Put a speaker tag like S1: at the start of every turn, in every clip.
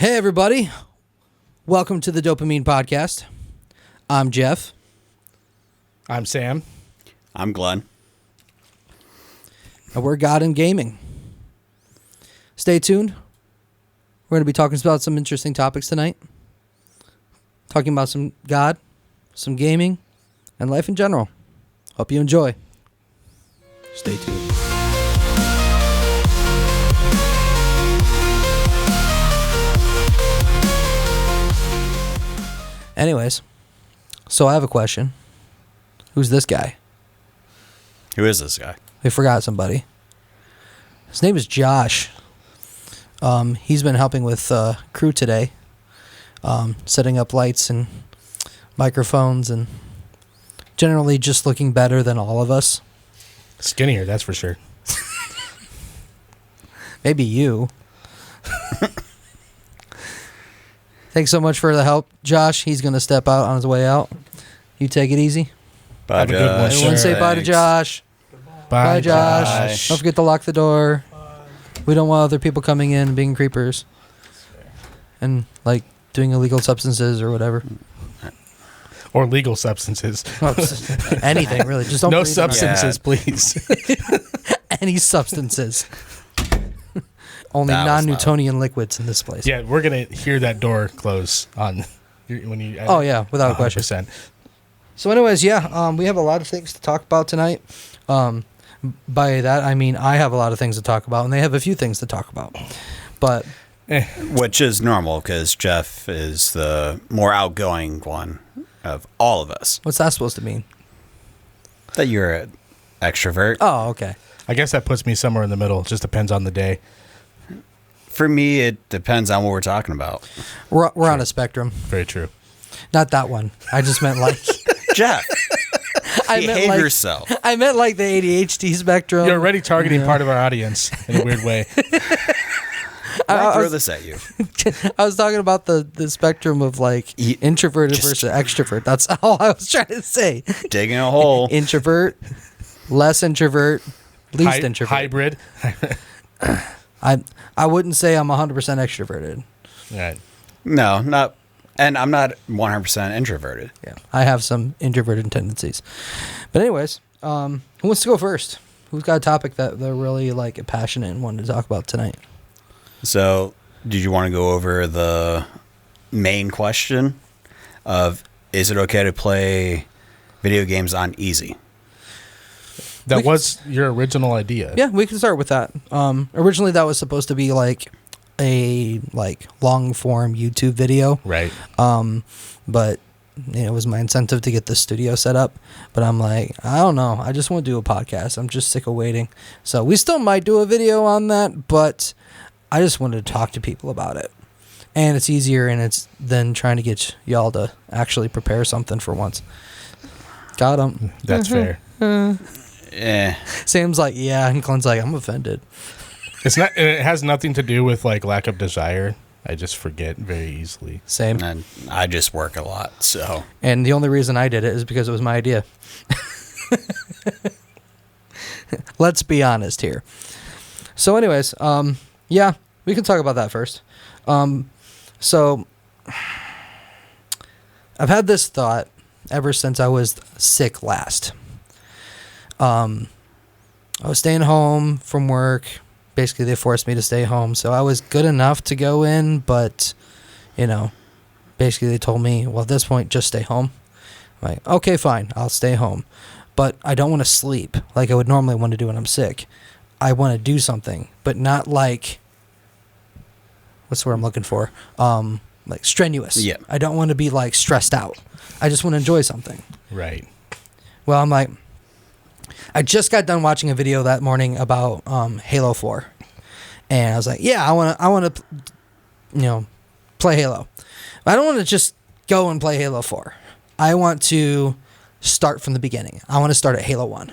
S1: Hey, everybody. Welcome to the Dopamine Podcast. I'm Jeff.
S2: I'm Sam.
S3: I'm Glenn.
S1: And we're God in Gaming. Stay tuned. We're going to be talking about some interesting topics tonight. Talking about some God, some gaming, and life in general. Hope you enjoy. Stay tuned. Anyways, so I have a question. Who's this guy?
S3: Who is this guy?
S1: We forgot somebody. His name is Josh. He's been helping with crew today, setting up lights and microphones and generally just looking better than all of us.
S2: Skinnier, that's for sure.
S1: Maybe you. Thanks so much for the help, Josh. He's going to step out on his way out. You take it easy.
S3: Bye,
S2: Have a good one.
S3: Josh.
S1: Everyone say bye to Josh. Bye, Josh. Don't forget to lock the door. We don't want other people coming in and being creepers. And, like, doing illegal substances or whatever.
S2: Or legal substances.
S1: Anything, really. Just don't
S2: No
S1: believe in our-
S2: substances, please.
S1: Any substances. Only
S3: That was
S1: non-Newtonian liquids in this place.
S2: Yeah, we're going to hear that door close on when you.
S1: Oh, yeah, without a question.
S2: 100%.
S1: So anyways, yeah, we have a lot of things to talk about tonight. By that, I mean I have a lot of things to talk about, and they have a few things to talk about. But
S3: Which is normal because Jeff is the more outgoing one of all of us.
S1: what's that supposed to mean?
S3: That you're an extrovert.
S1: Oh, okay.
S2: I guess that puts me somewhere in the middle. It just depends on the day.
S3: For me, it depends on what we're talking about.
S1: We're on a spectrum.
S2: Very true.
S1: Not that one. I just meant like
S3: Jeff,
S1: I meant
S3: behave
S1: like
S3: yourself.
S1: I meant like the ADHD spectrum.
S2: You're already targeting part of our audience in a weird way.
S3: I'll throw this at you.
S1: I was talking about the spectrum of like introverted versus extrovert. That's all I was trying to say.
S3: Digging a hole.
S1: Introvert, less introvert, least introvert.
S2: Hybrid.
S1: I wouldn't say I'm 100% extroverted.
S2: Right.
S3: No, not. And I'm not 100% introverted.
S1: Yeah, I have some introverted tendencies. But anyways, who wants to go first? Who's got a topic that they're really like passionate and wanting to talk about tonight?
S3: So, did you want to go over the main question of is it okay to play video games on easy?
S2: That was your original idea.
S1: Yeah, we can start with that. Originally, that was supposed to be like a long form YouTube video.
S2: Right.
S1: But it was my incentive to get the studio set up. But I'm like, I don't know. I just want to do a podcast. I'm just sick of waiting. So we still might do a video on that, but I just wanted to talk to people about it. And it's easier than trying to get y'all to actually prepare something for once. Got him.
S2: That's fair.
S1: Sam's like, yeah, and Glenn's like, I'm offended.
S2: It's not. It has nothing to do with like lack of desire. I just forget very easily.
S1: Same.
S3: And I just work a lot, so.
S1: And the only reason I did it is because it was my idea. Let's be honest here. So anyways, yeah, we can talk about that first. So I've had this thought ever since I was sick last. I was staying home from work. Basically, they forced me to stay home. So I was good enough to go in, but, basically they told me, well, at this point, just stay home. I'm like, okay, fine, I'll stay home. But I don't want to sleep like I would normally want to do when I'm sick. I want to do something, but not like, what's the word I'm looking for? Like strenuous.
S3: Yeah.
S1: I don't want to be like stressed out. I just want to enjoy something.
S2: Right.
S1: Well, I'm like, I just got done watching a video that morning about Halo 4. And I was like, yeah, I want to play Halo. But I don't want to just go and play Halo 4. I want to start from the beginning. I want to start at Halo 1.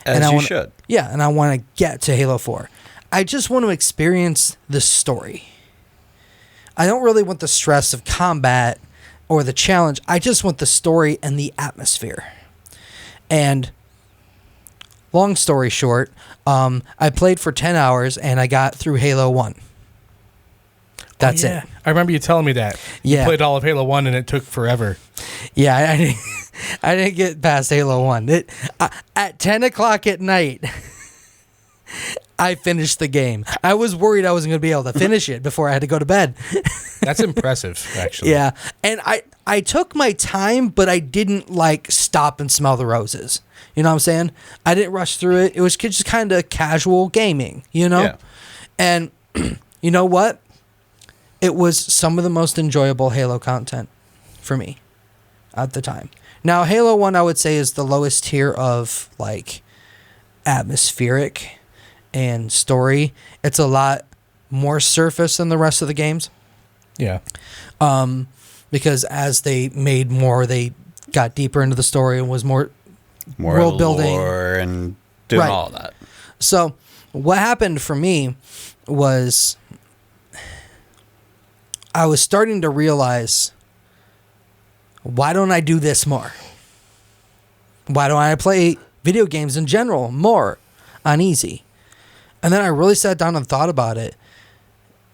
S3: As you should.
S1: Yeah, and I want to get to Halo 4. I just want to experience the story. I don't really want the stress of combat or the challenge. I just want the story and the atmosphere. And long story short, I played for 10 hours and I got through Halo 1. That's
S2: yeah.
S1: it.
S2: I remember you telling me that.
S1: Yeah.
S2: You played all of Halo 1 and it took forever.
S1: Yeah, I didn't get past Halo 1. At 10 o'clock at night, I finished the game. I was worried I wasn't going to be able to finish it before I had to go to bed.
S2: That's impressive, actually.
S1: Yeah, and I took my time, but I didn't, like, stop and smell the roses. You know what I'm saying? I didn't rush through it. It was just kind of casual gaming, you know?
S3: Yeah.
S1: And you know what? It was some of the most enjoyable Halo content for me at the time. Now, Halo 1, I would say, is the lowest tier of, like, atmospheric and story. It's a lot more surface than the rest of the games.
S2: Yeah.
S1: Because as they made more, they got deeper into the story and was more world building
S3: and doing
S1: Right.
S3: all of that.
S1: So what happened for me was I was starting to realize, why don't I do this more? Why don't I play video games in general more on easy? And then I really sat down and thought about it.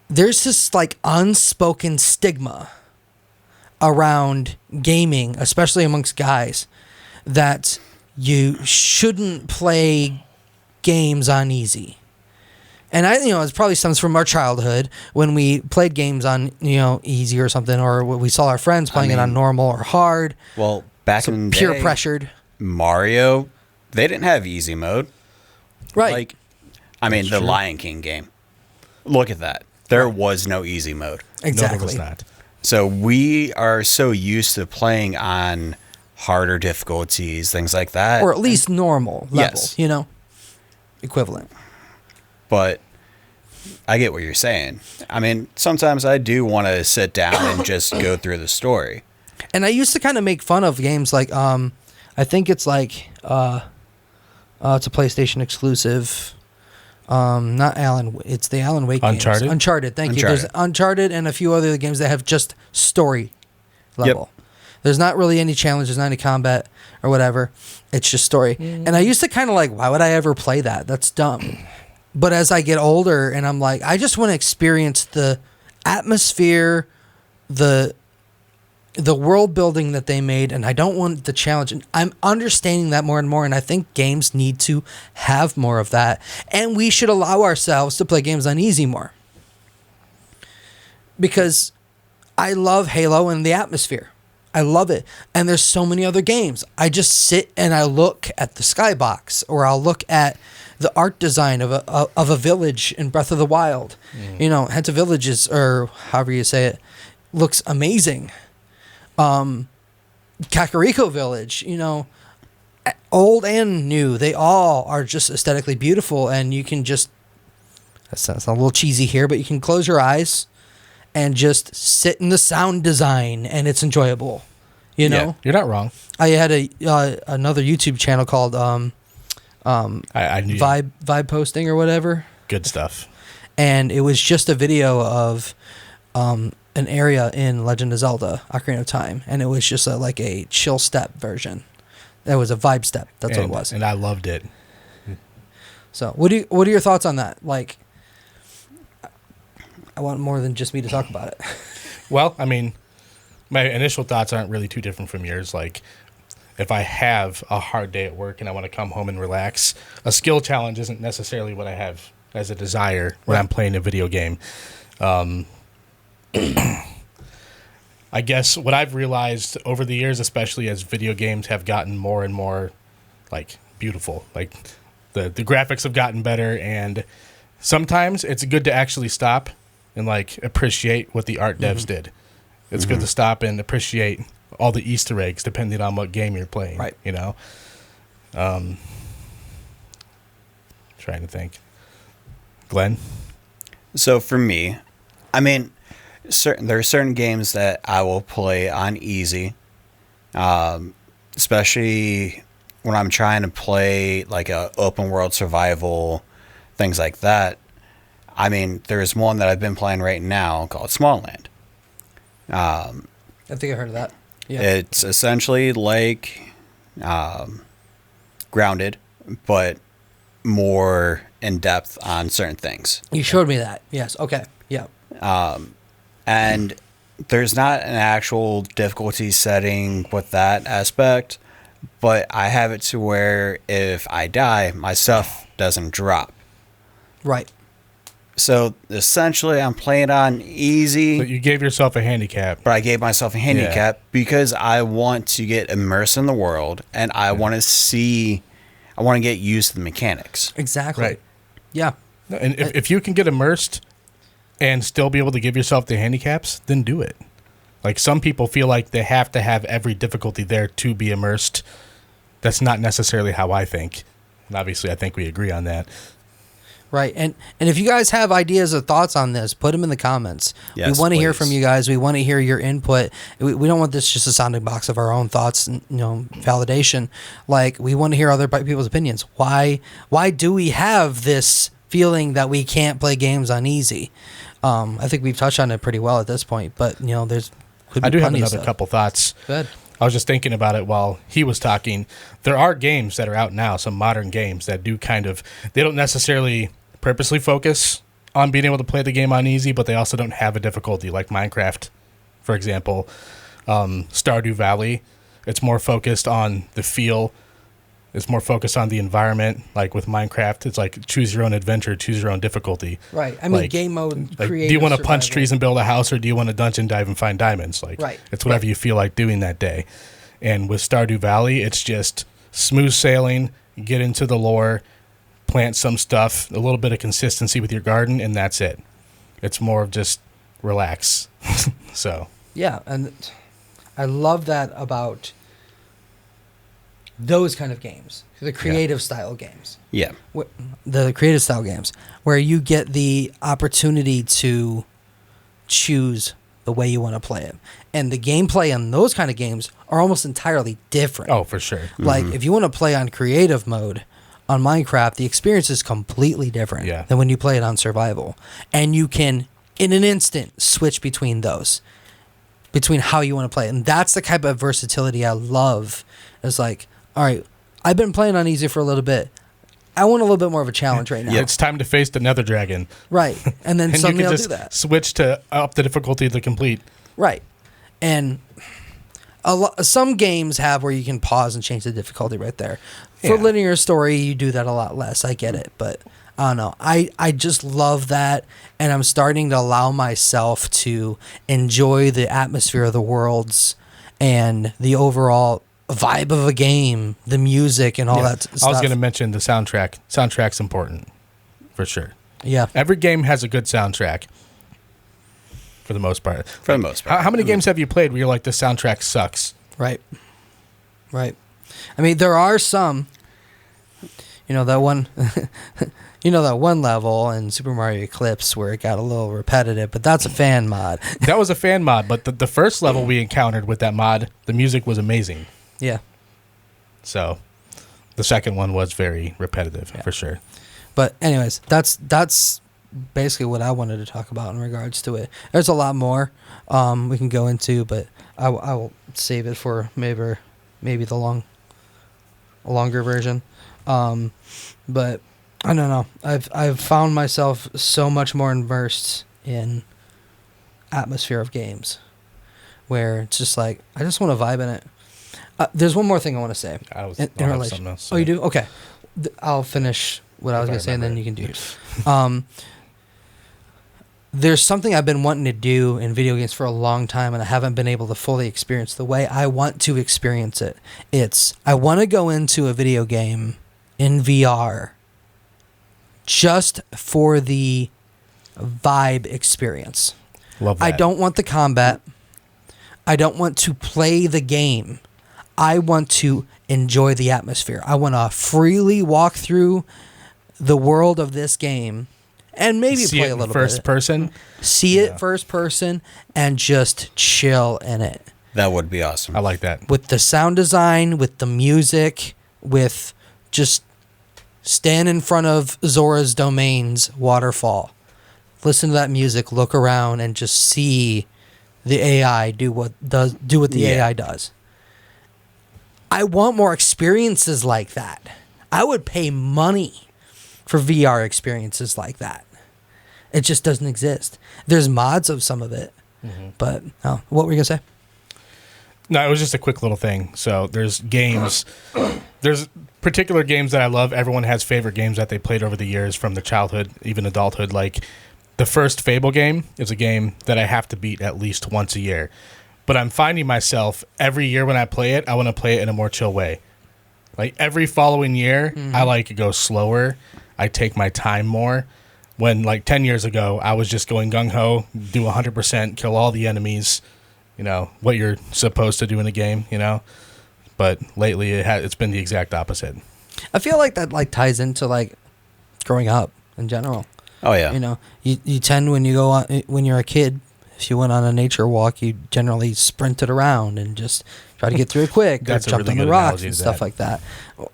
S1: There's this like unspoken stigma around gaming, especially amongst guys, that you shouldn't play games on easy. And it probably stems from our childhood when we played games on, easy or something, or we saw our friends playing it on normal or hard.
S3: Well, back in the
S1: Peer
S3: day,
S1: pressured.
S3: Mario, they didn't have easy mode.
S1: Right.
S3: The Lion King game. Look at that. There was no easy mode.
S1: Exactly.
S2: No, there was not.
S3: So we are so used to playing on harder difficulties, things like that.
S1: Or at least normal level,
S3: Yes.
S1: Equivalent.
S3: But I get what you're saying. Sometimes I do want to sit down and just go through the story.
S1: And I used to kind of make fun of games like, I think it's like, it's a PlayStation exclusive. Not it's the Alan Wake
S2: Uncharted?
S1: games. Uncharted, thank you. There's Uncharted and a few other games that have just story level.
S3: Yep.
S1: There's not really any challenge, there's not any combat or whatever. It's just story. And I used to kind of like, why would I ever play that? That's dumb. But as I get older and I'm like, I just want to experience the atmosphere, the world building that they made, and I don't want the challenge. And I'm understanding that more and more, and I think games need to have more of that. And we should allow ourselves to play games on easy more. Because I love Halo and the atmosphere. I love it. And there's so many other games. I just sit and I look at the skybox, or I'll look at the art design of a village in Breath of the Wild. Henta Villages, or however you say it, looks amazing. Kakariko Village, old and new, they all are just aesthetically beautiful, and you can just, that sounds a little cheesy here, but you can close your eyes and just sit in the sound design, and it's enjoyable.
S2: Yeah, you're not wrong.
S1: I had another YouTube channel called
S2: I knew
S1: Vibe Posting or whatever.
S2: Good stuff.
S1: And it was just a video of an area in Legend of Zelda: Ocarina of Time, and it was just like a chill step version. That was a vibe step. That's what it was.
S2: And I loved it.
S1: So, what are your thoughts on that? Like, I want more than just me to talk about it.
S2: Well, my initial thoughts aren't really too different from yours. Like, if I have a hard day at work and I want to come home and relax, a skill challenge isn't necessarily what I have as a desire when I'm playing a video game. I guess what I've realized over the years, especially as video games have gotten more and more like beautiful, like the graphics have gotten better, and sometimes it's good to actually stop and like appreciate what the art devs did. It's good to stop and appreciate all the Easter eggs depending on what game you're playing.
S1: Right.
S2: Trying to think. Glenn?
S3: So for me, there are certain games that I will play on easy, especially when I'm trying to play like a open world survival, things like that. There's one that I've been playing right now called Smallland.
S1: I think I heard of that. Yeah.
S3: It's essentially like Grounded, but more in depth on certain things.
S1: You showed me that. Yes. Okay. Yeah.
S3: And there's not an actual difficulty setting with that aspect, but I have it to where if I die, my stuff doesn't drop.
S1: Right.
S3: So essentially, I'm playing on easy.
S2: But you gave yourself a handicap.
S3: But I gave myself a handicap because I want to get immersed in the world, and I want to get used to the mechanics.
S1: Exactly.
S2: Right.
S1: Yeah.
S2: And if you can get immersed and still be able to give yourself the handicaps, then do it. Like, some people feel like they have to have every difficulty there to be immersed. That's not necessarily how I think. And obviously, I think we agree on that.
S1: Right. And if you guys have ideas or thoughts on this, put them in the comments.
S3: Yes,
S1: we want to hear
S3: please.
S1: from you guys. We want to hear your input. We don't want this just a sounding box of our own thoughts and, validation. Like, we want to hear other people's opinions. Why do we have this feeling that we can't play games on easy? I think we've touched on it pretty well at this point, but there's could be
S2: I do have
S1: plenty of
S2: another
S1: stuff.
S2: couple thoughts.
S1: Good.
S2: I was just thinking about it while he was talking. There are games that are out now, some modern games that do they don't necessarily purposely focus on being able to play the game on easy, but they also don't have a difficulty, like Minecraft, for example. Stardew Valley, it's more focused on the feel. It's more focused on the environment. Like with Minecraft, it's like choose your own adventure, choose your own difficulty.
S1: Right. I mean,
S2: Like-
S1: game mode,
S2: Like,
S1: creative
S2: do you want to punch
S1: survival.
S2: trees and build a house, or do you want to dungeon dive and find diamonds? Like,
S1: Right.
S2: it's whatever you feel like doing that day. And with Stardew Valley, it's just smooth sailing, get into the lore, plant some stuff, a little bit of consistency with your garden, and that's it. It's more of just relax. So,
S1: Yeah, and I love that about those kind of games, the creative style games.
S3: Yeah.
S1: The creative style games where you get the opportunity to choose the way you want to play it. And the gameplay on those kind of games are almost entirely different.
S2: oh, for sure.
S1: Like, if you want to play on creative mode on Minecraft, the experience is completely different
S2: Yeah.
S1: than when you play it on survival. And you can, in an instant, switch between how you want to play. And that's the type of versatility I love. It's like, all right, I've been playing on easy for a little bit. I want a little bit more of a challenge right now.
S2: Yeah, it's time to face the Nether Dragon.
S1: Right. And then
S2: And you
S1: suddenly
S2: can
S1: I'll
S2: just
S1: do that.
S2: switch to up the difficulty to complete.
S1: Right. And some games have where you can pause and change the difficulty right there. For
S2: Yeah.
S1: linear story, you do that a lot less. I get it. But I don't know. I just love that. And I'm starting to allow myself to enjoy the atmosphere of the worlds and the overall vibe of a game, the music and all
S2: Yeah.
S1: that stuff.
S2: I was going to mention the soundtrack. Soundtrack's important, for sure.
S1: Yeah.
S2: Every game has a good soundtrack, for the most part.
S3: For the most part.
S2: How many games have you played where you're like, this soundtrack sucks?
S1: Right. Right. I mean, there are some, that one, that one level in Super Mario Eclipse where it got a little repetitive, but that's a fan mod.
S2: That was a fan mod, but the first level we encountered with that mod, the music was amazing.
S1: Yeah.
S2: So the second one was very repetitive, for sure.
S1: But anyways, that's basically what I wanted to talk about in regards to it. There's a lot more we can go into, but I will save it for maybe the longer version. But I don't know. I've found myself so much more immersed in atmosphere of games, where it's just like I just want to vibe in it. There's one more thing I want to say.
S2: I was
S1: in
S2: I'll have
S1: relation.
S2: something else.
S1: Oh, you do? Okay. I'll finish what I was
S2: If I
S1: going to say, and then
S2: remember
S1: you can do it. There's something I've been wanting to do in video games for a long time, and I haven't been able to fully experience the way I want to experience it. I want to go into a video game in VR just for the vibe experience.
S2: Love that.
S1: I don't want the combat. I don't want to play the game. I want to enjoy the atmosphere. I want to freely walk through the world of this game and maybe
S2: See
S1: play
S2: it
S1: a
S2: in
S1: little
S2: first
S1: bit.
S2: person.
S1: See
S2: Yeah.
S1: it first person and just chill in it.
S3: That would be awesome.
S2: I like that.
S1: With the sound design, with the music, with just stand in front of Zora's Domain's waterfall. Listen to that music, look around, and just see the AI do what the AI does. I want more experiences like that. I would pay money for VR experiences like that. It just doesn't exist. There's mods of some of it, But what were you gonna say?
S2: No, it was just a quick little thing. So there's games, there's particular games that I love. Everyone has favorite games that they played over the years from their childhood, even adulthood. Like the first Fable game is a game that I have to beat at least once a year. But I'm finding myself every year when I play it, I want to play it in a more chill way. Like every following year, I like to go slower. I take my time more. When like 10 years ago, I was just going gung-ho, do 100%, kill all the enemies, what you're supposed to do in a game, But lately it's been the exact opposite.
S1: I feel like that like ties into like growing up in general.
S3: Oh yeah.
S1: You tend when you go on, when you're a kid, if you went on a nature walk, you generally sprinted around and just try to get through it quick, or jumped on the rocks and stuff like that,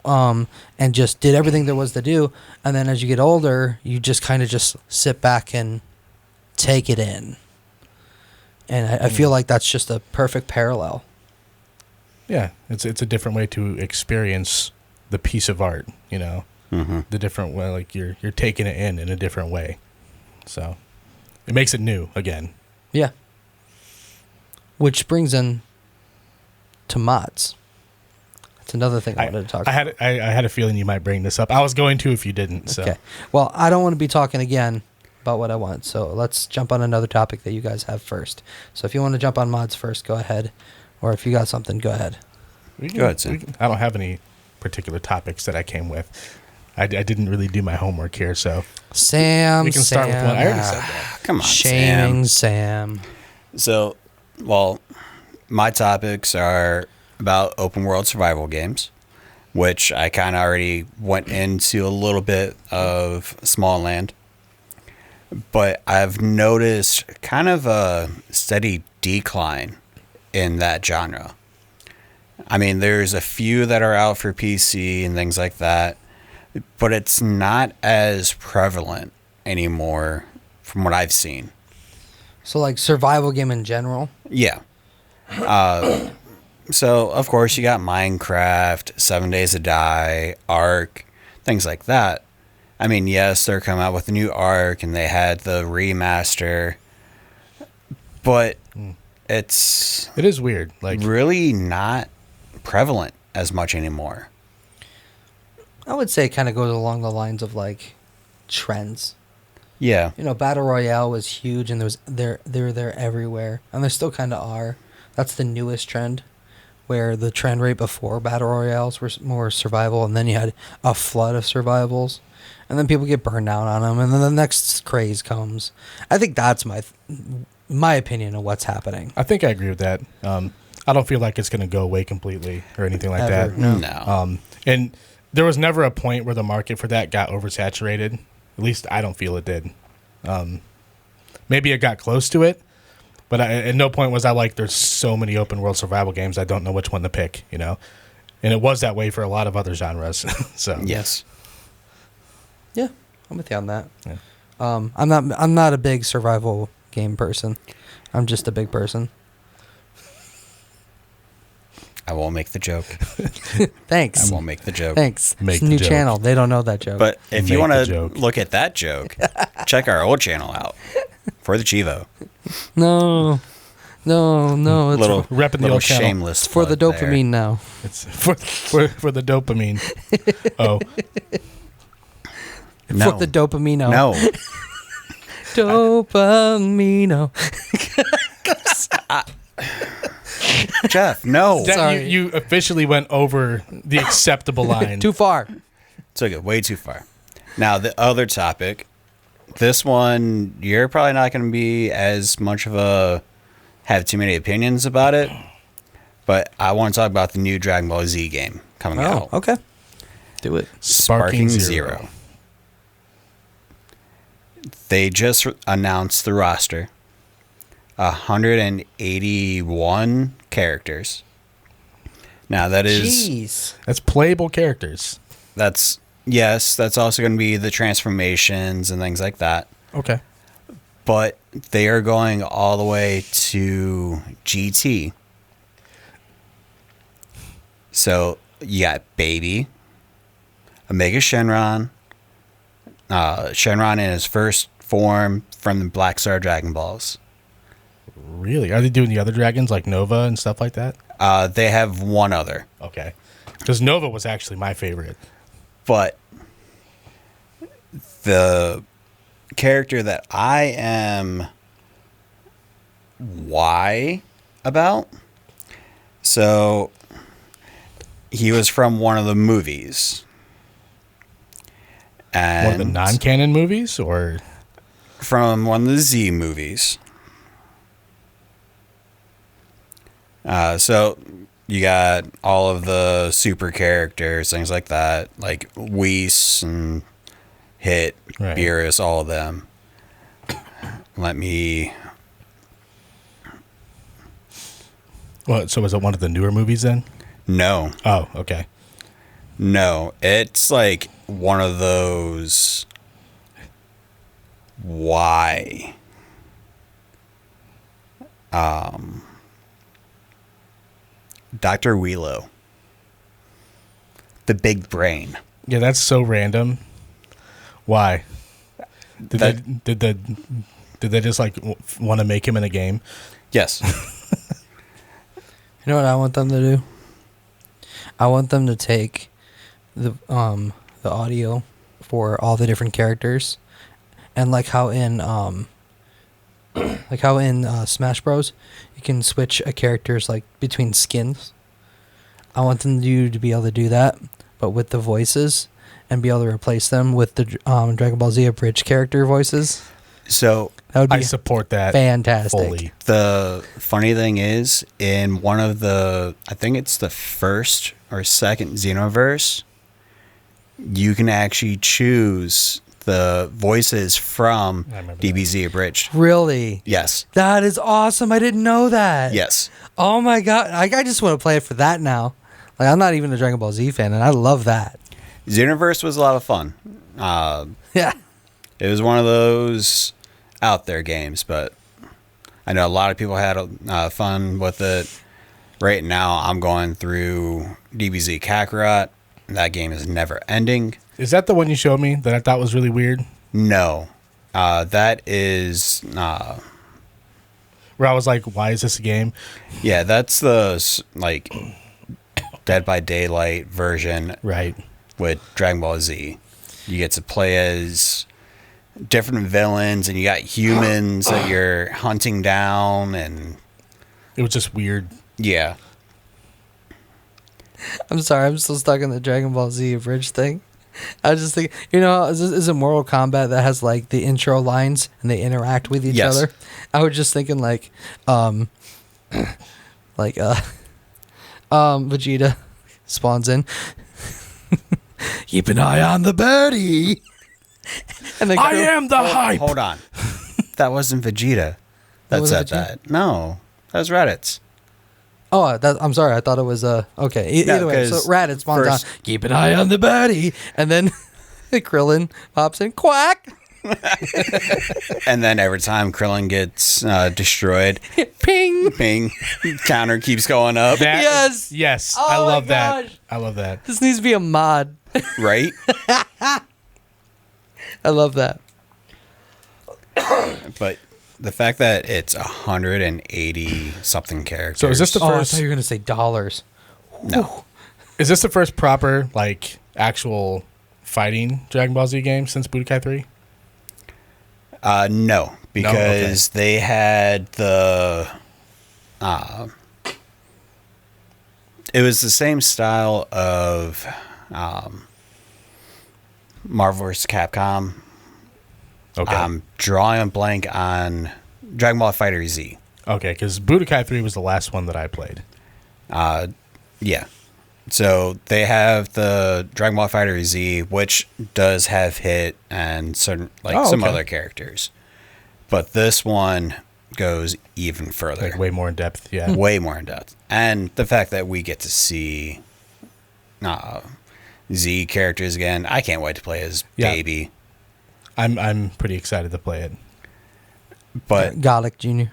S1: and just did everything there was to do. And then as you get older, you just kind of just sit back and take it in. And I feel like that's just a perfect parallel.
S2: Yeah, it's a different way to experience the piece of art, the different way, like you're taking it in a different way. So it makes it new again.
S1: Yeah. Which brings in to mods. That's another thing I wanted to talk about.
S2: I had a feeling you might bring this up. I was going to if you didn't. So.
S1: Okay. Well, I don't want to be talking again about what I want. So let's jump on another topic that you guys have first. So if you want to jump on mods first, go ahead. Or if you got something, go ahead.
S3: Go ahead, Sam.
S2: I don't have any particular topics that I came with. I didn't really do my homework here, so
S1: Sam,
S2: we can start with one. I already said that.
S3: Come on,
S1: shaming Sam.
S3: So, my topics are about open world survival games, which I kind of already went into a little bit of Small Land. But I've noticed kind of a steady decline in that genre. I mean, there's a few that are out for PC and things like that, but it's not as prevalent anymore from what I've seen.
S1: So like survival game in general?
S3: Yeah. So, of course, you got Minecraft, 7 Days to Die, Ark, things like that. I mean, yes, they're coming out with a new Ark, and they had the remaster, but it
S2: is weird. Like
S3: really not prevalent as much anymore.
S1: I would say it kind of goes along the lines of like trends.
S3: Yeah.
S1: Battle Royale was huge, and they're there everywhere, and they still kind of are. That's the newest trend, where the trend right before Battle Royales were more survival, and then you had a flood of survivals, and then people get burned out on them, and then the next craze comes. I think that's my opinion of what's happening.
S2: I think I agree with that. I don't feel like it's going to go away completely or anything like
S1: Ever,
S2: that.
S3: No.
S2: And there was never a point where the market for that got oversaturated. At least I don't feel it did. Maybe it got close to it, but at no point was I like, there's so many open world survival games, I don't know which one to pick, And it was that way for a lot of other genres. So
S3: Yes.
S1: Yeah, I'm with you on that.
S2: Yeah.
S1: I'm not a big survival game person. I'm just a big person.
S3: I won't make the joke.
S1: Thanks.
S3: I won't make the joke.
S1: Thanks.
S2: Make
S1: It's a
S2: the
S1: new
S2: joke.
S1: channel. They don't know that joke.
S3: But if
S2: Make
S3: you want
S2: the
S3: to
S2: joke.
S3: look at that joke, check our old channel out for the Chivo.
S1: No. It's
S3: Little
S2: repping the
S3: little
S2: old channel.
S3: shameless.
S1: for the
S3: plug there.
S1: dopamine now.
S2: it's for the dopamine. Oh,
S3: No.
S1: For the dopamino.
S3: No.
S1: Dopamino.
S3: Jeff, no.
S1: Sorry.
S2: you officially went over the acceptable line.
S1: Too far.
S3: Took it way too far. Now, the other topic, this one, you're probably not going to be as much of have too many opinions about it, but I want to talk about the new Dragon Ball Z game coming out.
S1: Okay. Do it.
S2: Sparking Zero.
S3: They just announced the roster. 181 characters. Now that is
S1: Jeez.
S2: That's playable characters.
S3: that's also going to be the transformations and things like that.
S2: Okay.
S3: But they are going all the way to GT. So you got Baby, Omega Shenron, Shenron in his first form from the Black Star Dragon Balls.
S2: Really? Are they doing the other dragons like Nova and stuff like that?
S3: They have one other,
S2: Okay. Because Nova was actually my favorite.
S3: but the character that I am why about, so he was from one of the movies. And
S2: One of the non-canon movies, or
S3: from one of the Z movies. So you got all of the super characters, things like that, like Whis and Hit,
S2: Right.
S3: Beerus, all of them. Let me.
S2: well, so was it one of the newer movies then?
S3: No,
S2: Oh, okay.
S3: no, it's like one of those. Why? Dr. Wheelo. The big brain.
S2: Yeah, that's so random. Why? Did
S3: That-
S2: they just like want to make him in a game?
S3: Yes.
S1: You know what I want them to do? I want them to take the audio for all the different characters, and like how in Smash Bros, you can switch a character's like between skins. I want them to be able to do that, but with the voices, and be able to replace them with the Dragon Ball Z Abridged character voices.
S3: So
S1: That would
S2: I
S1: be
S2: support that
S1: fantastic.
S2: fully.
S3: the funny thing is, in one of the, I think it's the first or second Xenoverse, you can actually choose the voices from
S2: I remember that.
S3: DBZ Abridged.
S1: Really?
S3: Yes.
S1: That is awesome. I didn't know that.
S3: Yes.
S1: Oh my god. I just want to play it for that now. Like, I'm not even a Dragon Ball Z fan, and I love that.
S3: Xenoverse was a lot of fun.
S1: Yeah.
S3: It was one of those out there games, but I know a lot of people had fun with it. Right now, I'm going through DBZ Kakarot. That game is never ending.
S2: Is that the one you showed me that I thought was really weird?
S3: No, that is
S2: Where I was like, why is this a game?
S3: yeah, that's the like Dead by Daylight version
S2: Right.
S3: with Dragon Ball Z. You get to play as different villains, and you got humans that you're hunting down, and
S2: It was just weird.
S3: yeah.
S1: I'm sorry. I'm still stuck in the Dragon Ball Z Abridged thing. I was just thinking, is it Mortal Kombat that has like the intro lines and they interact with each
S3: Yes.
S1: other? I was just thinking like Vegeta spawns in. Keep an eye on the birdie. And then
S2: I am the hype.
S3: Hold on. That wasn't Vegeta that
S1: was
S3: said
S1: Vegeta?
S3: that. No, that was Raditz.
S1: Oh, I'm sorry. I thought it was okay.
S3: No,
S1: Either way, so
S3: 'cause
S1: Raditz spawns
S3: first-
S1: on. Keep an eye on the birdie, and then Krillin pops in. Quack.
S3: And then every time Krillin gets destroyed,
S1: Ping.
S3: ping, counter keeps going up,
S2: That-
S1: Yes.
S2: Yes.
S1: Oh
S2: I
S1: my
S2: love that.
S1: gosh.
S2: I love that.
S1: This needs to be a mod.
S3: right?
S1: I love that.
S3: But the fact that it's 180 something characters.
S2: So is this the
S1: Oh, I
S2: first?
S1: thought you were gonna say dollars.
S3: No.
S2: Is this the first proper like actual fighting Dragon Ball Z game since Budokai 3?
S3: No, because they had the. It was the same style of Marvel vs. Capcom.
S2: Okay.
S3: I'm drawing a blank on Dragon Ball Fighter Z.
S2: Okay, because Budokai 3 was the last one that I played.
S3: Yeah. So they have the Dragon Ball Fighter Z, which does have Hit and some some
S2: okay.
S3: other characters. But this one goes even further.
S2: Like way more in depth. Yeah.
S3: Way more in depth. And the fact that we get to see Z characters again, I can't wait to play as
S2: Yeah.
S3: Baby.
S2: I'm pretty excited to play it.
S3: But
S1: Godlic Jr.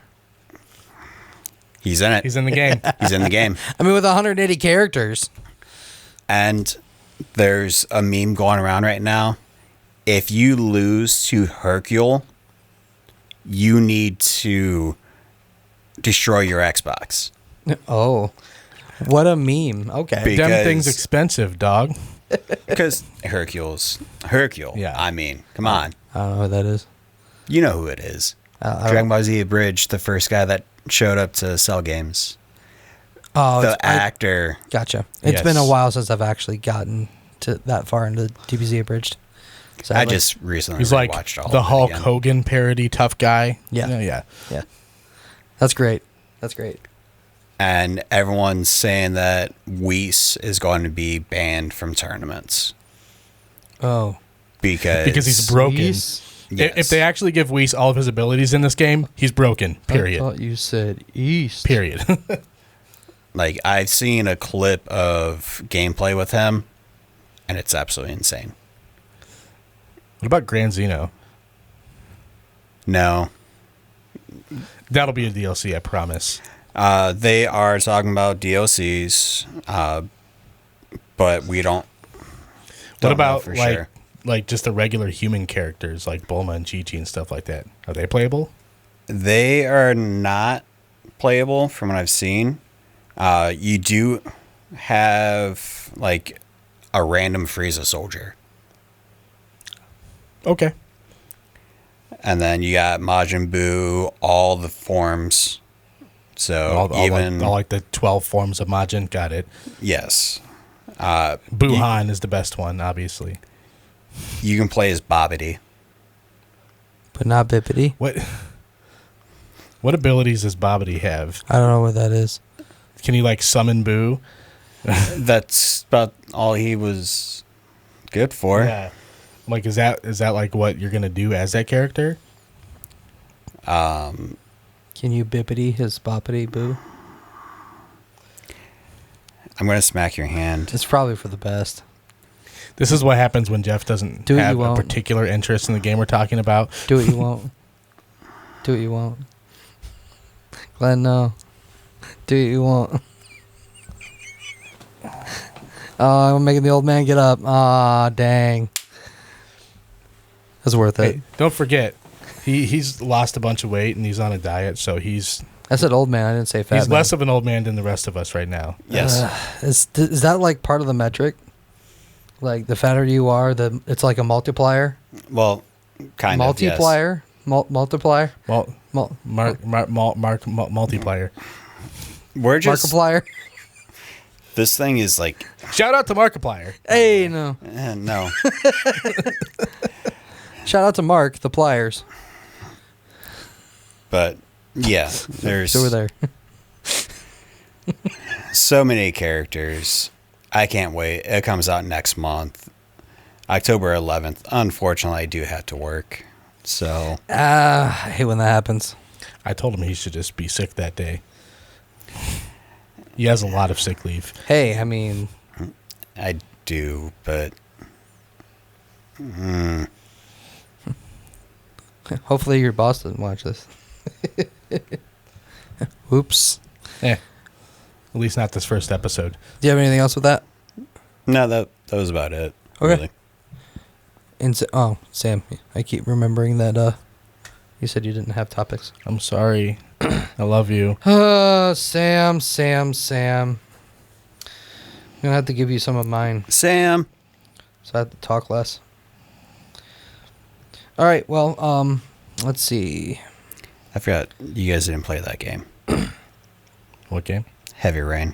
S3: he's in it.
S2: He's in the game.
S3: He's in the game.
S1: I mean, with 180 characters.
S3: And there's a meme going around right now. If you lose to Hercule, you need to destroy your Xbox.
S1: Oh, what a meme. Okay.
S2: Them things
S3: Because-
S2: expensive, dog.
S3: Because Hercule.
S2: Yeah.
S3: I mean, come on.
S1: I don't know who that is.
S3: You know who it is.
S1: I
S3: Dragon Ball Z Abridged, the first guy that showed up to sell games.
S1: Oh,
S3: The actor.
S1: gotcha. It's
S2: Yes.
S1: been a while since I've actually gotten to that far into DBZ Abridged.
S3: I
S1: Sadly.
S3: just recently
S2: He's like
S3: watched all
S2: the
S3: of it
S2: Hulk
S3: again.
S2: Hogan parody tough guy.
S1: Yeah.
S2: Yeah.
S1: Yeah. That's great. That's great.
S3: And everyone's saying that Whis is going to be banned from tournaments
S1: Oh.
S3: because
S2: He's broken.
S1: East?
S3: Yes.
S2: If they actually give Whis all of his abilities in this game, he's broken.
S1: I
S2: Period.
S1: thought you said East.
S2: Period.
S3: Like, I've seen a clip of gameplay with him, and it's absolutely insane.
S2: What about Grand Zeno?
S3: No.
S2: That'll be a DLC, I promise.
S3: They are talking about DLCs, but we don't.
S2: What
S3: know
S2: about
S3: for
S2: like
S3: sure.
S2: like just the regular human characters like Bulma and Chi-Chi and stuff like that? Are they playable?
S3: They are not playable from what I've seen. You do have like a random Frieza soldier,
S2: Okay.
S3: and then you got Majin Buu, all the forms. So
S2: All
S3: even
S2: like the 12 forms of Majin. Got it.
S3: yes,
S2: Buhan is the best one, obviously.
S3: you can play as Babidi.
S1: But not Bippity.
S2: What abilities does Babidi have?
S1: I don't know what that is.
S2: Can he like summon Boo?
S3: That's about all he was good for.
S2: Yeah. Like is that like what you're gonna do as that character?
S1: Can you Bippity his Boppity Boo?
S3: I'm gonna smack your hand.
S1: It's probably for the best.
S2: This is what happens when Jeff doesn't
S1: Do what
S2: have
S1: you
S2: a
S1: won't.
S2: particular interest in the game we're talking about.
S1: Do what you won't. Do what you won't. Glenn, no. Do what you won't. Oh, I'm making the old man get up. Aw, dang. That's worth it.
S2: Hey, don't forget, he's lost a bunch of weight and he's on a diet, so he's
S1: I said old man. I didn't say fat man.
S2: less of an old man than the rest of us right now.
S3: Yes.
S1: Is that like part of the metric? Like the fatter you are, it's like a multiplier.
S3: Well, kind of. Yes.
S1: Multiplier. Multiplier.
S2: Multiplier.
S3: We're just
S1: Markiplier.
S3: this thing is like
S2: Shout out to Markiplier.
S1: Hey, no.
S3: no.
S1: Shout out to Mark, the pliers.
S3: But yeah, there's
S1: It's over there.
S3: so many characters. I can't wait. It comes out next month, October 11th. Unfortunately, I do have to work. So
S1: I hate when that happens.
S2: I told him he should just be sick that day. He has a lot of sick leave.
S1: Hey, I mean,
S3: I do, but
S1: hopefully your boss doesn't watch this. Oops.
S2: At least not this first episode.
S1: Do you have anything else with that?
S3: no, that was about it.
S1: Okay. Really. Sam, I keep remembering that you said you didn't have topics.
S2: I'm sorry. I love you.
S1: Sam. I'm going to have to give you some of mine,
S3: Sam.
S1: so I have to talk less. All right, well, let's see.
S3: I forgot you guys didn't play that game.
S2: What game?
S3: Heavy Rain.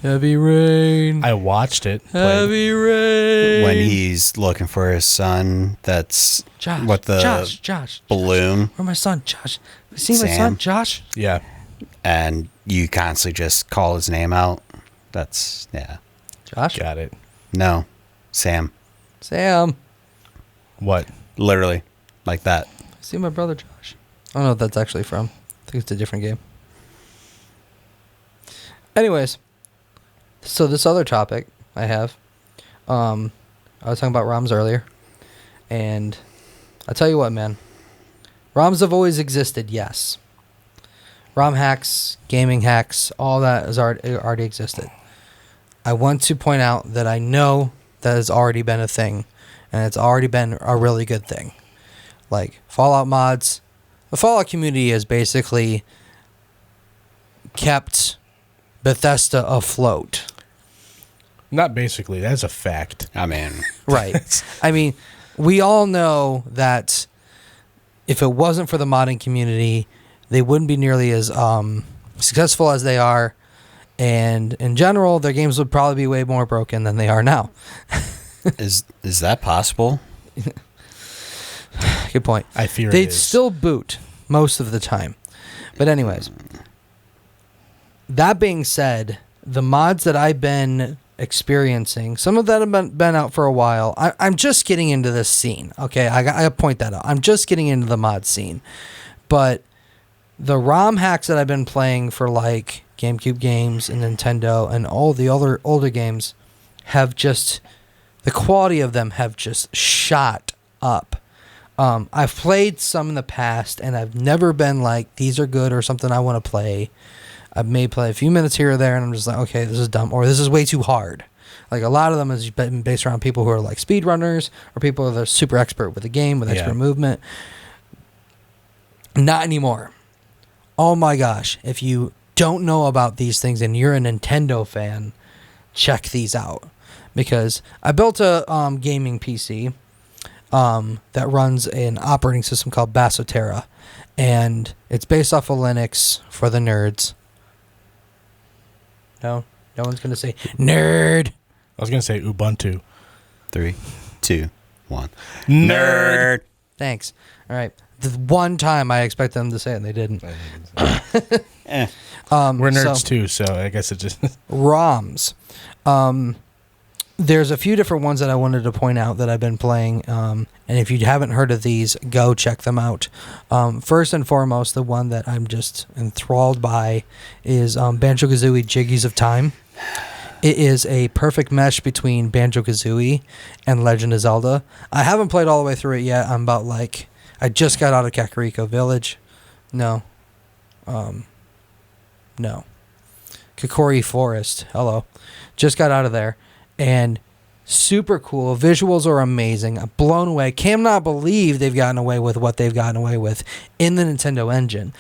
S1: Heavy rain.
S2: I watched it. played.
S1: Heavy rain.
S3: When he's looking for his son, that's
S1: Josh.
S3: what the
S1: Josh.
S3: balloon,
S1: Where's my son, Josh? You see my
S3: Sam.
S1: son, Josh?
S2: Yeah.
S3: and you constantly just call his name out. That's yeah.
S1: Josh?
S2: Got it.
S3: No, Sam.
S1: Sam.
S2: What?
S3: Literally, like that.
S1: See my brother, Josh. I don't know what that's actually from. I think it's a different game. Anyways, so this other topic I have, I was talking about ROMs earlier, and I'll tell you what, man. ROMs have always existed, yes. ROM hacks, gaming hacks, all that has already existed. I want to point out that I know that has already been a thing, and it's already been a really good thing. Like Fallout mods. The Fallout community is basically kept Bethesda afloat.
S2: Not basically. That's a fact.
S3: I mean,
S1: Right. I mean, we all know that if it wasn't for the modding community, they wouldn't be nearly as successful as they are. And in general, their games would probably be way more broken than they are now.
S3: is that possible?
S1: Good point.
S2: I fear
S1: They'd
S2: it is.
S1: still boot most of the time. But anyways, that being said, the mods that I've been experiencing, some of that have been out for a while. I'm just getting into this scene. Okay, I point that out. I'm just getting into the mod scene. But the ROM hacks that I've been playing for like GameCube games and Nintendo and all the other older games have just, the quality of them have just shot up. I've played some in the past and I've never been like, these are good or something I want to play. I may play a few minutes here or there and I'm just like, okay, this is dumb or this is way too hard. Like a lot of them has been based around people who are like speedrunners or people that are super expert with the game with expert movement. Not anymore. Oh my gosh. If you don't know about these things and you're a Nintendo fan, check these out. Because I built a gaming PC that runs an operating system called Bassoterra. And it's based off of Linux for the nerds. No one's going to say nerd.
S2: I was going to say Ubuntu.
S3: 3, 2, 1.
S2: Nerd.
S1: Thanks. All right. The one time I expect them to say it and they didn't.
S3: Eh.
S2: We're nerds too, so I guess it just...
S1: ROMs. There's a few different ones that I wanted to point out that I've been playing. And if you haven't heard of these, go check them out. First and foremost, the one that I'm just enthralled by is Banjo-Kazooie Jiggies of Time. It is a perfect mesh between Banjo-Kazooie and Legend of Zelda. I haven't played all the way through it yet. I'm about like... I just got out of Kakariko Village. No. Kokori Forest. Hello. Just got out of there. And super cool. Visuals are amazing. I'm blown away. Cannot believe they've gotten away with what they've gotten away with in the Nintendo engine.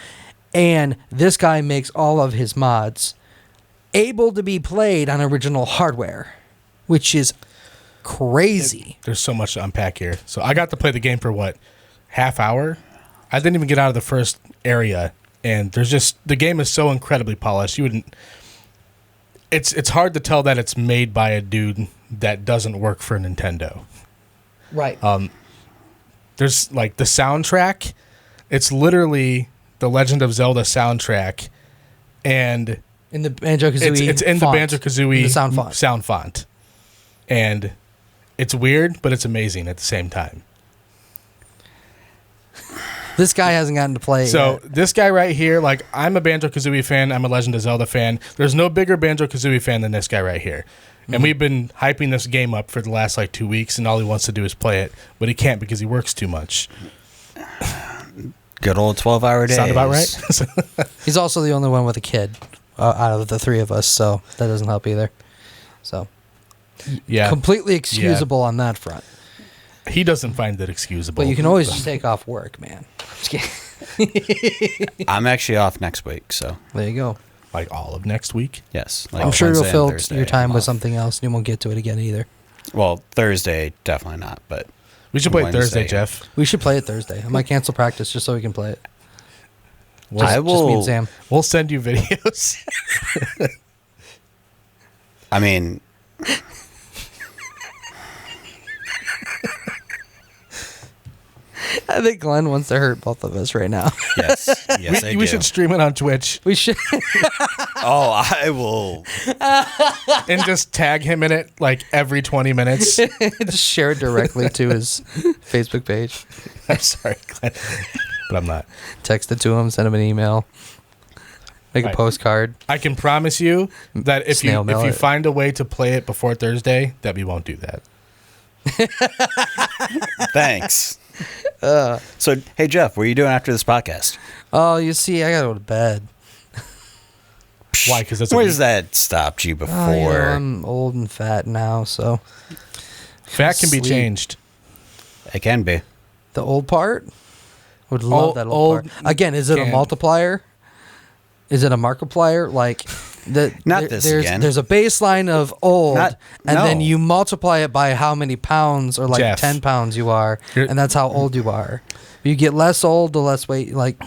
S1: And this guy makes all of his mods able to be played on original hardware, which is crazy.
S2: There's so much to unpack here. So I got to play the game for what? Half hour? I didn't even get out of the first area. And there's just... The game is so incredibly polished. You wouldn't... It's hard to tell that it's made by a dude that doesn't work for Nintendo.
S1: Right.
S2: There's like the soundtrack. It's literally the Legend of Zelda soundtrack, and
S1: in the Banjo-Kazooie
S2: it's in
S1: font,
S2: the Banjo-Kazooie
S1: the
S2: sound font, and it's weird, but it's amazing at the same time.
S1: This guy hasn't gotten to play it
S2: So
S1: yet.
S2: this guy right here, like, I'm a Banjo-Kazooie fan. I'm a Legend of Zelda fan. There's no bigger Banjo-Kazooie fan than this guy right here. And we've been hyping this game up for the last, like, 2 weeks, and all he wants to do is play it. But he can't because he works too much.
S3: Good old 12-hour days.
S2: Sound about right?
S1: He's also the only one with a kid out of the three of us, so that doesn't help either. So,
S2: Yeah.
S1: completely excusable on that front.
S2: He doesn't find it excusable.
S1: But you can always just take off work, man. Just kidding.
S3: I'm actually off next week, so
S1: There you go.
S2: Like all of next week?
S3: yes.
S1: I'm sure you'll
S3: Wednesday and
S1: fill
S3: Thursday,
S1: your time
S3: I'm
S1: with
S3: off.
S1: something else, and you won't get to it again either.
S3: Well, Thursday, definitely not, but
S2: We should play
S3: Wednesday.
S2: Thursday, Jeff.
S1: We should play it Thursday. I might cancel practice just so we can play it.
S3: I
S1: Just me
S3: will.
S1: and Sam.
S2: We'll send you videos.
S3: I mean,
S1: I think Glenn wants to hurt both of us right now.
S3: yes. Yes, I
S2: we
S3: do.
S2: should stream it on Twitch
S1: We should.
S3: Oh, I will.
S2: and just tag him in it like every 20 minutes.
S1: Just share it directly to his Facebook page.
S2: I'm sorry, Glenn. But I'm not.
S1: Text it to him, send him an email, make a
S2: Right.
S1: postcard.
S2: I can promise you that if you
S1: Snail mail it.
S2: find a way to play it before Thursday, that we won't do that.
S3: Thanks. So, hey, Jeff, what are you doing after this podcast?
S1: Oh, you see, I gotta go to bed.
S2: Why? Because that's
S3: Where has that stopped you before?
S1: Oh, you know, I'm old and fat now, so
S2: fat can be
S1: Sleep.
S2: changed.
S3: It can be.
S1: the old part would love
S2: Old-
S1: that old
S2: old
S1: part. Again, is it a
S2: can.
S1: multiplier? Is it a Markiplier? Like,
S3: again.
S1: There's a baseline of old, and then
S3: no.
S1: you multiply it by how many pounds or like
S2: Jeff,
S1: 10 pounds you are, and that's how old you are. You get less old, the less weight. Like,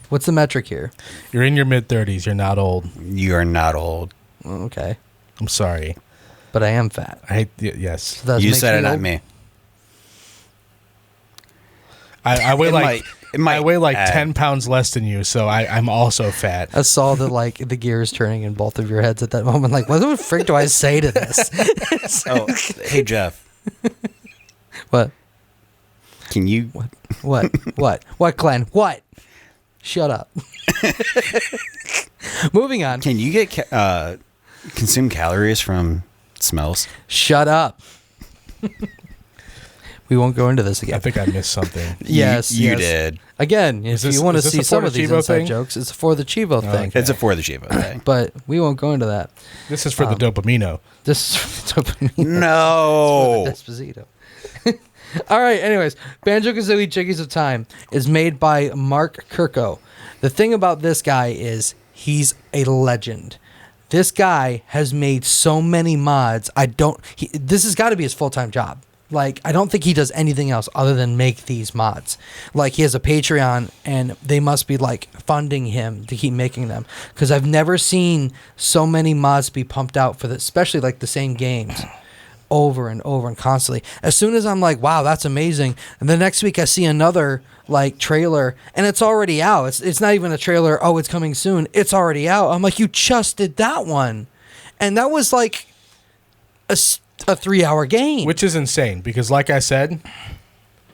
S1: what's the metric here?
S2: You're in your mid-30s. You're not old.
S3: You are not old.
S1: Okay.
S2: I'm sorry.
S1: But I am fat.
S2: I hate. Yes.
S1: So that
S3: You
S1: makes
S3: said
S1: me
S3: it, not
S1: old?
S3: me.
S2: I weigh I weigh like
S3: add.
S2: 10 pounds less than you, so I'm also fat.
S1: I saw the gears turning in both of your heads at that moment. Like, what the frick do I say to this?
S3: Oh, hey, Jeff.
S1: What?
S3: Can you...
S1: What, Glenn? What? Shut up. Moving on.
S3: Can you get consume calories from smells?
S1: Shut up. We won't go into this
S2: I
S1: again.
S2: think I missed something.
S1: Yes,
S3: You
S1: yes.
S3: did.
S1: Again, if you want to see some of these inside jokes, it's for the Chivo thing.
S2: Okay.
S3: It's a for the Chivo thing.
S1: But we won't go into that.
S2: This is for the Dopamino.
S1: This is Dopamine.
S3: No.
S1: Esposito. All right, anyways, Banjo-Kazooie Jiggies of Time is made by Mark Kirko. The thing about this guy is he's a legend. This guy has made so many mods. This has got to be his full-time job. Like, I don't think he does anything else other than make these mods. Like, he has a Patreon, and they must be, like, funding him to keep making them. Because I've never seen so many mods be pumped out for especially, like, the same games over and over and constantly. As soon as I'm like, wow, that's amazing, and the next week I see another, like, trailer, and it's already out. It's not even a trailer, oh, it's coming soon. It's already out. I'm like, you just did that one. And that was, like, a 3-hour game.
S2: Which is insane because, like I said,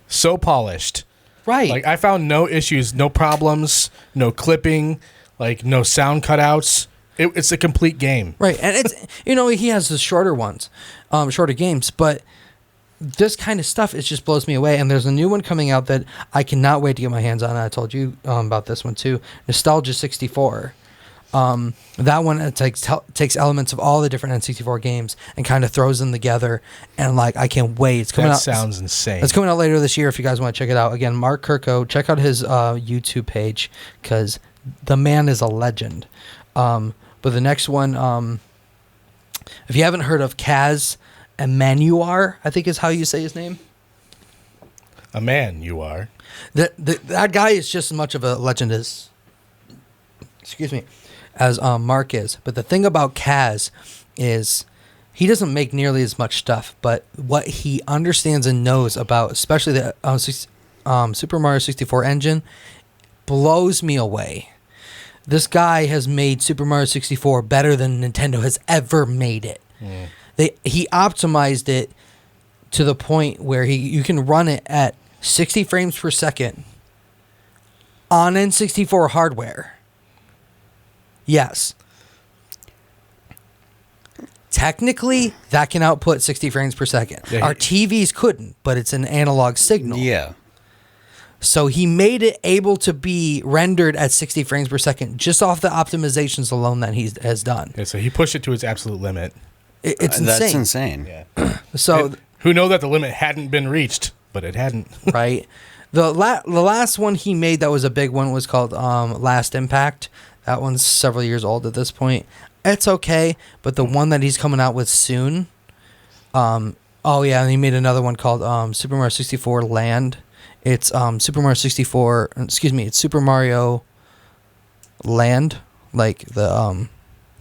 S2: so polished.
S1: Right.
S2: Like, I found no issues, no problems, no clipping, like, no sound cutouts. It's a complete game.
S1: Right. And it's, he has the shorter ones, shorter games, but this kind of stuff, it just blows me away. And there's a new one coming out that I cannot wait to get my hands on. I told you about this one too. Nostalgia 64. That one takes elements of all the different N64 games and kind of throws them together, and like I can't wait. It's coming out.
S2: Sounds insane.
S1: It's coming out later this year. If you guys want to check it out, again, Mark Kirko, check out his YouTube page because the man is a legend. But the next one, if you haven't heard of Kaz Emanuar, I think is how you say his name.
S2: A man, you are.
S1: That guy is just as much of a legend as. Excuse me. As Mark is. But the thing about Kaz is he doesn't make nearly as much stuff, but what he understands and knows about, especially the Super Mario 64 engine, blows me away. This guy has made Super Mario 64 better than Nintendo has ever made it. He optimized it to the point where you can run it at 60 frames per second on N64 hardware. Yes. Technically, that can output 60 frames per second.
S2: Yeah,
S1: Our TVs couldn't, but it's an analog signal.
S3: Yeah.
S1: So he made it able to be rendered at 60 frames per second just off the optimizations alone that he has done.
S2: Yeah, so he pushed it to its absolute limit.
S1: It's insane.
S3: That's insane.
S2: Yeah.
S1: So
S2: who know that the limit hadn't been reached, but it hadn't.
S1: right. The last one he made that was a big one was called Last Impact. That one's several years old at this point. It's okay, but the one that he's coming out with soon, and he made another one called Super Mario 64 Land. It's Super Mario 64. Excuse me, it's Super Mario Land, like the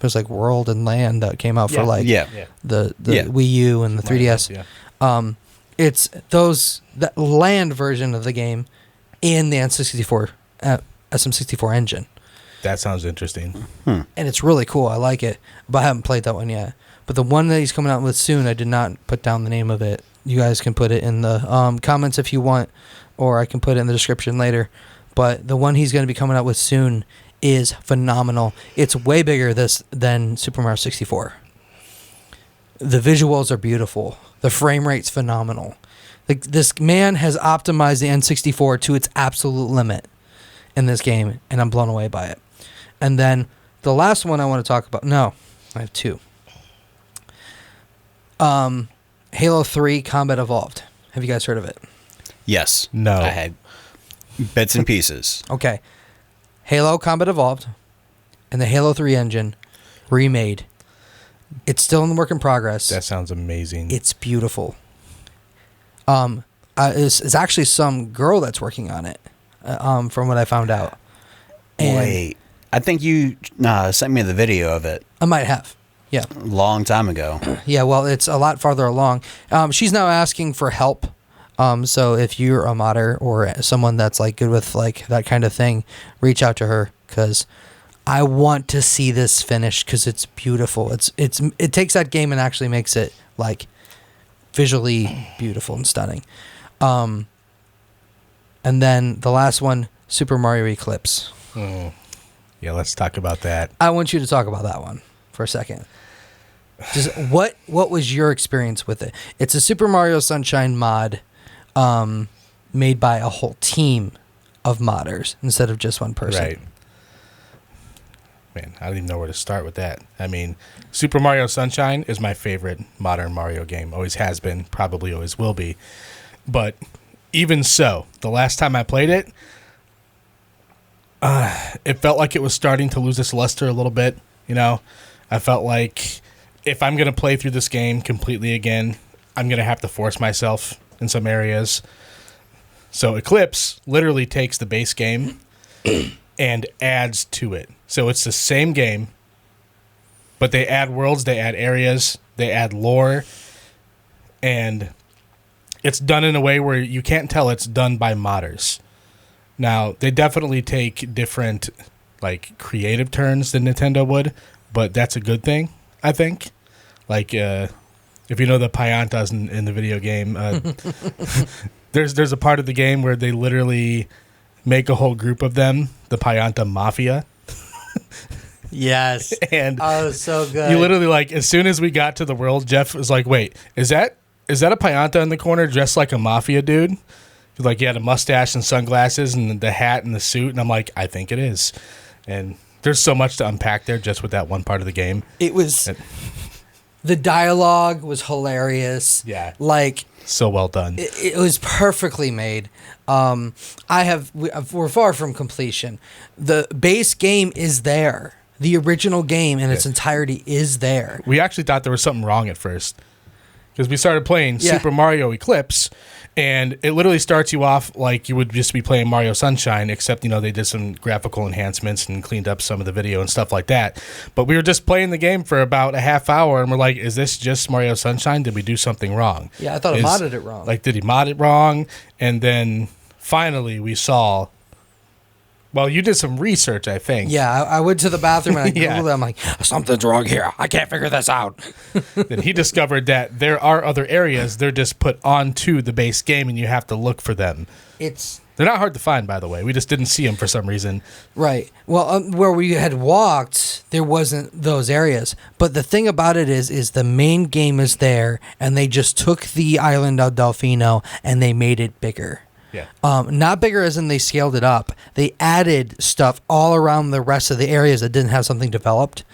S1: there's like World and Land that came out for like the Wii U and the 3DS.
S2: Yeah.
S1: It's that Land version of the game in the N64 SM64 engine.
S2: That sounds interesting.
S1: And it's really cool. I like it, but I haven't played that one yet. But the one that he's coming out with soon, I did not put down the name of it. You guys can put it in the comments if you want, or I can put it in the description later. But the one he's going to be coming out with soon is phenomenal. It's way bigger than Super Mario 64. The visuals are beautiful. The frame rate's phenomenal. Like, this man has optimized the N64 to its absolute limit in this game, and I'm blown away by it. And then the last one I want to talk about. No, I have two. Halo 3 Combat Evolved. Have you guys heard of it?
S3: Yes.
S2: No.
S3: I had bits and pieces.
S1: Okay. Halo Combat Evolved and the Halo 3 engine remade. It's still in the work in progress.
S2: That sounds amazing.
S1: It's beautiful. It's actually some girl that's working on it, from what I found out. And
S3: Wait, I think you sent me the video of it
S1: I might have. Yeah.
S3: a long time ago.
S1: Yeah, well, it's a lot farther along. She's now asking for help. So if you're a modder or someone that's like good with like that kind of thing, reach out to her because I want to see this finished because it's beautiful. It takes that game and actually makes it like visually beautiful and stunning. And then the last one, Super Mario Eclipse.
S2: Yeah, let's talk about that.
S1: I want you to talk about that one for a second. Just what was your experience with it? It's a Super Mario Sunshine mod, made by a whole team of modders instead of just one person.
S2: Right. Man, I don't even know where to start with that. I mean, Super Mario Sunshine is my favorite modern Mario game. Always has been, probably always will be. But even so, the last time I played it, it felt like it was starting to lose its luster a little bit. You know, I felt like if I'm going to play through this game completely again, I'm going to have to force myself in some areas. So Eclipse literally takes the base game and adds to it. So it's the same game, but they add worlds, they add areas, they add lore, and it's done in a way where you can't tell it's done by modders. Now, they definitely take different like creative turns than Nintendo would, but that's a good thing, I think. Like, if you know the Payantas in the video game, there's a part of the game where they literally make a whole group of them, the Payanta Mafia.
S1: Yes.
S2: And
S1: oh, so good.
S2: you literally, like, as soon as we got to the world, Jeff was like, wait, is that a Payanta in the corner dressed like a mafia dude? He's like, he had a mustache and sunglasses and the hat and the suit. And I'm like, I think it is. And there's so much to unpack there just with that one part of the game.
S1: It was... The dialogue was hilarious.
S2: Yeah.
S1: Like...
S2: So well done.
S1: It was perfectly made. We're far from completion. The base game is there. The original game in its entirety is there.
S2: We actually thought there was something wrong at first. Because we started playing Super Mario Eclipse, and it literally starts you off like you would just be playing Mario Sunshine, except, you know, they did some graphical enhancements and cleaned up some of the video and stuff like that. But we were just playing the game for about a half hour, and we're like, is this just Mario Sunshine? Did we do something wrong?
S1: Yeah, I thought it modded it wrong.
S2: Like, did he mod it wrong? And then finally we saw... Well, you did some research, I think.
S1: Yeah, I went to the bathroom and I Googled it. I'm like, something's wrong here. I can't figure this out.
S2: Then he discovered that there are other areas. They're just put onto the base game, and you have to look for them. They're not hard to find, by the way. We just didn't see them for some reason.
S1: Right. Well, where we had walked, there wasn't those areas. But the thing about it is the main game is there, and they just took the island of Delfino and they made it bigger.
S2: Yeah.
S1: Not bigger as in they scaled it up. They added stuff all around the rest of the areas that didn't have something developed.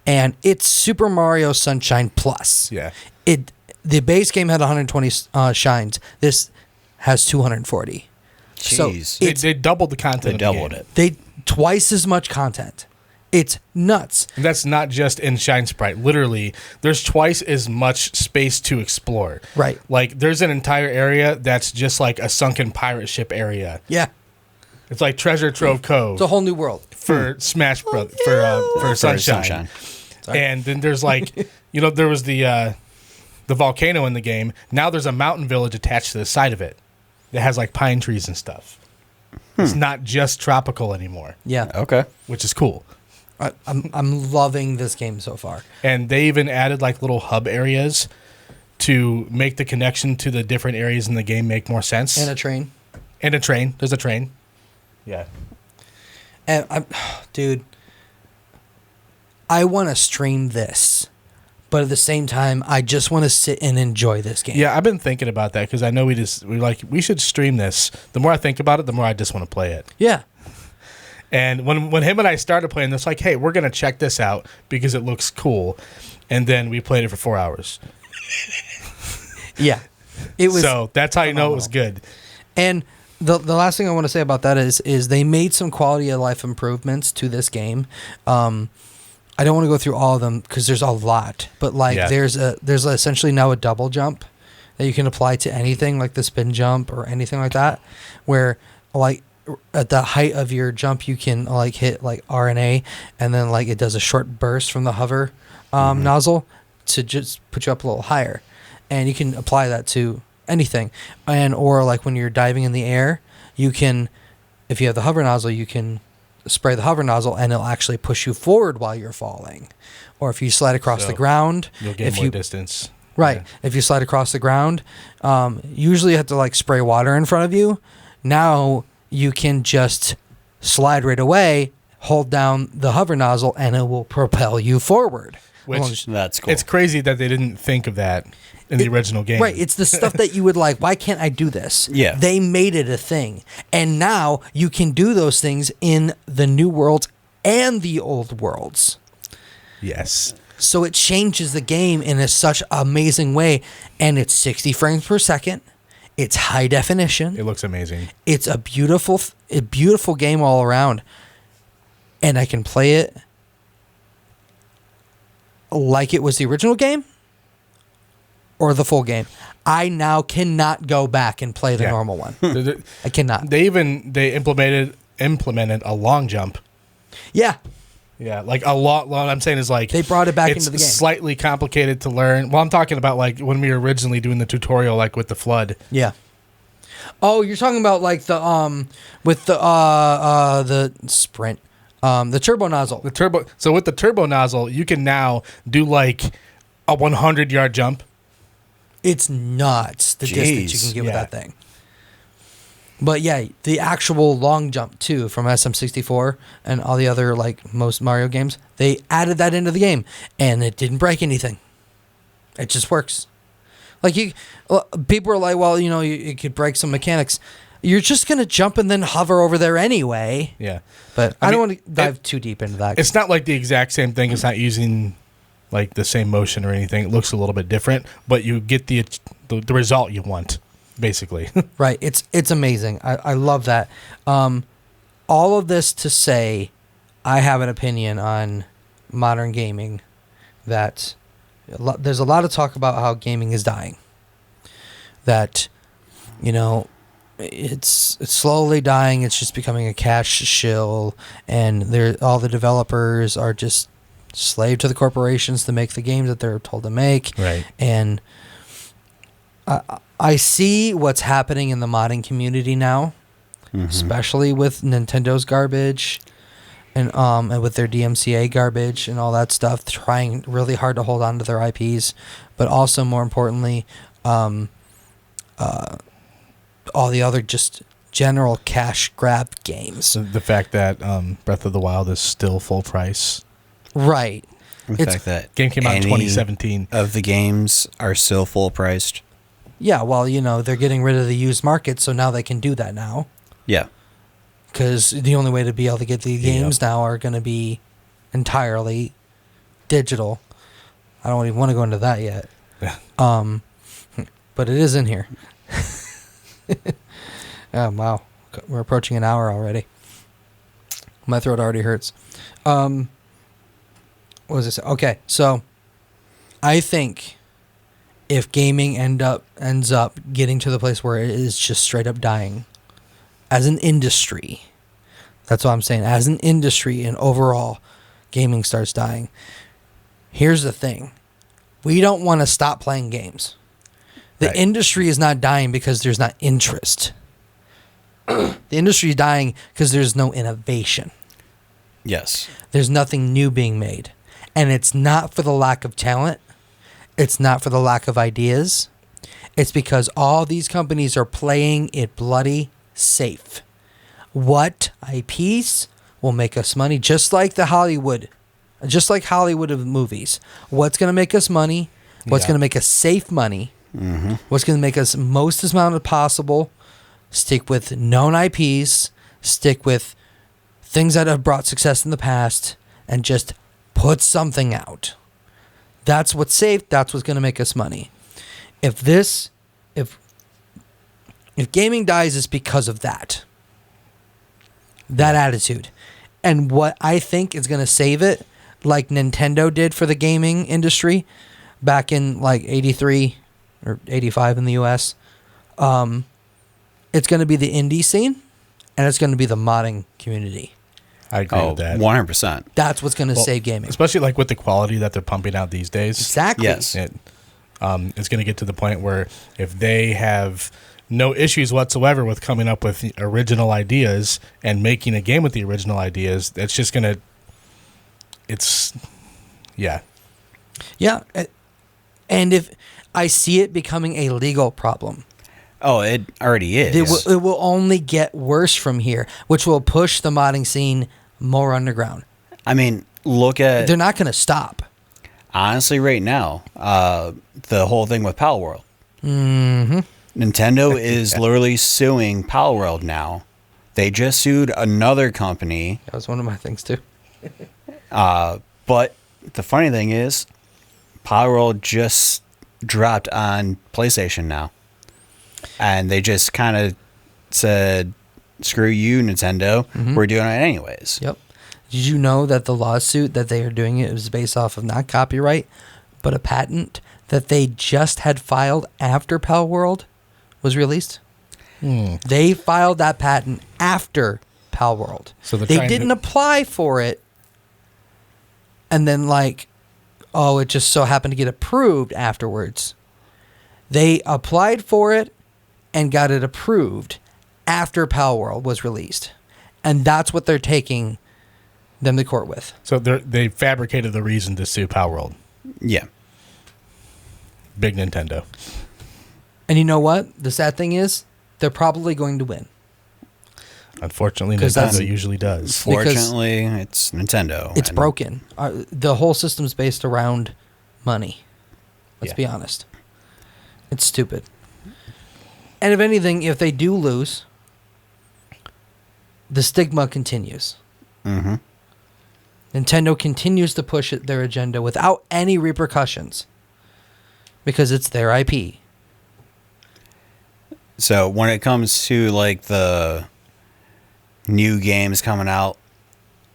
S1: And it's Super Mario Sunshine Plus.
S2: Yeah.
S1: The base game had 120 shines. This has 240.
S3: Jeez.
S1: So
S2: they doubled the content.
S3: They doubled it.
S1: They twice as much content. It's nuts.
S2: And that's not just in Shine Sprite. Literally, there's twice as much space to explore.
S1: Right.
S2: Like, there's an entire area that's just like a sunken pirate ship area.
S1: Yeah.
S2: It's like Treasure Trove Cove.
S1: It's a whole new world.
S2: For Smash Bros. For Sunshine. And then there's like, you know, there was the volcano in the game. Now there's a mountain village attached to the side of it that has like pine trees and stuff. It's not just tropical anymore.
S1: Yeah.
S3: Okay.
S2: Which is cool.
S1: I'm loving this game so far.
S2: And they even added like little hub areas to make the connection to the different areas in the game make more sense.
S1: And a train.
S2: There's a train. Yeah.
S1: And dude, I want to stream this, but at the same time, I just want to sit and enjoy this game.
S2: Yeah, I've been thinking about that because I know we should stream this. The more I think about it, the more I just want to play it.
S1: Yeah.
S2: And when him and I started playing this, like, hey, we're going to check this out because it looks cool. And then we played it for 4 hours.
S1: Yeah. It was
S2: so that's how you know
S1: phenomenal.
S2: it was good.
S1: And the last thing I want to say about that is they made some quality of life improvements to this game. I don't want to go through all of them because there's a lot, but there's essentially now a double jump that you can apply to anything, like the spin jump or anything like that, where like at the height of your jump you can like hit like R and A, and then like it does a short burst from the hover nozzle to just put you up a little higher, and you can apply that to anything. And or like when you're diving in the air, you can, if you have the hover nozzle, you can spray the hover nozzle and it'll actually push you forward while you're falling. Or if you slide across the ground,
S2: you'll get more distance.
S1: Right.
S2: Yeah.
S1: If you slide across the ground, usually you have to like spray water in front of you. Now you can just slide right away, hold down the hover nozzle, and it will propel you forward.
S2: Which
S3: that's cool.
S2: It's crazy that they didn't think of that in the original game.
S1: Right. It's the stuff that you would like, why can't I do this?
S3: Yeah.
S1: They made it a thing. And now you can do those things in the new worlds and the old worlds.
S2: Yes.
S1: So it changes the game in such amazing way. And it's 60 frames per second. It's high definition.
S2: It looks amazing.
S1: It's a beautiful game all around. And I can play it like it was the original game or the full game. I now cannot go back and play the normal one. I cannot.
S2: They implemented a long jump.
S1: Yeah.
S2: Yeah, like a lot. What I'm saying is like
S1: they brought it back into the game.
S2: It's slightly complicated to learn. Well, I'm talking about like when we were originally doing the tutorial, like with the flood.
S1: Yeah. Oh, you're talking about like the with the sprint, the turbo nozzle.
S2: The turbo. So with the turbo nozzle, you can now do like a 100-yard jump.
S1: It's nuts the distance you can get with that thing. But yeah, the actual long jump too from SM64 and all the other like most Mario games, they added that into the game and it didn't break anything. It just works. Like people are like, well, you know, you could break some mechanics. You're just gonna jump and then hover over there anyway.
S2: Yeah,
S1: but I don't want to dive too deep into that.
S2: It's not like the exact same thing. It's not using like the same motion or anything. It looks a little bit different, but you get the result you want. Basically.
S1: Right. It's amazing. I love that. All of this to say, I have an opinion on modern gaming that there's a lot of talk about how gaming is dying. That, you know, it's slowly dying. It's just becoming a cash shill, and all the developers are just slave to the corporations to make the games that they're told to make.
S2: Right.
S1: And I see what's happening in the modding community now, especially with Nintendo's garbage and with their DMCA garbage and all that stuff, trying really hard to hold on to their IPs, but also more importantly, all the other just general cash grab games.
S2: So the fact that Breath of the Wild is still full price.
S1: Right.
S3: The fact that
S2: game came out in 2017.
S3: Of the games are still full priced.
S1: Yeah, well, you know, they're getting rid of the used market, so now they can do that now.
S3: Yeah.
S1: Because the only way to be able to get the games now are going to be entirely digital. I don't even want to go into that yet.
S2: Yeah.
S1: But it is in here. Oh, wow. We're approaching an hour already. My throat already hurts. What was this? Okay, so I think if gaming ends up getting to the place where it is just straight up dying as an industry, that's what I'm saying, as an industry and overall gaming starts dying, here's the thing. We don't want to stop playing games. The industry is not dying because there's not interest. The industry is dying because there's no innovation.
S3: Yes.
S1: There's nothing new being made. And it's not for the lack of talent. It's not for the lack of ideas. It's because all these companies are playing it bloody safe. What IPs will make us money? Just like Hollywood of movies. What's going to make us money? What's going to make us safe money? Mm-hmm. What's going to make us most amount of possible? Stick with known IPs. Stick with things that have brought success in the past. And just put something out. That's what's safe. That's what's going to make us money. If If gaming dies, it's because of that attitude. And what I think is going to save it, like Nintendo did for the gaming industry back in like 83 or 85 in the US, it's going to be the indie scene and it's going to be the modding community.
S2: I agree with that.
S3: 100%.
S1: That's what's going to save gaming.
S2: Especially like with the quality that they're pumping out these days.
S1: Exactly.
S3: Yes.
S2: It's going to get to the point where if they have no issues whatsoever with coming up with the original ideas and making a game with the original ideas, it's just going to... Yeah.
S1: Yeah. And if I see it becoming a legal problem.
S3: Oh, it already is.
S1: It will only get worse from here, which will push the modding scene more underground.
S3: I mean, look at...
S1: They're not going to stop.
S3: Honestly, right now, the whole thing with Palworld.
S1: Mm-hmm.
S3: Nintendo is literally suing Palworld now. They just sued another company.
S1: That was one of my things, too.
S3: But the funny thing is, Palworld just dropped on PlayStation now. And they just kind of said, screw you, Nintendo.
S1: Mm-hmm.
S3: We're doing it anyways.
S1: Yep. Did you know that the lawsuit that they are doing it was based off of not copyright, but a patent that they just had filed after Palworld was released? They filed that patent after Palworld. So they didn't apply for it and then it just so happened to get approved afterwards. They applied for it and got it approved after Palworld was released. And that's what they're taking them to court with.
S2: So they fabricated the reason to sue Palworld.
S3: Yeah.
S2: Big Nintendo.
S1: And you know what? The sad thing is, they're probably going to win.
S2: Unfortunately, Nintendo usually does.
S3: Fortunately, it's Nintendo.
S1: It's broken. The whole system's based around money. Let's be honest. It's stupid. And if anything, if they do lose, the stigma continues.
S3: Mm-hmm.
S1: Nintendo continues to push their agenda without any repercussions because it's their IP.
S3: So when it comes to the new games coming out,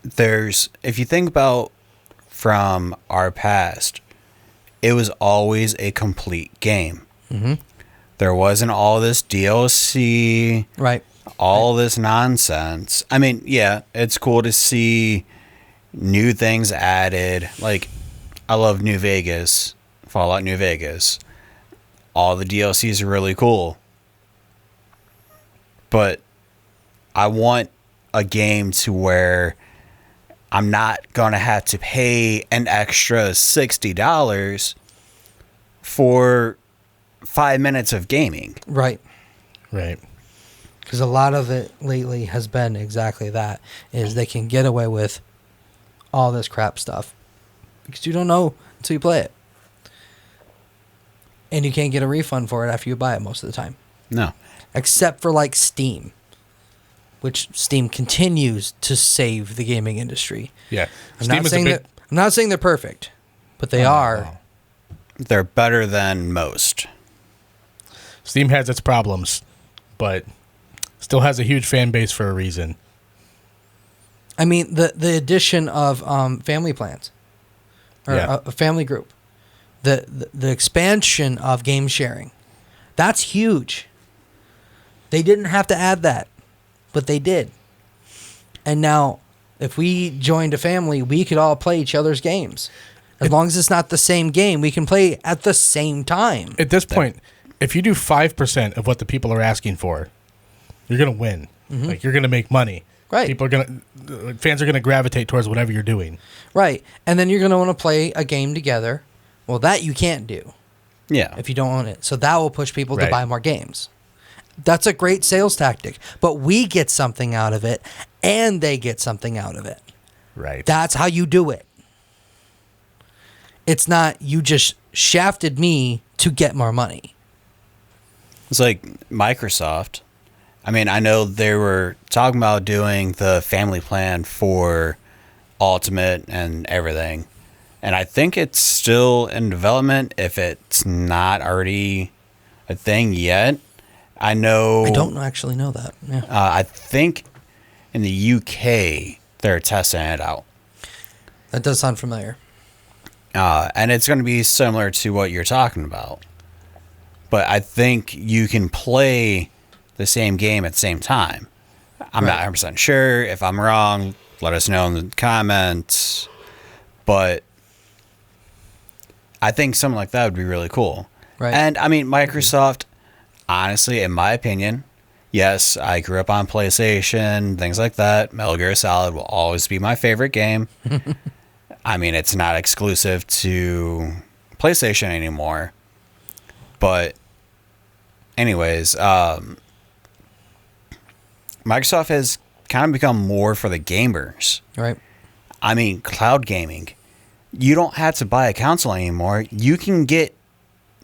S3: if you think about from our past, it was always a complete game.
S1: Mm-hmm.
S3: There wasn't all this DLC,
S1: right?
S3: All this nonsense. I mean, yeah, it's cool to see new things added. Like, I love New Vegas, Fallout New Vegas. All the DLCs are really cool. But I want a game to where I'm not going to have to pay an extra $60 for 5 minutes of gaming.
S1: Right.
S2: Right.
S1: Because a lot of it lately has been exactly that, is they can get away with all this crap stuff because you don't know until you play it. And you can't get a refund for it after you buy it most of the time.
S3: No.
S1: Except for Steam, which Steam continues to save the gaming industry.
S2: Yeah.
S1: I'm not saying they're perfect, but they are.
S2: No.
S3: They're better than most.
S2: Steam has its problems, but still has a huge fan base for a reason.
S1: I mean, the addition of family plans or a family group, the expansion of game sharing, that's huge. They didn't have to add that, but they did. And now, if we joined a family, we could all play each other's games. As long as it's not the same game, we can play at the same time.
S2: At this point, if you do 5% of what the people are asking for, you're going to win. Mm-hmm. You're going to make money.
S1: Right.
S2: Fans are going to gravitate towards whatever you're doing.
S1: Right. And then you're going to want to play a game together. Well, that you can't do.
S3: Yeah.
S1: If you don't own it. So that will push people to buy more games. That's a great sales tactic. But we get something out of it, and they get something out of it.
S2: Right.
S1: That's how you do it. It's not you just shafted me to get more money.
S3: It's like Microsoft. I mean, I know they were talking about doing the family plan for Ultimate and everything. And I think it's still in development if it's not already a thing yet. I know.
S1: I don't actually know that. Yeah.
S3: I think in the UK they're testing it out.
S1: That does sound familiar.
S3: And it's going to be similar to what you're talking about. But I think you can play the same game at the same time. I'm not 100% sure. If I'm wrong, let us know in the comments. But I think something like that would be really cool.
S1: Right.
S3: And, I mean, Microsoft, honestly, in my opinion, yes, I grew up on PlayStation, things like that. Metal Gear Solid will always be my favorite game. I mean, it's not exclusive to PlayStation anymore. But anyways, Microsoft has kind of become more for the gamers.
S1: Right.
S3: I mean, cloud gaming. You don't have to buy a console anymore. You can get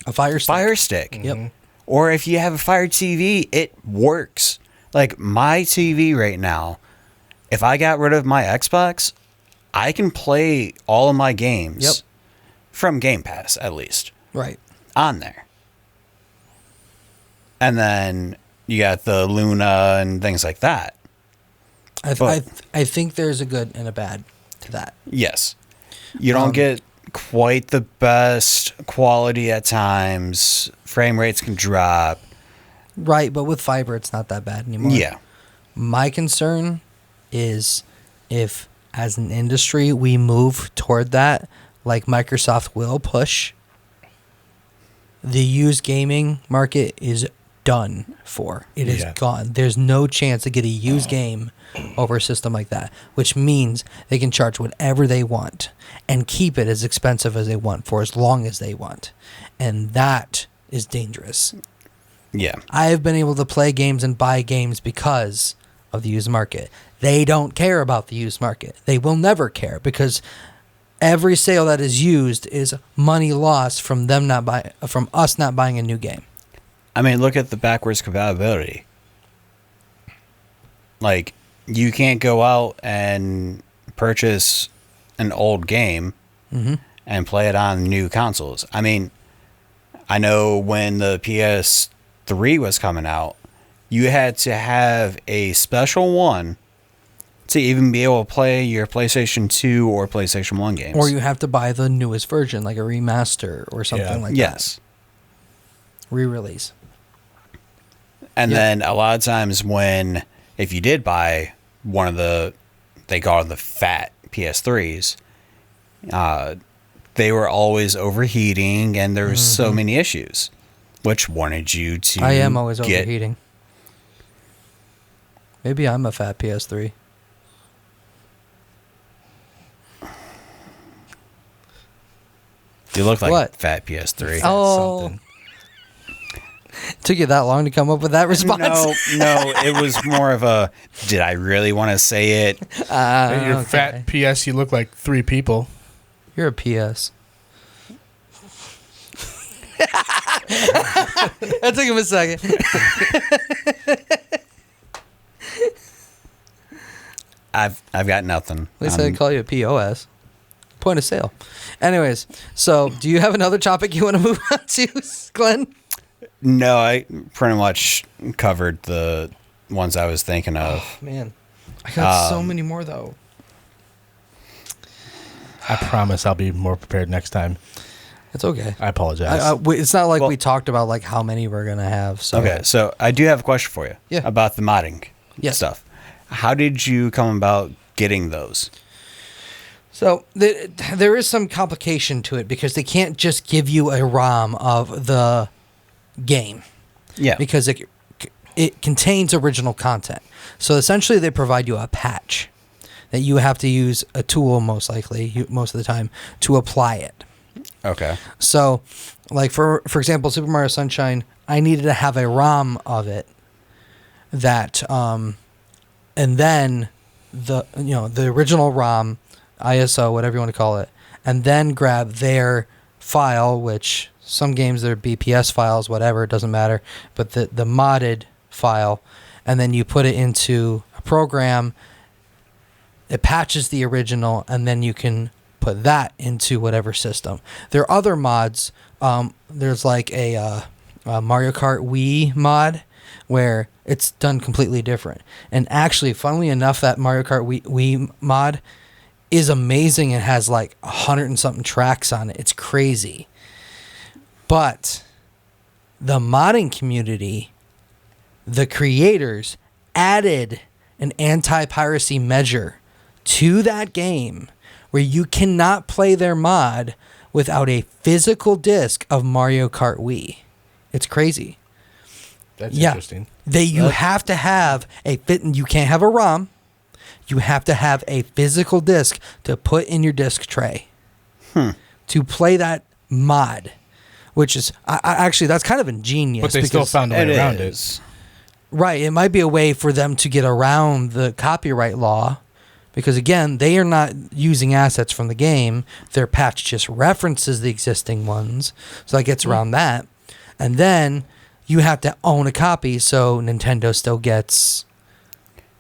S1: A Fire Stick.
S3: Fire Stick.
S1: Yep.
S3: Or if you have a Fire TV, it works. Like my TV right now, if I got rid of my Xbox, I can play all of my games from Game Pass, at least,
S1: Right.
S3: on there. And then you got the Luna and things like that.
S1: I think there's a good and a bad to that.
S3: Yes. You don't get quite the best quality at times. Frame rates can drop.
S1: Right, but with fiber, it's not that bad anymore.
S3: Yeah.
S1: My concern is if, as an industry, we move toward that, like Microsoft will push, the used gaming market is done for. It is gone. There's no chance to get a used game over a system like that, which means they can charge whatever they want and keep it as expensive as they want for as long as they want. And that is dangerous.
S3: Yeah.
S1: I have been able to play games and buy games because of the used market. They don't care about the used market. They will never care because every sale that is used is money lost from us not buying a new game.
S3: I mean, look at the backwards compatibility. Like, you can't go out and purchase an old game and play it on new consoles. I mean, I know when the PS3 was coming out, you had to have a special one to even be able to play your PlayStation 2 or PlayStation 1 games.
S1: Or you have to buy the newest version, like a remaster or something like that.
S3: Yes.
S1: Re-release.
S3: And then a lot of times if you did buy one of they call it the fat PS3s, they were always overheating and there were so many issues. Which wanted you to
S1: I am always overheating. Maybe I'm a fat PS3.
S3: You look like
S1: What?
S3: fat PS3.
S1: Oh.
S2: Something.
S1: Took you that long to come up with that response?
S3: No, it was more of a, did I really want to say it?
S2: Your fat PS, you look like 3 people.
S1: You're a PS. That took him a second.
S3: I've got nothing.
S1: At least I call you a POS. Point of sale. Anyways, so do you have another topic you want to move on to, Glenn?
S3: No, I pretty much covered the ones I was thinking of.
S1: Man, I got so many more, though.
S2: I promise I'll be more prepared next time.
S1: It's okay.
S2: I apologize.
S1: It's not like we talked about like how many we're going to have. So.
S3: Okay, so I do have a question for you about the modding stuff. How did you come about getting those?
S1: So there is some complication to it because they can't just give you a ROM of the game. Yeah. Because it contains original content. So essentially they provide you a patch that you have to use a tool most of the time to apply it.
S3: Okay.
S1: So like for example, Super Mario Sunshine, I needed to have a ROM of it that and then the original ROM, ISO, whatever you want to call it, and then grab their file, which some games they're BPS files, whatever, it doesn't matter, but the modded file, and then you put it into a program, it patches the original, and then you can put that into whatever system. There are other mods. There's like a Mario Kart Wii mod where it's done completely different. And actually, funnily enough, that Mario Kart Wii mod is amazing and has like 100 and something tracks on it. It's crazy. But the modding community, the creators added an anti-piracy measure to that game where you cannot play their mod without a physical disc of Mario Kart Wii. It's crazy.
S2: That's interesting.
S1: You have to have you can't have a ROM. You have to have a physical disc to put in your disc tray to play that mod, which is actually that's kind of ingenious.
S2: But they still found a way around it.
S1: Right. It might be a way for them to get around the copyright law because, again, they are not using assets from the game. Their patch just references the existing ones. So that gets around that. And then you have to own a copy so Nintendo still gets...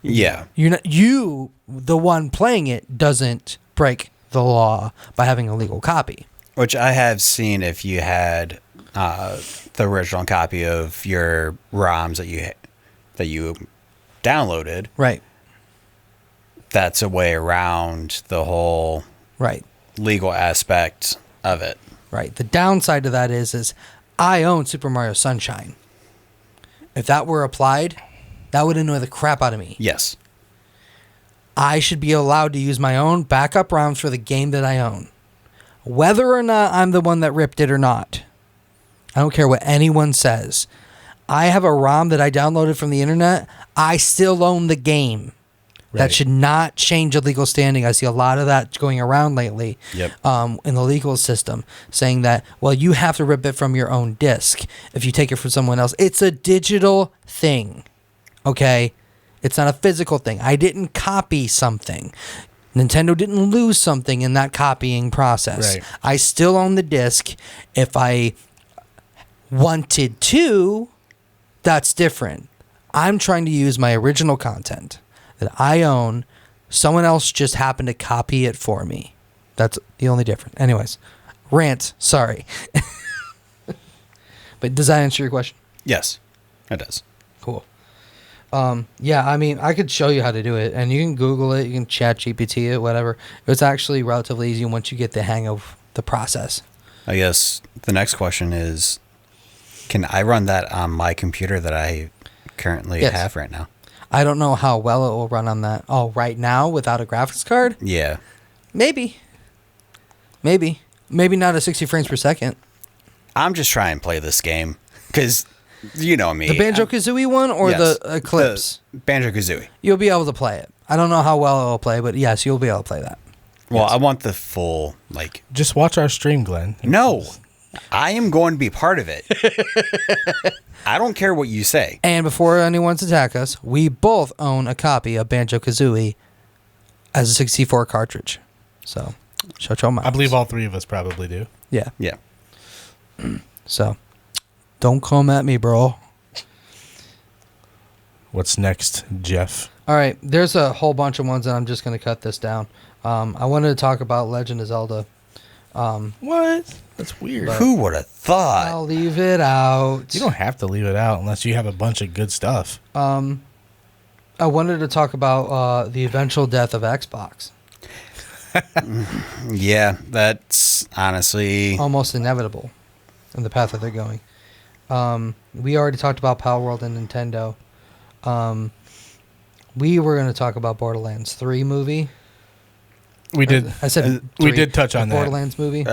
S3: Yeah.
S1: The one playing it, doesn't break the law by having a legal copy.
S3: Which I have seen if you had the original copy of your ROMs that you downloaded.
S1: Right.
S3: That's a way around the whole legal aspect of it.
S1: Right. The downside to that is I own Super Mario Sunshine. If that were applied, that would annoy the crap out of me.
S3: Yes.
S1: I should be allowed to use my own backup ROMs for the game that I own. Whether or not I'm the one that ripped it or not. I don't care what anyone says. I have a ROM that I downloaded from the internet. I still own the game. Right. That should not change the legal standing. I see a lot of that going around lately in the legal system, saying that, well, you have to rip it from your own disc if you take it from someone else. It's a digital thing, okay? It's not a physical thing. I didn't copy something. Nintendo didn't lose something in that copying process.
S2: Right.
S1: I still own the disc. If I wanted to, that's different. I'm trying to use my original content that I own. Someone else just happened to copy it for me. That's the only difference. Anyways, rant. Sorry. But does that answer your question?
S3: Yes, it does.
S1: Cool. Yeah, I mean, I could show you how to do it, and you can Google it, you can chat GPT it, whatever. It's actually relatively easy once you get the hang of the process.
S3: I guess the next question is, can I run that on my computer that I currently have right now?
S1: I don't know how well it will run on that. Oh, right now without a graphics card?
S3: Yeah.
S1: Maybe not at 60 frames per second.
S3: I'm just trying to play this game because you know me.
S1: The Banjo-Kazooie one or the Eclipse?
S3: The Banjo-Kazooie.
S1: You'll be able to play it. I don't know how well it will play, but yes, you'll be able to play that.
S3: Well,
S1: yes.
S3: I want the full,
S2: Just watch our stream, Glenn.
S3: No, I am going to be part of it. I don't care what you say.
S1: And before anyone's attack us, we both own a copy of Banjo-Kazooie as a 64 cartridge. So, shut your mouth.
S2: I believe all three of us probably do.
S1: Yeah.
S3: Yeah.
S1: So, don't come at me, bro.
S2: What's next, Jeff?
S1: All right. There's a whole bunch of ones, and I'm just going to cut this down. I wanted to talk about Legend of Zelda.
S2: What? That's weird.
S3: Who would have thought?
S1: I'll leave it out.
S2: You don't have to leave it out unless you have a bunch of good stuff.
S1: I wanted to talk about the eventual death of Xbox.
S3: Yeah, that's honestly
S1: almost inevitable in the path that they're going. We already talked about Palworld and Nintendo. We were going to talk about Borderlands 3 movie.
S2: We did.
S1: I said
S2: we did touch on that.
S1: Borderlands movie.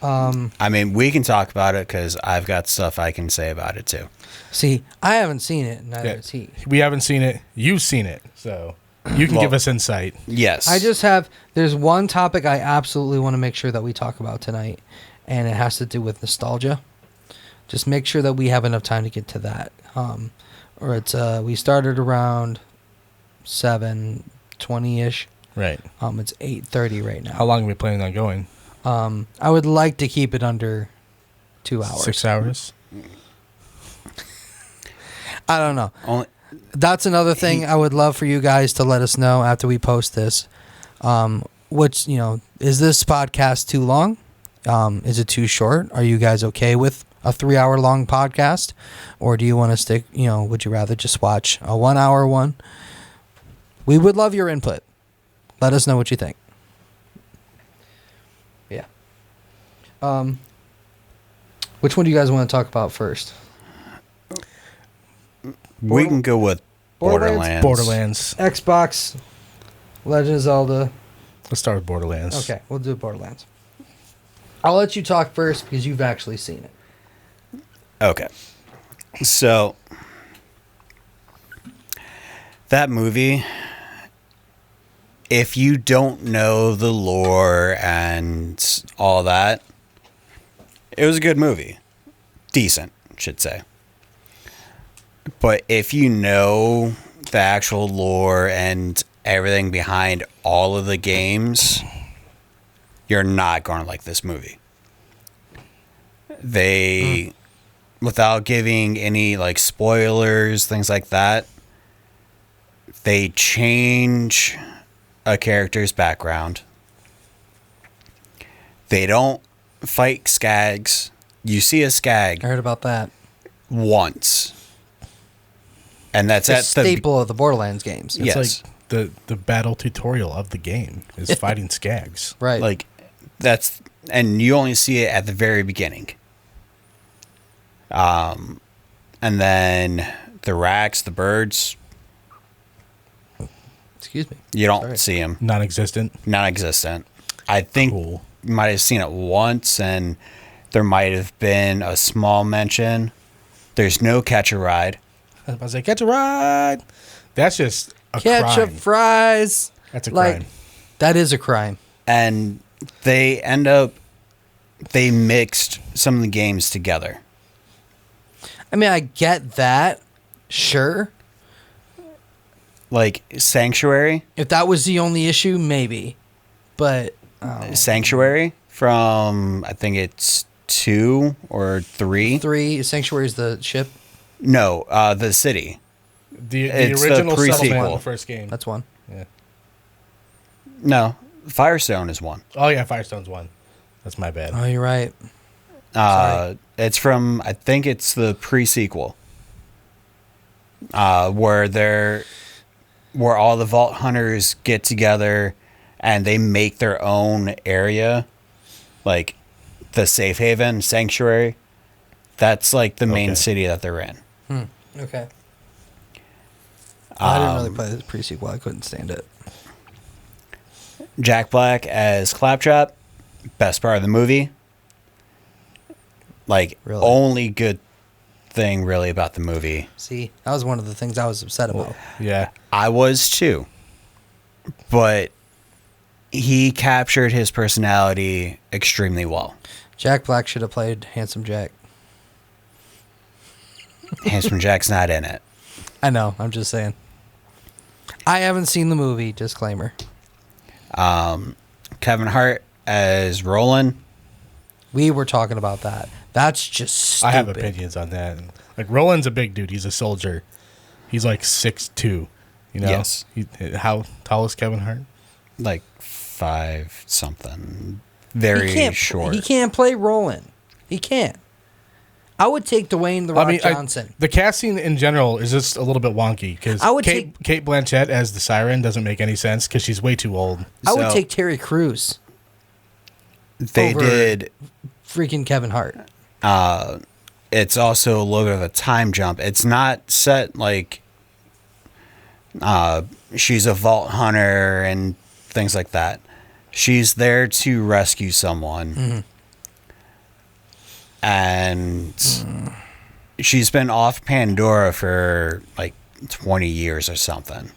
S3: I mean, we can talk about it because I've got stuff I can say about it too.
S1: See, I haven't seen it. Neither has he.
S2: We haven't seen it. You've seen it, so you can give us insight.
S3: Yes.
S1: I just have. There's one topic I absolutely want to make sure that we talk about tonight, and it has to do with nostalgia. Just make sure that we have enough time to get to that. Or it's we started around 7:20ish.
S2: Right.
S1: It's 8:30 right now.
S2: How long are we planning on going?
S1: I would like to keep it under 2 hours.
S2: 6 hours.
S1: I don't know. That's another thing I would love for you guys to let us know after we post this. Which, is this podcast too long? Is it too short? Are you guys okay with a 3-hour long podcast, or do you want to stick, would you rather just watch a 1-hour one? We would love your input. Let us know what you think. Yeah. Which one do you guys want to talk about first?
S3: We can go with Borderlands.
S2: Borderlands.
S1: Xbox, Legend of Zelda.
S2: Let's start with Borderlands.
S1: Okay, we'll do Borderlands. I'll let you talk first because you've actually seen it.
S3: Okay. So, that movie, if you don't know the lore and all that, it was a good movie. Decent, should say. But if you know the actual lore and everything behind all of the games, you're not going to like this movie. They, without giving any like spoilers, things like that, they change a character's background. They don't fight skags. You see a skag
S1: I heard about that.
S3: once. And that's
S1: It's a staple of the Borderlands games.
S2: It's
S3: Yes.
S2: like the battle tutorial of the game is fighting skags.
S1: Right.
S3: Like, that's, and you only see it at the very beginning. And then the racks, the birds,
S1: Excuse me.
S3: you don't
S1: Sorry.
S3: see them.
S2: Non-existent.
S3: Non-existent. I think
S2: Cool.
S3: you might have seen it once, and there might have been a small mention. There's no catch a ride.
S2: I was about to say, catch a ride. That's just a
S1: Ketchup
S2: crime.
S1: fries.
S2: That's a
S1: Like,
S2: crime.
S1: that is a crime.
S3: And they mixed some of the games together.
S1: I mean, I get that. Sure.
S3: Like Sanctuary.
S1: If that was the only issue, maybe. But
S3: Sanctuary from, I think it's 2 or 3.
S1: 3, Sanctuary is the ship.
S3: No, the city.
S2: The
S3: It's the
S2: original settlement in
S3: pre-sequel.
S2: the first game.
S1: That's one.
S2: Yeah.
S3: No, Firestone is 1.
S2: Oh yeah, Firestone's one. That's my bad.
S1: Oh, you're right. Sorry.
S3: It's from, I think it's the pre-sequel. Where all the Vault Hunters get together and they make their own area. Like the Safe Haven, Sanctuary. That's like the main
S2: Okay.
S3: city that they're in.
S1: Okay. I didn't really play the pre-sequel. I couldn't stand it.
S3: Jack Black as Claptrap, best part of the movie. Like,
S1: Really?
S3: only good thing really about the movie.
S1: See, that was one of the things I was upset about.
S2: Yeah.
S3: I was too. But he captured his personality extremely well.
S1: Jack Black should have played Handsome Jack.
S3: Handsome Jack's not in it.
S1: I know. I'm just saying. I haven't seen the movie. Disclaimer.
S3: Kevin Hart as Roland.
S1: We were talking about that. That's just stupid.
S2: I have opinions on that. Like Roland's a big dude. He's a soldier. He's like 6'2". You know.
S3: Yes.
S2: How tall is Kevin Hart?
S3: Like 5 something. Very
S1: He can't,
S3: short.
S1: He can't play Roland. He can't. I would take Dwayne The Rock Johnson.
S2: The casting in general is just a little bit wonky because
S1: I would
S2: Kate Blanchett as the Siren doesn't make any sense because she's way too old.
S1: I would
S3: So-
S1: take Terry Crews.
S3: They
S1: over-
S3: did.
S1: Freaking Kevin Hart.
S3: It's also a little bit of a time jump. It's not set like she's a vault hunter and things like that. She's there to rescue someone. And she's been off Pandora for like 20 years or something.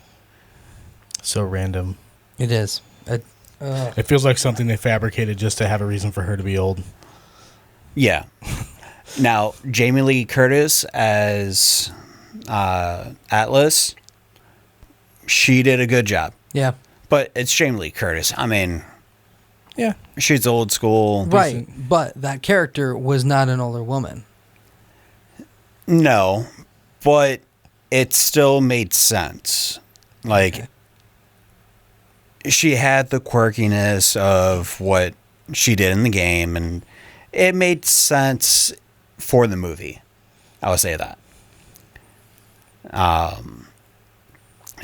S2: So random.
S1: It is.
S2: It feels like something they fabricated just to have a reason for her to be old.
S3: Yeah. Now, Jamie Lee Curtis as Atlas, she did a good job.
S1: Yeah.
S3: But it's Jamie Lee Curtis. I mean,
S2: Yeah.
S3: she's old school.
S1: Right. But that character was not an older woman.
S3: No, but it still made sense. Like, she had the quirkiness of what she did in the game, and it made sense for the movie. I would say that.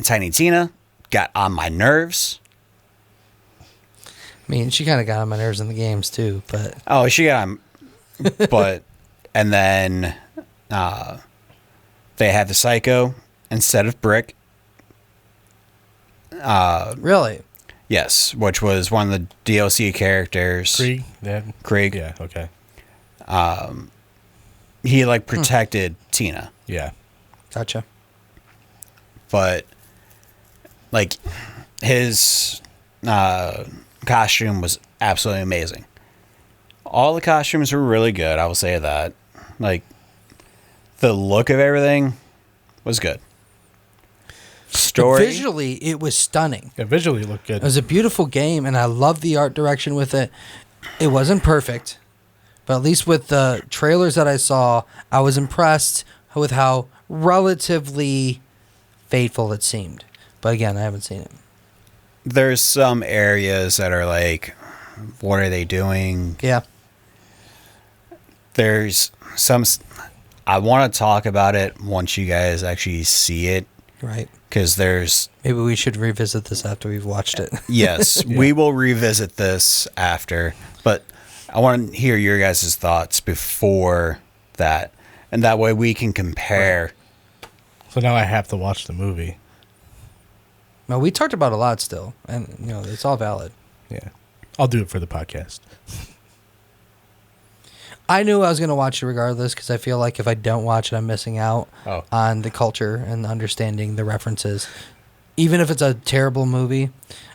S3: Tiny Tina got on my nerves.
S1: I mean, she kind of got on my nerves in the games too, but
S3: Oh, she got on, but and then they had the Psycho instead of Brick.
S1: really,
S3: Yes, which was one of the DLC characters.
S2: Krieg?
S3: Krieg.
S2: Yeah, okay.
S3: He like protected Tina,
S2: Yeah.
S1: gotcha.
S3: but like his costume was absolutely amazing. All the costumes were really good. I will say that. Like the look of everything was good. Story.
S1: Visually, it was stunning.
S2: Yeah, visually it looked good.
S1: It was a beautiful game, and I love the art direction with it. It wasn't perfect, but at least with the trailers that I saw, I was impressed with how relatively faithful it seemed. But again, I haven't seen it.
S3: There's some areas that are like, what are they doing?
S1: Yeah.
S3: There's some. I want to talk about it once you guys actually see it,
S1: Right.
S3: because there's.
S1: Maybe we should revisit this after we've watched it.
S3: Yes, we will revisit this after, but I want to hear your guys' thoughts before that, and that way we can compare.
S2: So now I have to watch the movie.
S1: Now, we talked about a lot still, and it's all valid.
S2: Yeah. I'll do it for the podcast.
S1: I knew I was going to watch it regardless because I feel like if I don't watch it, I'm missing out on the culture and understanding the references. Even if it's a terrible movie,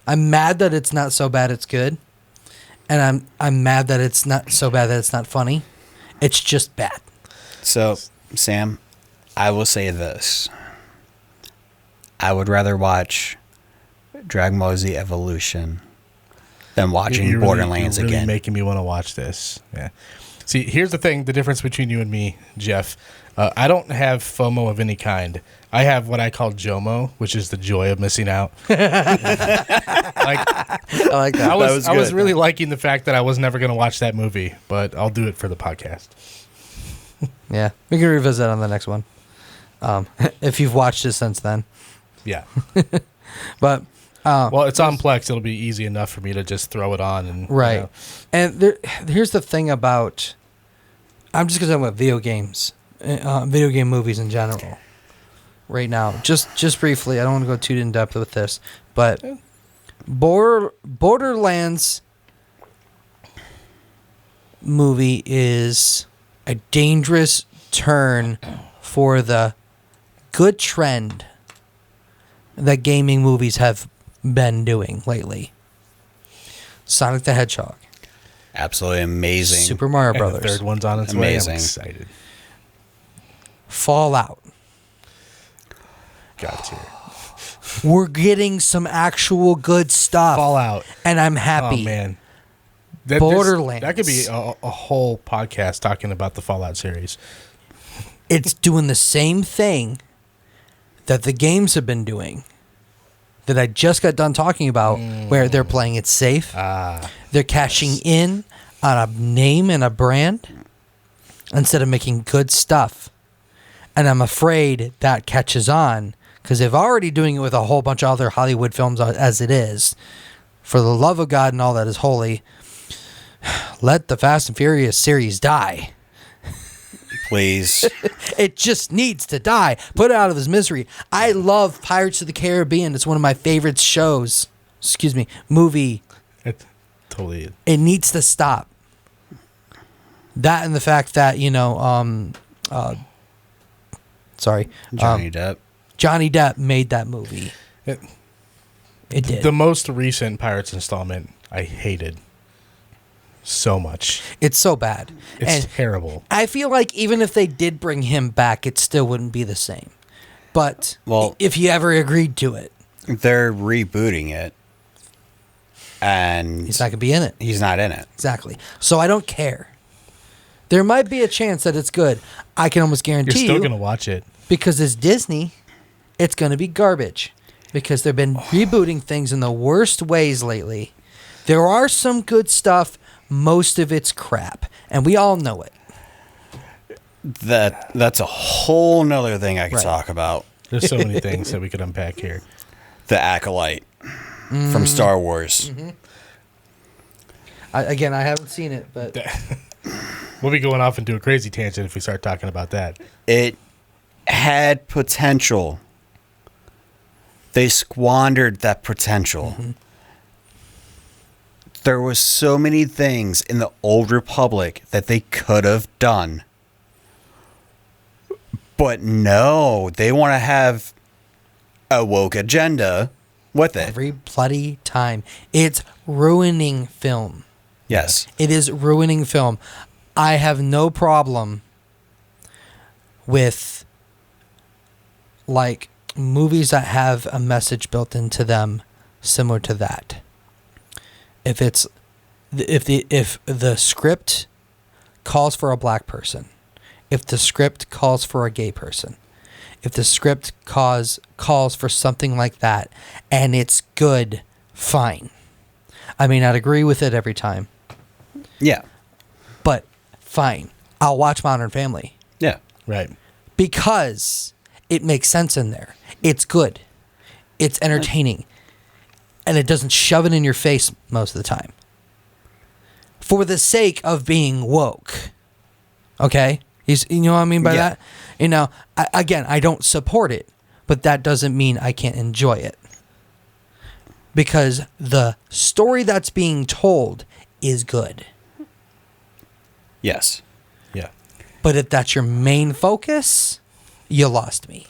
S1: I'm mad that it's not so bad it's good, and I'm mad that it's not so bad that it's not funny. It's just bad.
S3: So, Sam, I will say this. I would rather watch Dragon Ball Z Evolution than watching
S2: You're
S3: Borderlands
S2: really
S3: again.
S2: Making me want to watch this. Yeah. See, here's the thing: the difference between you and me, Jeff. I don't have FOMO of any kind. I have what I call JOMO, which is the joy of missing out. Like
S1: I like that.
S2: I was really liking the fact that I was never going to watch that movie, but I'll do it for the podcast.
S1: Yeah, we can revisit on the next one. If you've watched it since then.
S2: Yeah.
S1: But
S2: well, it's on Plex. It'll be easy enough for me to just throw it on. And
S1: right. And here's the thing about... I'm just going to talk about video games. Video game movies in general. Right now. Just briefly. I don't want to go too in depth with this. But Borderlands movie is a dangerous turn for the good trend that gaming movies have been doing lately. Sonic the Hedgehog.
S3: Absolutely amazing.
S1: Super Mario
S2: And
S1: Brothers.
S2: the third one's on its
S3: Amazing.
S2: way. I'm excited.
S1: Fallout.
S2: Got to.
S1: We're getting some actual good stuff.
S2: Fallout.
S1: And I'm happy.
S2: Oh, man.
S1: Borderlands.
S2: That could be a whole podcast talking about the Fallout series.
S1: It's doing the same thing that the games have been doing that I just got done talking about, where they're playing it safe. They're cashing in on a name and a brand instead of making good stuff. And I'm afraid that catches on because they've already doing it with a whole bunch of other Hollywood films as it is. For the love of God and all that is holy, let the Fast and Furious series die.
S3: Please.
S1: It just needs to die. Put it out of his misery. I love Pirates of the Caribbean. It's one of my favorite shows. Excuse me, movie.
S2: It totally is.
S1: It needs to stop. That and the fact that,
S3: Johnny Depp.
S1: Johnny Depp made that movie. It did.
S2: The most recent Pirates installment, I hated so much.
S1: It's so bad.
S2: It's
S1: And
S2: terrible.
S1: I feel like even if they did bring him back, it still wouldn't be the same. But if you ever agreed to it,
S3: They're rebooting it. And
S1: he's not going to be in it.
S3: he's not in it.
S1: Exactly. So I don't care. There might be a chance that it's good. I can almost
S2: You're
S1: guarantee
S2: still
S1: you,
S2: going to watch it.
S1: because it's Disney, it's going to be garbage. Because they've been rebooting things in the worst ways lately. There are some good stuff. Most of it's crap. And we all know it.
S3: That's a whole nother thing I could
S1: Right.
S3: talk about.
S2: There's so many things that we could unpack here.
S3: The Acolyte from Star Wars.
S1: Mm-hmm. I haven't seen it, but
S2: We'll be going off into a crazy tangent if we start talking about that.
S3: It had potential. They squandered that potential.
S1: Mm-hmm.
S3: There was so many things in the Old Republic that they could have done. But no, they want to have a woke agenda with it.
S1: every bloody time it's ruining film.
S3: Yes.
S1: It is ruining film. I have no problem with like movies that have a message built into them similar to that. If the script calls for a black person, if the script calls for a gay person, if the script calls for something like that and it's good, fine. I may not agree with it every time,
S3: Yeah.
S1: but fine. I'll watch Modern Family
S3: Yeah.
S2: Right.
S1: because it makes sense in there. It's good. It's entertaining. And it doesn't shove it in your face most of the time. For the sake of being woke. Okay? You know what I mean by
S3: Yeah.
S1: that? You know, I don't support it, but that doesn't mean I can't enjoy it. Because the story that's being told is good.
S3: Yes.
S2: Yeah.
S1: But if that's your main focus, you lost me.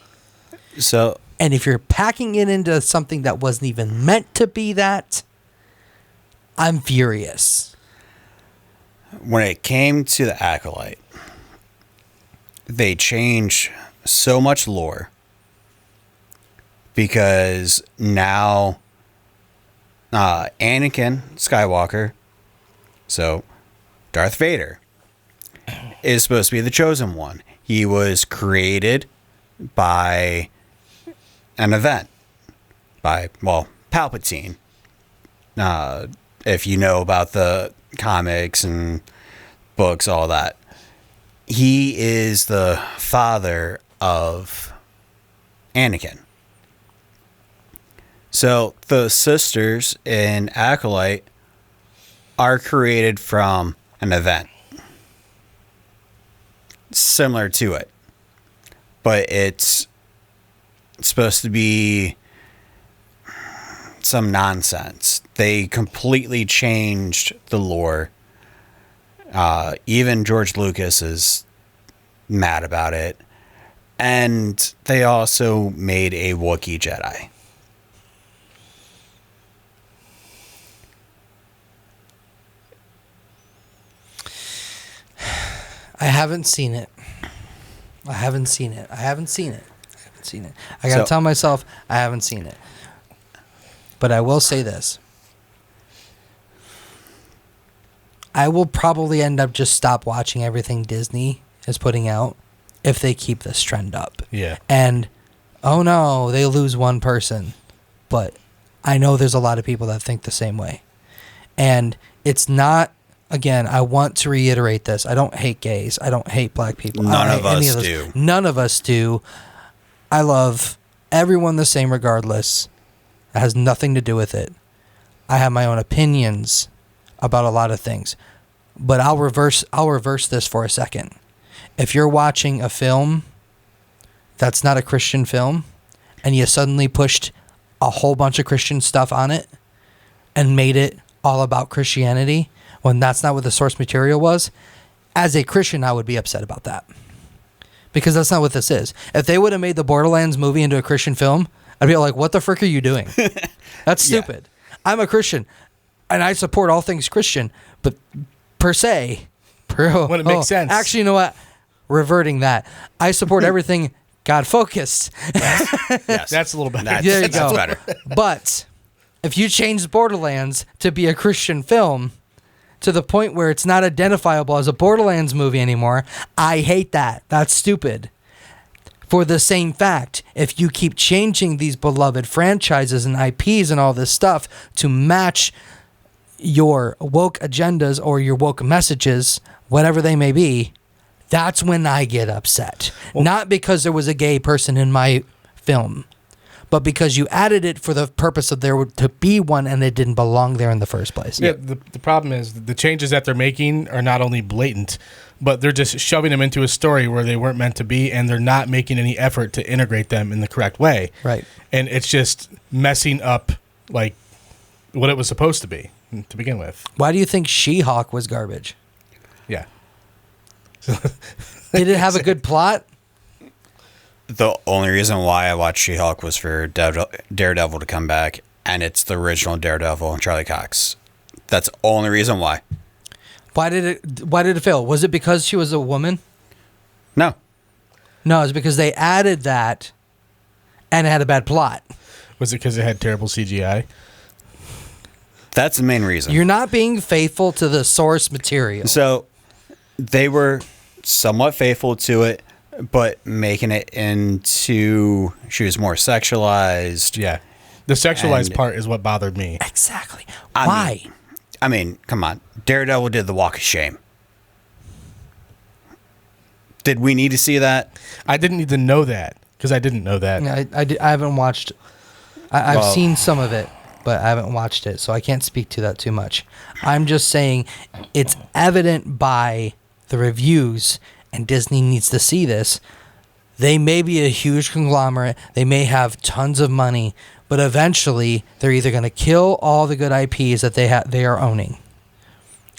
S3: So
S1: And if you're packing it into something that wasn't even meant to be that, I'm furious.
S3: when it came to the Acolyte, they changed so much lore because now Anakin Skywalker, so Darth Vader, is supposed to be the chosen one. He was created by an event by, well, Palpatine. If you know about the comics and books, all that. He is the father of Anakin. So the sisters in Acolyte are created from an event similar to it, but it's supposed to be some nonsense. They completely changed the lore. Even George Lucas is mad about it. And they also made a Wookiee Jedi.
S1: I haven't seen it. I gotta tell myself I haven't seen it. But I will say this. I will probably end up just stop watching everything Disney is putting out if they keep this trend up.
S2: Yeah.
S1: And, oh no, they lose one person. But I know there's a lot of people that think the same way. And it's not, again, I want to reiterate this. I don't hate gays. I don't hate black people.
S3: None
S1: I
S3: of
S1: don't hate any
S3: us
S1: those.
S3: do.
S1: None of us do. I love everyone the same regardless. It has nothing to do with it. I have my own opinions about a lot of things. But I'll reverse this for a second. If you're watching a film that's not a Christian film and you suddenly pushed a whole bunch of Christian stuff on it and made it all about Christianity when that's not what the source material was, as a Christian, I would be upset about that. Because that's not what this is. If they would have made the Borderlands movie into a Christian film, I'd be like, what the frick are you doing? That's stupid. Yeah. I'm a Christian, and I support all things Christian, but per se,
S2: when it makes sense.
S1: Actually, you know what? Reverting that. I support everything God-focused.
S3: Yes.
S2: That's a little better.
S1: There you go.
S3: That's better.
S1: But if you change Borderlands to be a Christian film to the point where it's not identifiable as a Borderlands movie anymore, I hate that. That's stupid. For the same fact, if you keep changing these beloved franchises and IPs and all this stuff to match your woke agendas or your woke messages, whatever they may be, That's when I get upset. Not because there was a gay person in my film, but because you added it for the purpose of there to be one and it didn't belong there in the first place.
S2: Yeah, the problem is the changes that they're making are not only blatant, but they're just shoving them into a story where they weren't meant to be, and they're not making any effort to integrate them in the correct way.
S1: Right.
S2: And it's just messing up like what it was supposed to be to begin with.
S1: Why do you think She-Hulk was garbage?
S2: Yeah.
S1: Did it have a good plot?
S3: The only reason why I watched She-Hulk was for Daredevil to come back, and it's the original Daredevil and Charlie Cox. That's the only reason why.
S1: Why did it fail? Was it because she was a woman?
S3: No.
S1: No, it's because they added that and it had a bad plot.
S2: Was it because it had terrible CGI?
S3: That's the main reason.
S1: You're not being faithful to the source material.
S3: So they were somewhat faithful to it, but making it into she was more sexualized.
S2: Yeah. The sexualized part is what bothered me.
S1: Exactly. Why?
S3: I mean, come on. Daredevil did the walk of shame. Did we need to see that?
S2: I didn't need to know that because I didn't know that.
S1: I haven't watched. I've seen some of it, but I haven't watched it, so I can't speak to that too much. I'm just saying it's evident by the reviews, and Disney needs to see this. They may be a huge conglomerate. They may have tons of money, but eventually they're either going to kill all the good IPs that they are owning,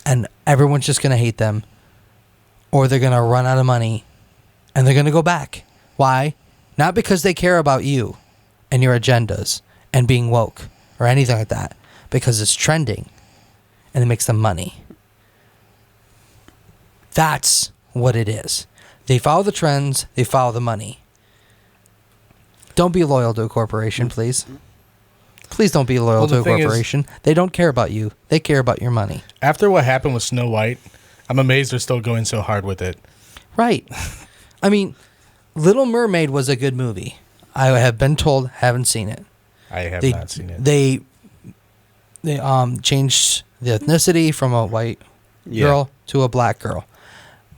S1: and everyone's just going to hate them, or they're going to run out of money, and they're going to go back. Why? Not because they care about you and your agendas and being woke or anything like that, because it's trending and it makes them money. That's what it is. They follow the trends, they follow the money. Don't be loyal to a corporation, please. Please don't be loyal to a corporation. They don't care about you. They care about your money.
S2: After what happened with Snow White, I'm amazed they're still going so hard with it.
S1: Right. I mean, Little Mermaid was a good movie. I have been told, haven't seen it.
S2: I have not seen it.
S1: They changed the ethnicity from a white girl to a black girl.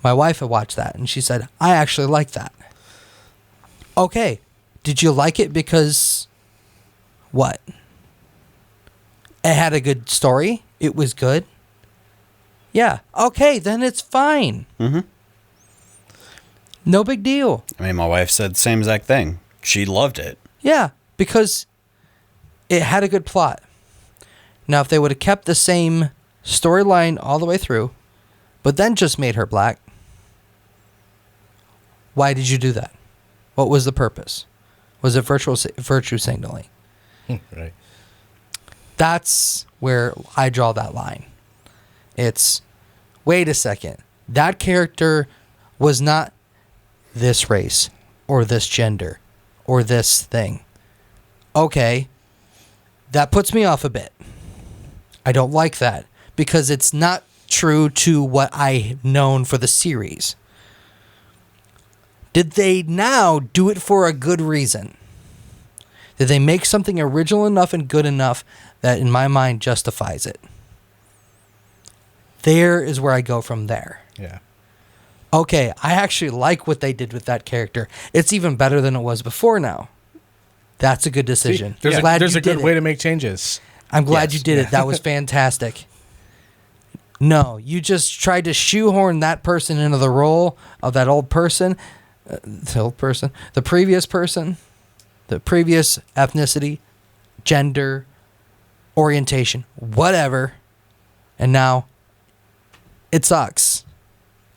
S1: My wife had watched that, and she said, I actually like that. Okay. Did you like it because what? It had a good story? It was good? Yeah. Okay, then it's fine.
S3: Mm-hmm.
S1: No big deal.
S3: I mean, my wife said the same exact thing. She loved it.
S1: Yeah, because it had a good plot. Now, if they would have kept the same storyline all the way through, but then just made her black, why did you do that? What was the purpose? Was it virtue signaling?
S2: Right.
S1: That's where I draw that line. It's, wait a second. That character was not this race or this gender or this thing. Okay. That puts me off a bit. I don't like that because it's not true to what I've known for the series. Did they now do it for a good reason? Did they make something original enough and good enough that in my mind justifies it? There is where I go from there.
S2: Yeah.
S1: Okay, I actually like what they did with that character. It's even better than it was before now. That's a good decision.
S2: See, there's a good way to make changes.
S1: I'm glad you did it. That was fantastic. No, you just tried to shoehorn that person into the role of that old person, the previous person, the previous ethnicity, gender, orientation, whatever, and now it sucks.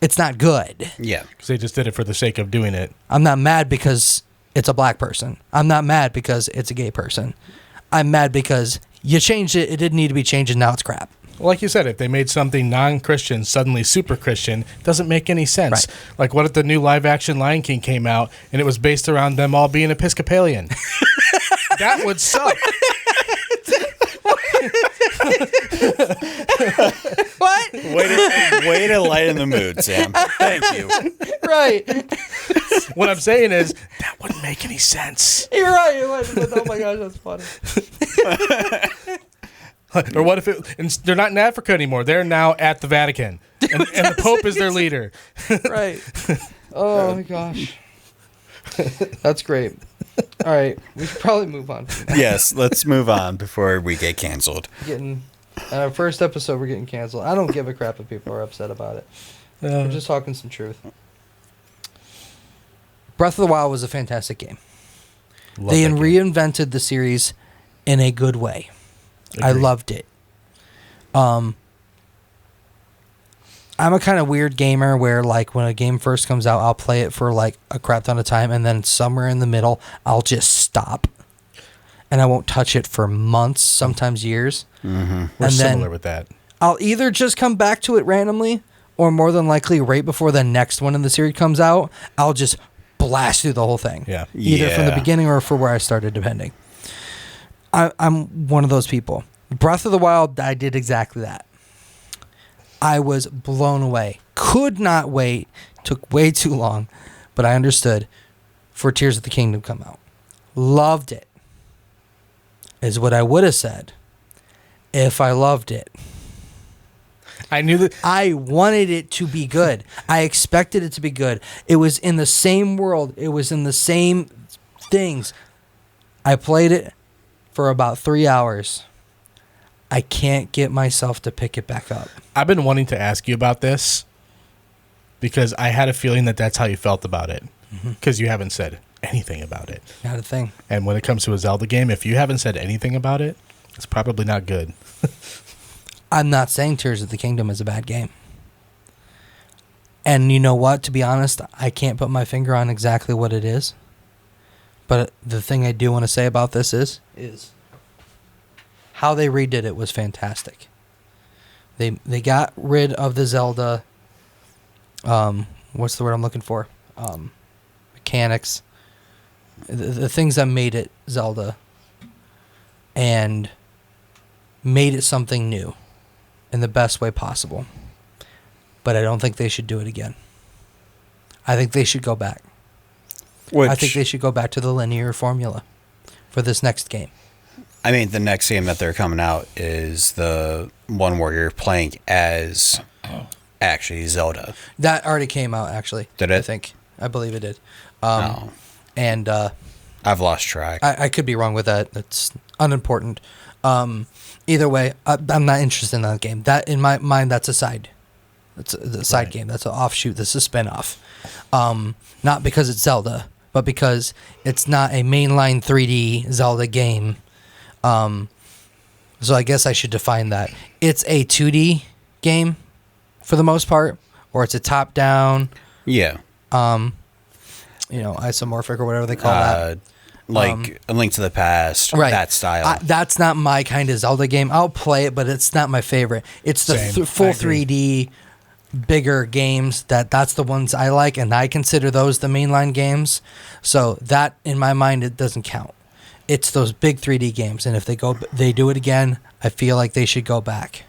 S1: It's not good.
S3: Yeah.
S2: Because they just did it for the sake of doing it.
S1: I'm not mad because it's a black person. I'm not mad because it's a gay person. I'm mad because you changed it. It didn't need to be changed, and now it's crap.
S2: Well, like you said, if they made something non-Christian suddenly super Christian, it doesn't make any sense.
S1: Right.
S2: Like, what if the new live-action Lion King came out and it was based around them all being Episcopalian? That would suck.
S1: What?
S3: Way to lighten the mood, Sam. Thank you.
S1: Right.
S2: What I'm saying is, that wouldn't make any sense.
S1: You're right. It was, oh my gosh, that's funny.
S2: Or what if and they're not in Africa anymore? They're now at the Vatican, and the Pope is their leader.
S1: Right. Oh my gosh. That's great. All right, we should probably move on from that.
S3: Yes, let's move on before we get canceled.
S1: Our first episode, we're getting canceled. I don't give a crap if people are upset about it. We're just talking some truth. Breath of the Wild was a fantastic game. They reinvented the series in a good way. Agreed. I loved it. I'm a kind of weird gamer where, like, when a game first comes out, I'll play it for, like, a crap ton of time, and then somewhere in the middle, I'll just stop. And I won't touch it for months, sometimes years.
S3: Mm-hmm.
S2: We're similar with that.
S1: I'll either just come back to it randomly, or more than likely, right before the next one in the series comes out, I'll just blast through the whole thing.
S2: Yeah.
S1: Either from the beginning or for where I started, depending. I'm one of those people. Breath of the Wild, I did exactly that. I was blown away. Could not wait. Took way too long, but I understood for Tears of the Kingdom to come out. Loved it. Is what I would have said if I loved it.
S2: I knew that.
S1: I wanted it to be good. I expected it to be good. It was in the same world. It was in the same things. I played it for about 3 hours. I can't get myself to pick it back up.
S2: I've been wanting to ask you about this because I had a feeling that that's how you felt about it, because you haven't said anything about it.
S1: Not a thing.
S2: And when it comes to a Zelda game, if you haven't said anything about it, it's probably not good.
S1: I'm not saying Tears of the Kingdom is a bad game. And you know what? To be honest, I can't put my finger on exactly what it is. But the thing I do want to say about this is how they redid it was fantastic. They got rid of the Zelda, what's the word I'm looking for? Mechanics. The things that made it Zelda, and made it something new in the best way possible. But I don't think they should do it again. I think they should go back. I think they should go back to the linear formula for this next game.
S3: I mean, the next game that they're coming out is the one where you're playing as actually Zelda.
S1: That already came out, actually.
S3: Did it?
S1: I believe it did.
S3: No.
S1: And
S3: I've lost track.
S1: I could be wrong with that. That's unimportant. Either way, I'm not interested in that game. That, in my mind, that's a side. That's a side game. That's an offshoot. That's a spinoff. Not because it's Zelda, but because it's not a mainline 3D Zelda game. So I guess I should define that. It's a 2D game for the most part, or it's a top-down.
S3: Yeah.
S1: Isomorphic or whatever they call that.
S3: Like A Link to the Past,
S1: right.
S3: That style.
S1: That's not my kind of Zelda game. I'll play it, but it's not my favorite. It's the full 3D, bigger games. That's the ones I like, and I consider those the mainline games. So that, in my mind, it doesn't count. It's those big 3D games, and if they do it again, I feel like they should go back.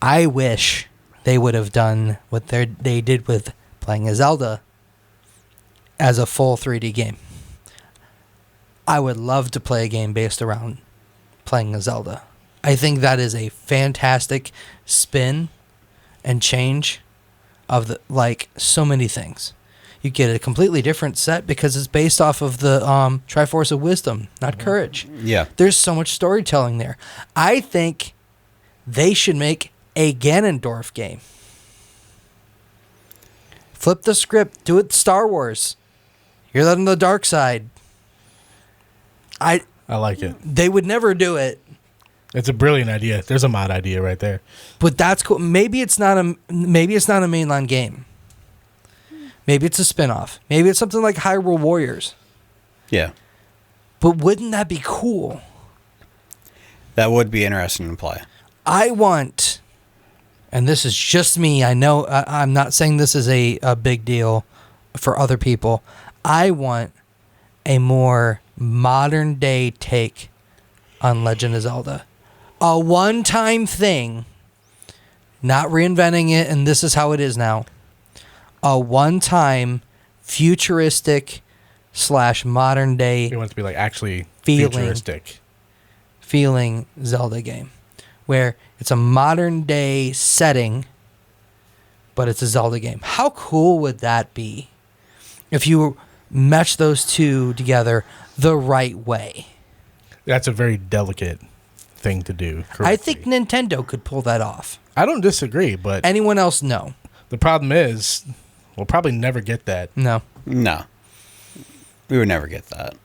S1: I wish they would have done what they did with playing a Zelda as a full 3D game. I would love to play a game based around playing a Zelda. I think that is a fantastic spin and change of so many things. You get a completely different set because it's based off of the Triforce of Wisdom, not Courage.
S3: Yeah.
S1: There's so much storytelling there. I think they should make a Ganondorf game. Flip the script. Do it Star Wars. You're on the dark side. I
S2: like it.
S1: They would never do it.
S2: It's a brilliant idea. There's a mod idea right there.
S1: But that's cool. Maybe it's not a mainline game. Maybe it's a spinoff. Maybe it's something like Hyrule Warriors.
S3: Yeah.
S1: But wouldn't that be cool?
S3: That would be interesting to play.
S1: I want, and this is just me, I know I'm not saying this is a big deal for other people. I want a more modern day take on Legend of Zelda. A one-time thing, not reinventing it, and this is how it is now. A one-time futuristic / modern day.
S2: You want it to be like actually
S1: feeling,
S2: futuristic.
S1: feeling Zelda game, where it's a modern day setting, but it's a Zelda game. How cool would that be if you mesh those two together the right way?
S2: That's a very delicate thing to do. Correctly.
S1: I think Nintendo could pull that off.
S2: I don't disagree, but
S1: Anyone else? No.
S2: the problem is we'll probably never get that.
S1: No.
S3: No. We would never get that.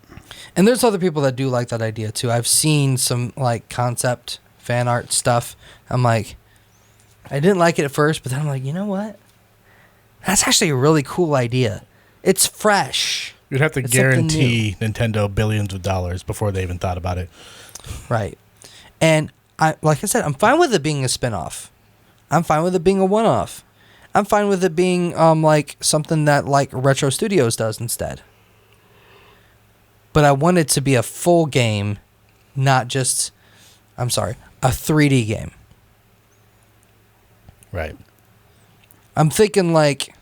S1: And there's other people that do like that idea too. I've seen some like concept fan art stuff. I'm like, I didn't like it at first, but then I'm like, you know what? That's actually a really cool idea. It's fresh.
S2: You'd have to
S1: It's something
S2: guarantee Nintendo billions of dollars before they even thought about it.
S1: Right. And like I said, I'm fine with it being a spin-off. I'm fine with it being a one-off. I'm fine with it being like something that like Retro Studios does instead. But I want it to be a full game, not just, a 3D game.
S2: Right.
S1: I'm thinking like,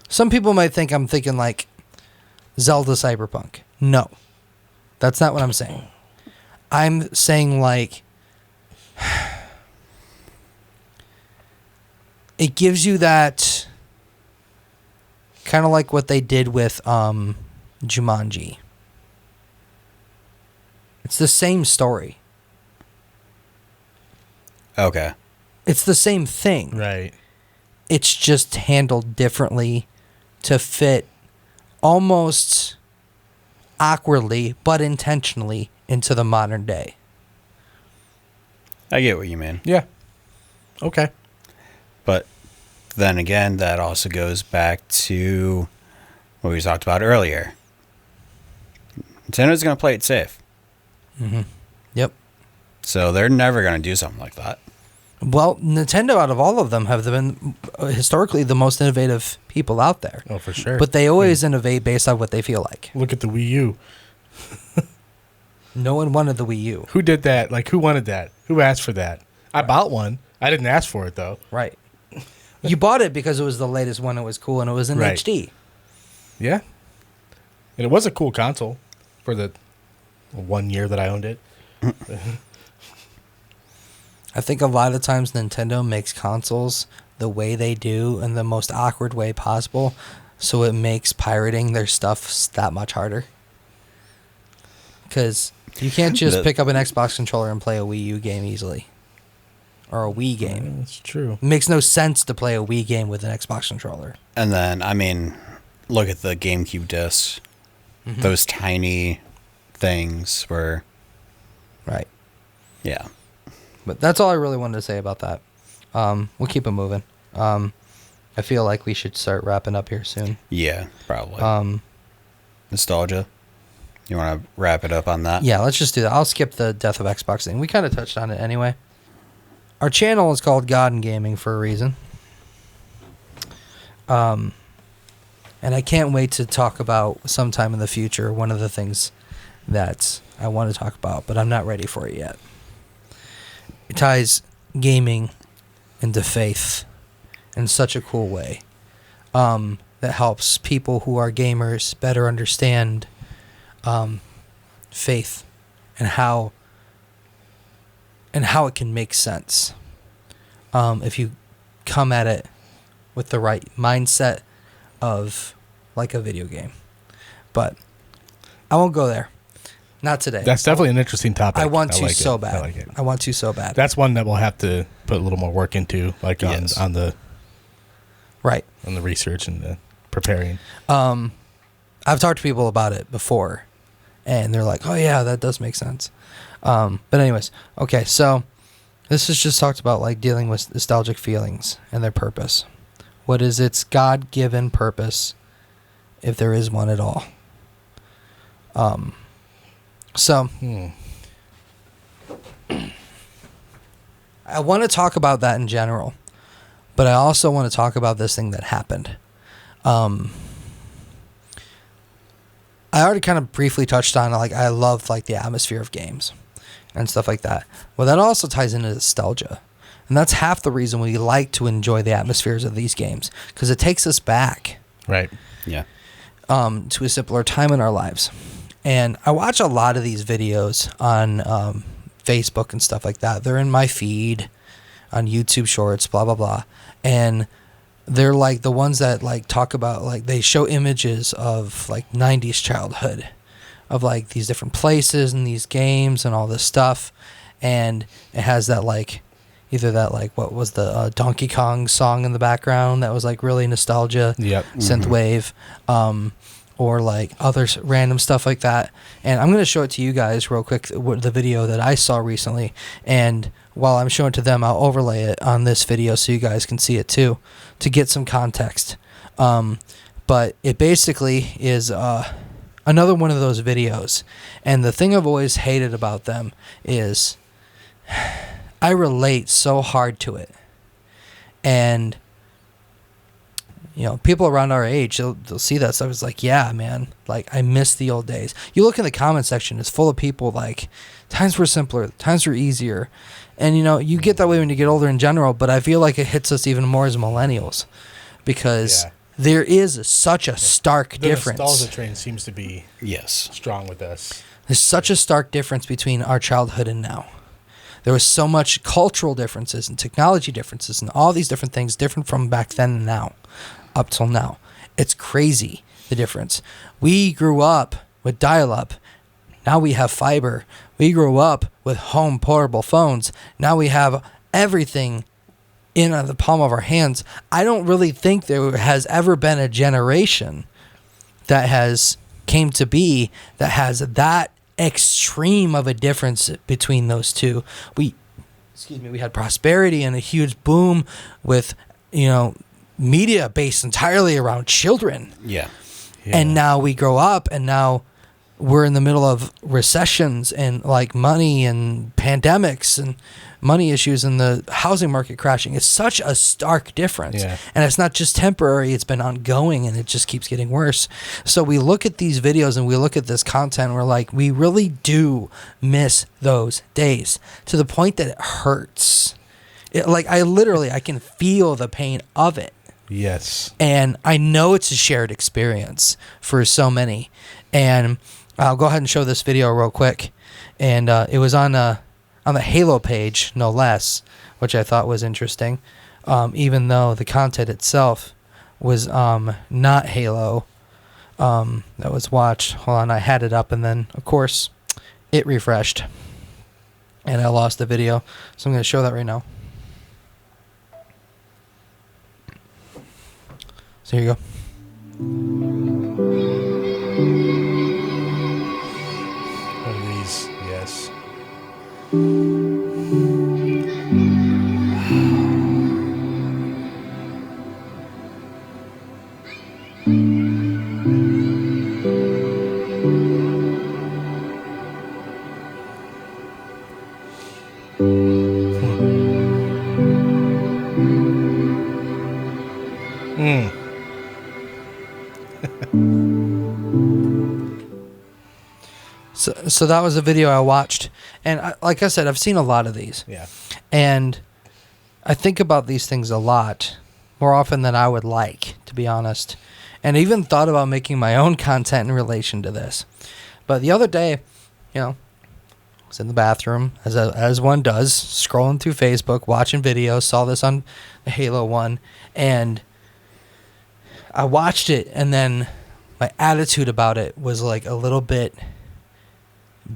S1: some people might think I'm thinking like Zelda Cyberpunk. No, that's not what I'm saying. I'm saying like, it gives you that kind of like what they did with Jumanji. It's the same story.
S3: Okay.
S1: It's the same thing.
S2: Right.
S1: It's just handled differently to fit almost awkwardly but intentionally into the modern day.
S3: I get what you mean.
S2: Yeah. Okay.
S3: But then again, that also goes back to what we talked about earlier. Nintendo's going to play it safe.
S1: Mm-hmm. Yep.
S3: So they're never going to do something like that.
S1: Well, Nintendo, out of all of them, have been historically the most innovative people out there.
S2: Oh, for sure.
S1: But they always innovate based on what they feel like.
S2: Look at the Wii U.
S1: No one wanted the Wii U.
S2: Who did that? Like, who wanted that? Who asked for that? I bought one. I didn't ask for it, though.
S1: Right. You bought it because it was the latest one. It was cool, and it was in
S2: Right.
S1: HD.
S2: Yeah. And it was a cool console for the 1 year that I owned it.
S1: I think a lot of times Nintendo makes consoles the way they do in the most awkward way possible, so it makes pirating their stuff that much harder. Because you can't just pick up an Xbox controller and play a Wii U game easily. Or a Wii game.
S2: That's true.
S1: It makes no sense to play a Wii game with an Xbox controller.
S3: And then, I mean, look at the GameCube discs.
S1: Mm-hmm.
S3: Those tiny things were,
S1: Right.
S3: yeah.
S1: But that's all I really wanted to say about that. We'll keep it moving. I feel like we should start wrapping up here soon.
S3: Yeah, probably. Nostalgia. You want to wrap it up on that?
S1: Yeah, let's just do that. I'll skip the death of Xbox thing. We kind of touched on it anyway. Our channel is called God and Gaming for a reason. And I can't wait to talk about sometime in the future one of the things that I want to talk about, but I'm not ready for it yet. It ties gaming into faith in such a cool way that helps people who are gamers better understand faith and how it can make sense if you come at it with the right mindset of like a video game. But I won't go there. Not today.
S2: That's definitely an interesting topic.
S1: I want to
S2: like
S1: so
S2: it.
S1: bad.
S2: I like it.
S1: I want to so bad.
S2: That's one that we'll have to put a little more work into, like
S3: Yes.
S2: on the
S1: right.
S2: on the research and the preparing.
S1: I've talked to people about it before, and they're like, "Oh yeah, that does make sense." But anyways, okay. So this is just talked about like dealing with nostalgic feelings and their purpose. What is its God-given purpose, if there is one at all? So I want to talk about that in general, but I also want to talk about this thing that happened. I already kind of briefly touched on like I love like the atmosphere of games and stuff like that. Well, that also ties into nostalgia, and that's half the reason we like to enjoy the atmospheres of these games, because it takes us back
S2: Right.
S3: Yeah.
S1: to a simpler time in our lives. And I watch a lot of these videos on Facebook and stuff like that. They're in my feed on YouTube Shorts, blah, blah, blah. And they're like the ones that like talk about, like they show images of like 90s childhood of like these different places and these games and all this stuff. And it has that like, either that like, what was the Donkey Kong song in the background that was like really nostalgia,
S2: Yep.
S1: synthwave, or like other random stuff like that. And I'm going to show it to you guys real quick, the video that I saw recently. And while I'm showing it to them, I'll overlay it on this video so you guys can see it too, to get some context. But it basically is another one of those videos. And the thing I've always hated about them is I relate so hard to it. And you know, people around our age, they'll see that stuff. It's like, yeah, man, like I miss the old days. You look in the comment section, it's full of people like, times were simpler, times were easier. And you know, you get that way when you get older in general, but I feel like it hits us even more as millennials because there is such a stark difference.
S2: The nostalgia train seems to be strong with us.
S1: There's such a stark difference between our childhood and now. There was so much cultural differences and technology differences and all these different things different from back then and now. Up till now. It's crazy, the difference. We grew up with dial-up. Now we have fiber. We grew up with home portable phones. Now we have everything in the palm of our hands. I don't really think there has ever been a generation that has came to be that has that extreme of a difference between those two. We had prosperity and a huge boom with, you know, media based entirely around children.
S3: Yeah.
S1: And now we grow up and now we're in the middle of recessions and like money and pandemics and money issues and the housing market crashing. It's such a stark difference.
S2: Yeah.
S1: And it's not just temporary, it's been ongoing and it just keeps getting worse. So we look at these videos and we look at this content and we're like, we really do miss those days to the point that it hurts. I can feel the pain of it.
S2: Yes.
S1: And I know it's a shared experience for so many. And I'll go ahead and show this video real quick. And it was on the Halo page, no less, which I thought was interesting. Even though the content itself was not Halo that was watched. Hold on, I had it up and then, of course, it refreshed. And I lost the video. So I'm going to show that right now. So here you go.
S2: What are these? Yes.
S1: So that was a video I watched. And like I said, I've seen a lot of these.
S2: Yeah.
S1: And I think about these things a lot, more often than I would like, to be honest. And I even thought about making my own content in relation to this. But the other day, you know, I was in the bathroom, as one does, scrolling through Facebook, watching videos, saw this on the Halo one, and I watched it, and then my attitude about it was like a little bit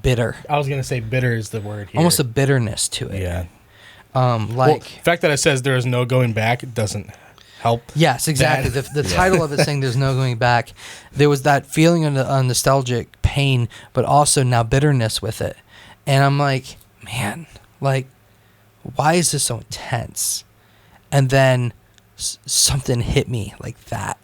S1: bitter.
S2: I was going to say bitter is the word here.
S1: Almost a bitterness to it.
S2: Yeah.
S1: The
S2: fact that it says there is no going back, it doesn't help.
S1: Yes, exactly. The title of it saying there's no going back. There was that feeling of nostalgic pain, but also now bitterness with it. And I'm like, man, like, why is this so intense? And then something hit me like that.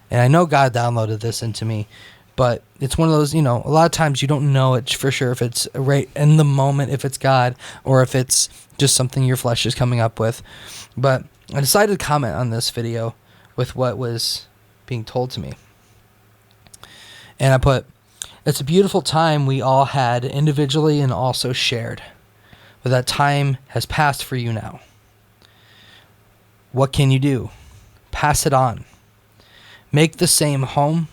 S1: And I know God downloaded this into me, but it's one of those, you know, a lot of times you don't know it for sure if it's right in the moment, if it's God, or if it's just something your flesh is coming up with. But I decided to comment on this video with what was being told to me. And I put, it's a beautiful time we all had individually and also shared. But that time has passed for you now. What can you do? Pass it on. Make the same home.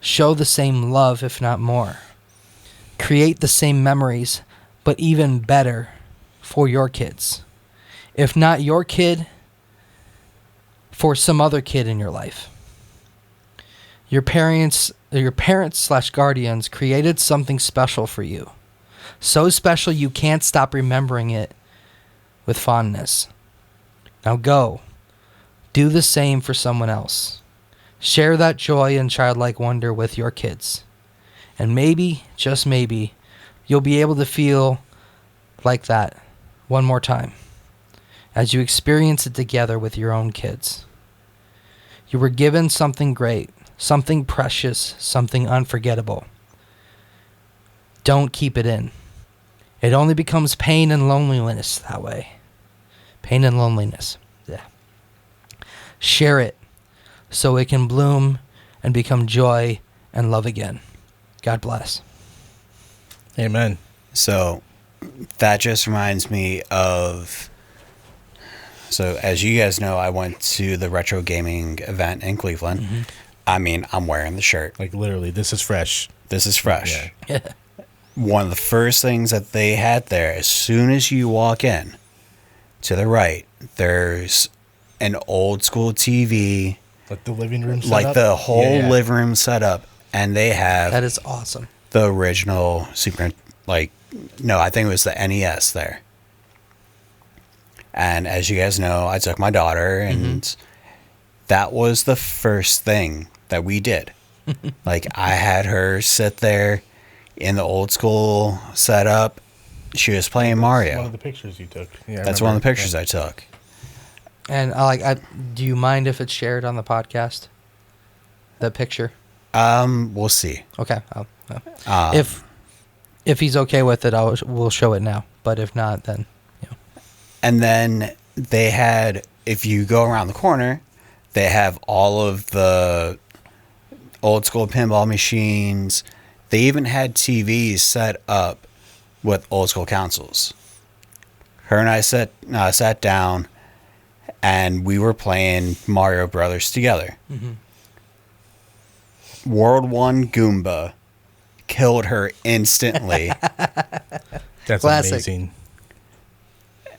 S1: Show the same love, if not more. Create the same memories, but even better for your kids. If not your kid, for some other kid in your life. Your parents/guardians created something special for you. So special you can't stop remembering it with fondness. Now go. Do the same for someone else. Share that joy and childlike wonder with your kids. And maybe, just maybe, you'll be able to feel like that one more time as you experience it together with your own kids. You were given something great, something precious, something unforgettable. Don't keep it in. It only becomes pain and loneliness that way. Pain and loneliness. Yeah. Share it so it can bloom and become joy and love again. God bless.
S2: Amen.
S3: So that just reminds me of, so as you guys know, I went to the retro gaming event in Cleveland.
S1: Mm-hmm.
S3: I mean, I'm wearing the shirt.
S2: Like literally, this is fresh.
S3: This is fresh.
S2: Yeah.
S3: One of the first things that they had there, as soon as you walk in, to the right, there's an old school TV.
S2: Like the living room setup?
S3: Like the whole living room setup. And they have
S1: That is awesome.
S3: the original Super, no, I think it was the NES there. And as you guys know, I took my daughter, and that was the first thing that we did. Like, I had her sit there in the old school setup. She was playing Mario.
S2: One of the pictures you took. Yeah,
S3: That's one of the pictures I took.
S1: And do you mind if it's shared on the podcast? The picture?
S3: We'll see.
S1: Okay. If he's okay with it, we'll show it now. But if not, then
S3: And then they had, if you go around the corner, they have all of the old school pinball machines. They even had TVs set up with old school consoles. Her and I sat down, and we were playing Mario Brothers together. World 1 Goomba killed her instantly.
S2: That's
S1: Classic.
S2: amazing.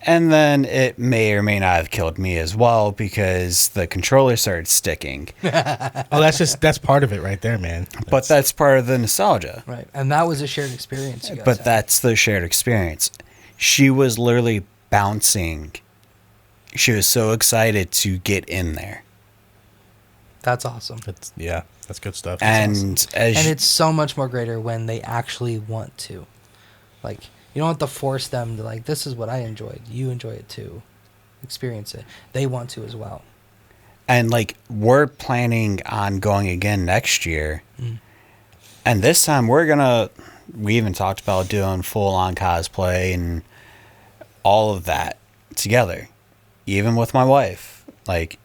S3: And then it may or may not have killed me as well, because the controller started sticking.
S2: Oh, that's part of it right there, man.
S3: But that's part of the nostalgia.
S1: right. And that was a shared experience. You guys
S3: But
S1: had.
S3: that's the shared experience. She was literally bouncing. She was so excited to get in there.
S1: That's awesome.
S2: That's good stuff.
S3: And
S1: And it's so much more greater when they actually want to. Like, you don't have to force them to, like, this is what I enjoyed. You enjoy it too. Experience it. They want to as well.
S3: And like, we're planning on going again next year. And this time we even talked about doing full on cosplay and all of that together. Even with my wife. Like,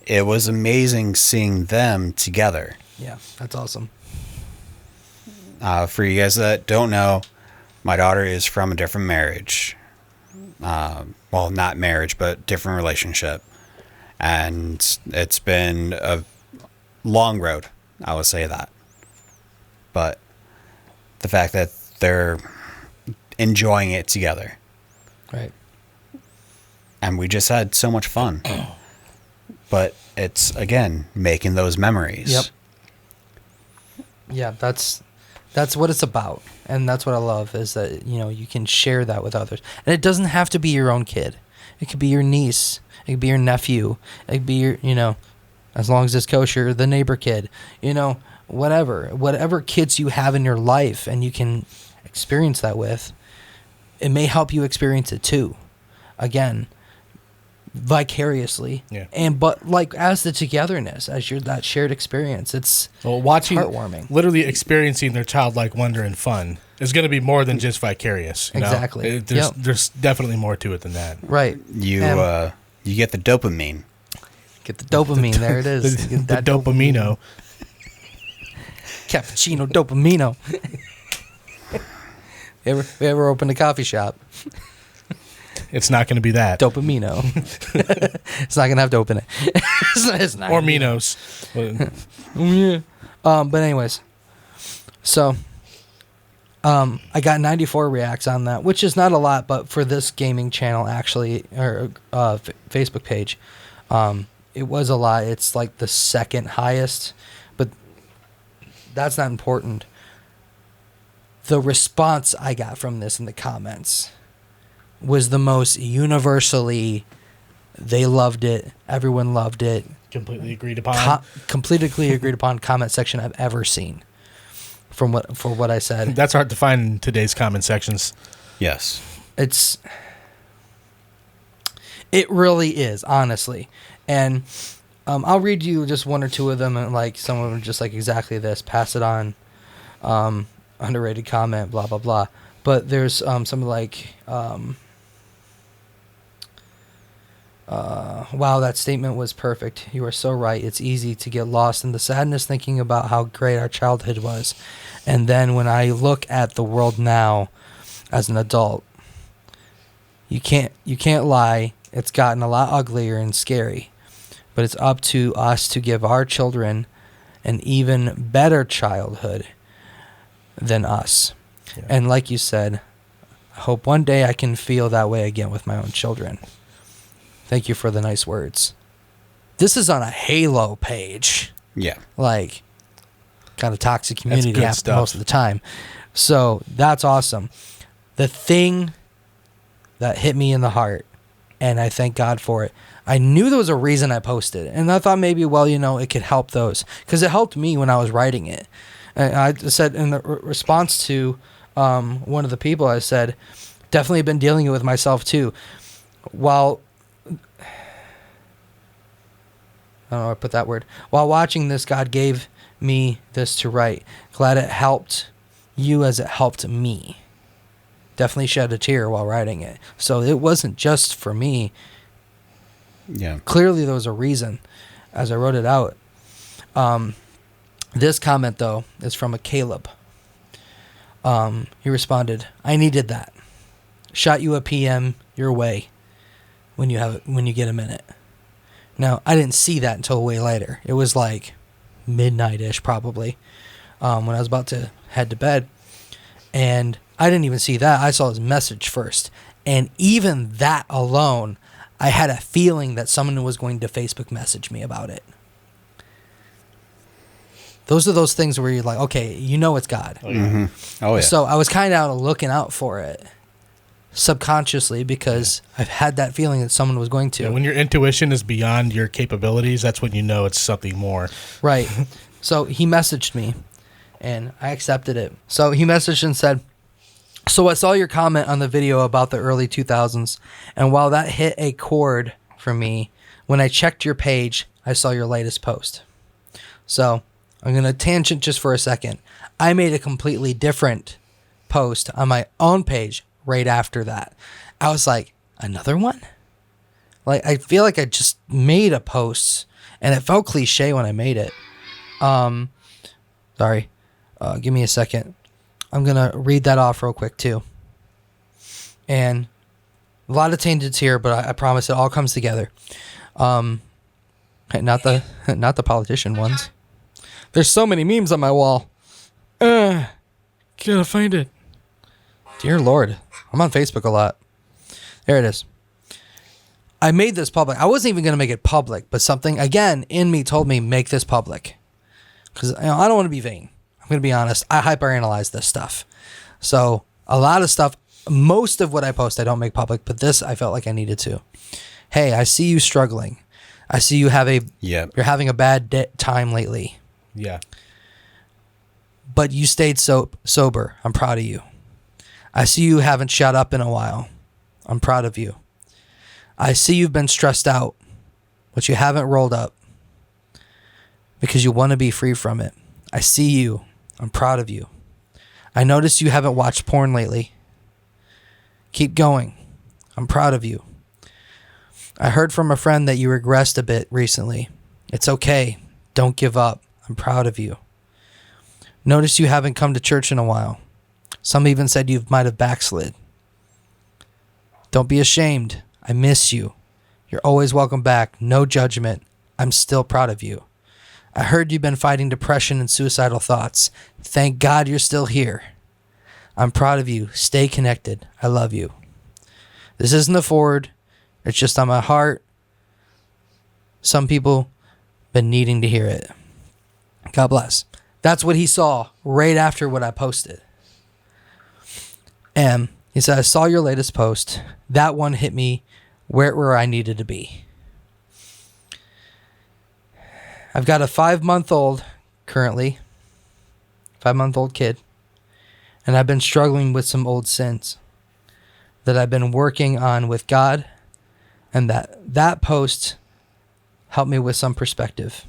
S3: it was amazing seeing them together.
S1: Yeah, that's awesome.
S3: For you guys that don't know, my daughter is from a different marriage. Well, not marriage, but different relationship. And it's been a long road, I would say that. But the fact that they're enjoying it together.
S1: Right.
S3: And we just had so much fun. But it's, again, making those memories.
S1: Yep. Yeah, that's what it's about. And that's what I love, is that, you can share that with others. And it doesn't have to be your own kid. It could be your niece. It could be your nephew. It could be your, as long as it's kosher, the neighbor kid. Whatever kids you have in your life and you can experience that with, it may help you experience it too. Again, vicariously.
S2: Yeah.
S1: But like, as the togetherness, as that shared experience, it's
S2: watching,
S1: heartwarming.
S2: Literally experiencing their childlike wonder and fun is going to be more than just vicarious. You know?
S1: Exactly.
S2: There's definitely more to it than that.
S1: Right.
S3: You get the dopamine.
S1: Get the dopamine. There it is.
S2: The
S1: Get that
S2: dopamino.
S1: Cappuccino dopamino. You ever opened a coffee shop?
S2: It's not going to be that.
S1: Dopamino. It's not going to have to open it. It's not
S2: Or Minos.
S1: Yeah. But anyways, so I got 94 reacts on that, which is not a lot, but for this gaming channel actually, or Facebook page, it was a lot. It's like the second highest, but that's not important. The response I got from this in the comments was the most universally, they loved it, everyone loved it.
S2: Completely agreed upon.
S1: Completely agreed upon comment section I've ever seen for what I said.
S2: That's hard to find in today's comment sections.
S3: Yes.
S1: It really is, honestly. And I'll read you just one or two of them, and like some of them just like exactly this, pass it on, underrated comment, blah, blah, blah. But there's some like, wow, that statement was perfect. You are so right. It's easy to get lost in the sadness thinking about how great our childhood was. And then when I look at the world now as an adult, you can't lie. It's gotten a lot uglier and scary. But it's up to us to give our children an even better childhood than us. Yeah. And like you said, I hope one day I can feel that way again with my own children. Thank you for the nice words. This is on a Halo page.
S3: Yeah.
S1: Like, kind of toxic community
S2: stuff
S1: most of the time. So that's awesome. The thing that hit me in the heart, and I thank God for it, I knew there was a reason I posted it. And I thought maybe, well, it could help those. Because it helped me when I was writing it. And I said in the response to one of the people, I said, definitely been dealing with myself too. While, I don't know how to put that word. While watching this, God gave me this to write. Glad it helped you as it helped me. Definitely shed a tear while writing it. So it wasn't just for me.
S3: Yeah.
S1: Clearly there was a reason as I wrote it out. This comment, though, is from a Caleb. He responded, I needed that. Shot you a PM your way when you get a minute. Now, I didn't see that until way later. It was like midnight-ish probably when I was about to head to bed. And I didn't even see that. I saw his message first. And even that alone, I had a feeling that someone was going to Facebook message me about it. Those are those things where you're like, okay, it's God.
S2: Oh, yeah.
S3: Mm-hmm. Oh, yeah.
S1: So I was kind of looking out for it subconsciously because I've had that feeling that someone was going to.
S2: Yeah, when your intuition is beyond your capabilities, that's when you know it's something more.
S1: Right. So he messaged me, and I accepted it. So he messaged and said, so I saw your comment on the video about the early 2000s, and while that hit a chord for me, when I checked your page, I saw your latest post. So I'm going to tangent just for a second. I made a completely different post on my own page right after that. I was like, another one? Like, I feel like I just made a post, and it felt cliche when I made it. Sorry. Give me a second. I'm going to read that off real quick, too. And a lot of tangents here, but I promise it all comes together. Not the politician ones. There's so many memes on my wall. Gotta find it. Dear Lord. I'm on Facebook a lot. There it is. I made this public. I wasn't even going to make it public, but something, again, in me told me, make this public. Because I don't want to be vain. I'm going to be honest. I hyperanalyze this stuff. So a lot of stuff, most of what I post, I don't make public, but this I felt like I needed to. Hey, I see you struggling. I see you you're having a bad time lately.
S2: Yeah.
S1: But you stayed sober. I'm proud of you. I see you haven't shut up in a while. I'm proud of you. I see you've been stressed out, but you haven't rolled up because you want to be free from it. I see you. I'm proud of you. I noticed you haven't watched porn lately. Keep going. I'm proud of you. I heard from a friend that you regressed a bit recently. It's okay. Don't give up. I'm proud of you. Notice you haven't come to church in a while. Some even said you might have backslid. Don't be ashamed. I miss you. You're always welcome back. No judgment. I'm still proud of you. I heard you've been fighting depression and suicidal thoughts. Thank God you're still here. I'm proud of you. Stay connected. I love you. This isn't a forward. It's just on my heart. Some people been needing to hear it. God bless. That's what he saw right after what I posted. And he said, I saw your latest post. That one hit me where I needed to be. I've got a 5-month-old currently. 5-month-old kid. And I've been struggling with some old sins that I've been working on with God. And that post helped me with some perspective.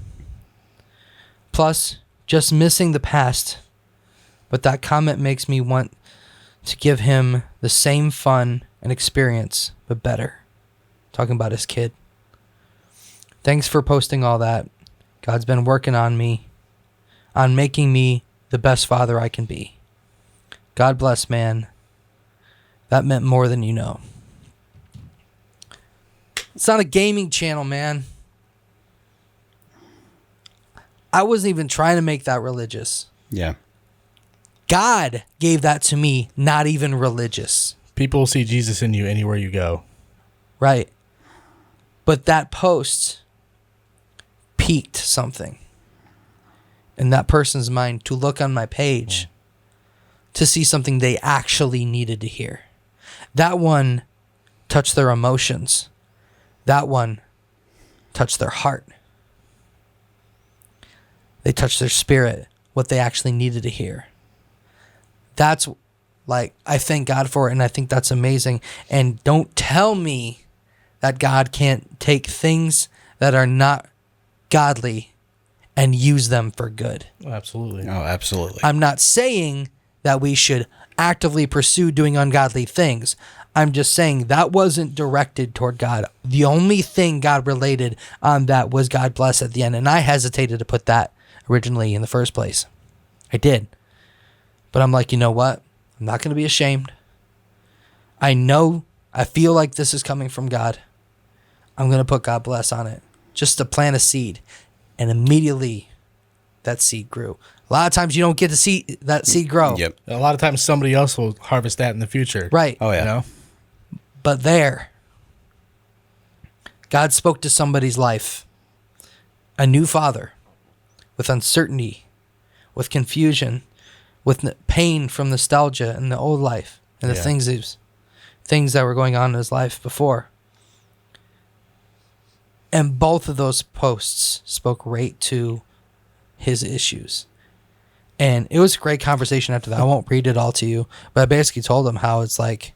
S1: Plus, just missing the past. But that comment makes me want to give him the same fun and experience, but better. Talking about his kid. Thanks for posting all that. God's been working on me, on making me the best father I can be. God bless, man. That meant more than you know. It's not a gaming channel, man. I wasn't even trying to make that religious.
S3: Yeah.
S1: God gave that to me, not even religious.
S2: People will see Jesus in you anywhere you go.
S1: Right. But that post piqued something in that person's mind to look on my page to see something they actually needed to hear. That one touched their emotions. That one touched their heart. They touched their spirit, what they actually needed to hear. That's like, I thank God for it, and I think that's amazing. And don't tell me that God can't take things that are not godly and use them for good.
S2: Absolutely.
S3: Oh, absolutely.
S1: I'm not saying that we should actively pursue doing ungodly things. I'm just saying that wasn't directed toward God. The only thing God related on that was God bless at the end. And I hesitated to put that originally in the first place. I did. But I'm like, you know what? I'm not going to be ashamed. I feel like this is coming from God. I'm going to put God bless on it. Just to plant a seed. And immediately that seed grew. A lot of times you don't get to see that seed grow.
S3: Yep.
S2: A lot of times somebody else will harvest that in the future.
S1: Right.
S3: Oh, yeah.
S2: You know?
S1: But there, God spoke to somebody's life. A new father with uncertainty, with confusion, with pain from nostalgia and the old life and the things that were going on in his life before. And both of those posts spoke right to his issues. And it was a great conversation after that. I won't read it all to you, but I basically told him how it's like,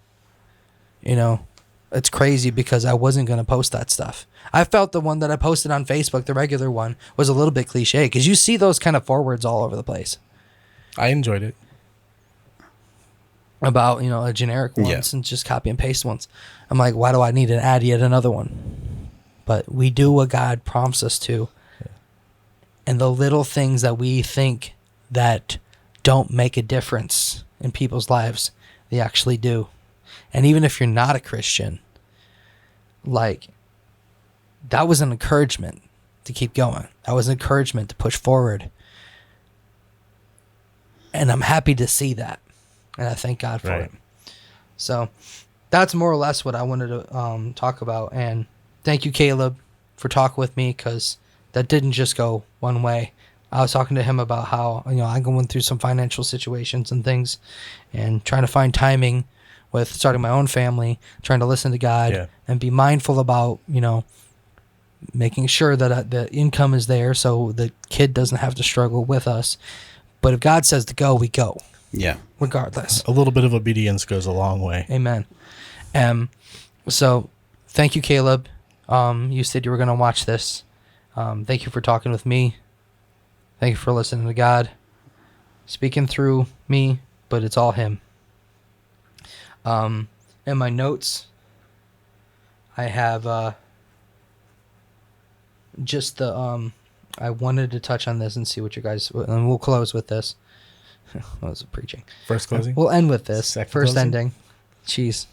S1: it's crazy because I wasn't going to post that stuff. I felt the one that I posted on Facebook, the regular one, was a little bit cliche because you see those kind of forwards all over the place.
S2: I enjoyed it.
S1: About, a generic ones and just copy and paste ones. I'm like, why do I need to add yet another one? But we do what God prompts us to. Yeah. And the little things that we think that don't make a difference in people's lives, they actually do. And even if you're not a Christian, like, that was an encouragement to keep going. That was an encouragement to push forward. And I'm happy to see that. And I thank God for it. So that's more or less what I wanted to talk about. And thank you, Caleb, for talking with me, because that didn't just go one way. I was talking to him about how, I'm going through some financial situations and things and trying to find timing with starting my own family, trying to listen to God and be mindful about, making sure that the income is there so the kid doesn't have to struggle with us. But if God says to go, we go.
S3: Yeah.
S1: Regardless.
S2: A little bit of obedience goes a long way.
S1: Amen. So thank you, Caleb. You said you were going to watch this. Thank you for talking with me. Thank you for listening to God. Speaking through me, but it's all him. In my notes, I have just the... I wanted to touch on this and see what you guys... And we'll close with this. That was preaching.
S2: First closing?
S1: We'll end with this.
S2: Second
S1: First
S2: closing?
S1: ending. Jeez.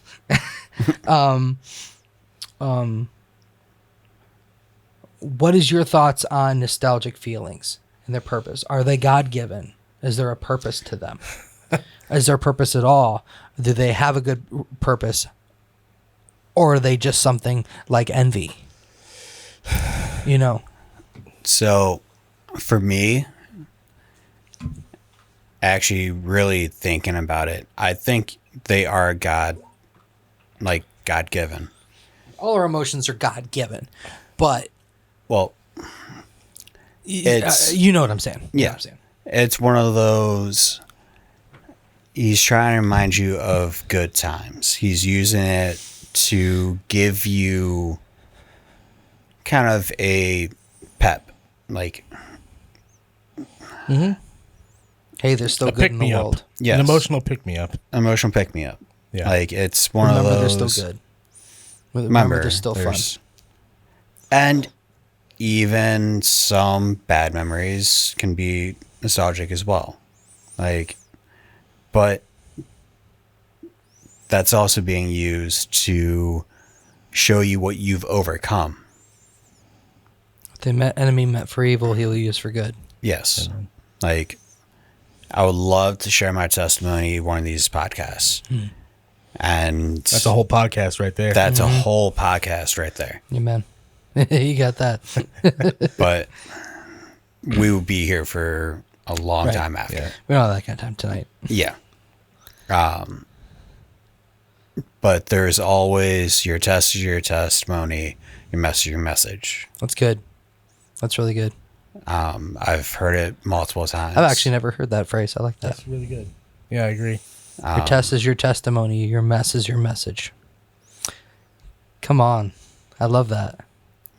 S1: what is your thoughts on nostalgic feelings and their purpose? Are they God-given? Is there a purpose to them? Is there a purpose at all? Do they have a good purpose? Or are they just something like envy? You know?
S3: So, for me, actually really thinking about it, I think they are God-given.
S1: All our emotions are God-given. But,
S3: Well, it's...
S1: you know what I'm saying. You know
S3: Yeah.
S1: what I'm saying.
S3: It's one of those... He's trying to remind you of good times. He's using it to give you kind of a pep. Like...
S1: Mm-hmm. Hey, there's still good in the world.
S3: Yes.
S2: An emotional pick-me-up.
S3: Emotional pick-me-up.
S2: Yeah.
S3: Like, it's one
S1: Remember,
S3: of those...
S1: they're still good.
S3: Remember,
S1: they're still fun.
S3: And even some bad memories can be nostalgic as well. Like, but that's also being used to show you what you've overcome.
S1: The enemy meant for evil, he'll use for good.
S3: Yes. Like, I would love to share my testimony one of these podcasts. And
S2: That's a whole podcast right there.
S3: that's a whole podcast right there.
S1: Amen. You got that.
S3: But we will be here for a long
S1: Right.
S3: time after.
S2: Yeah.
S1: We don't have that kind of time tonight.
S3: Yeah. But there's always your test is your testimony, your message, your message.
S1: That's good. That's really good.
S3: I've heard it multiple times.
S1: I've actually never heard that phrase. I like that.
S2: That's really good. Yeah, I agree.
S1: Your test is your testimony. Your mess is your message. Come on. I love that.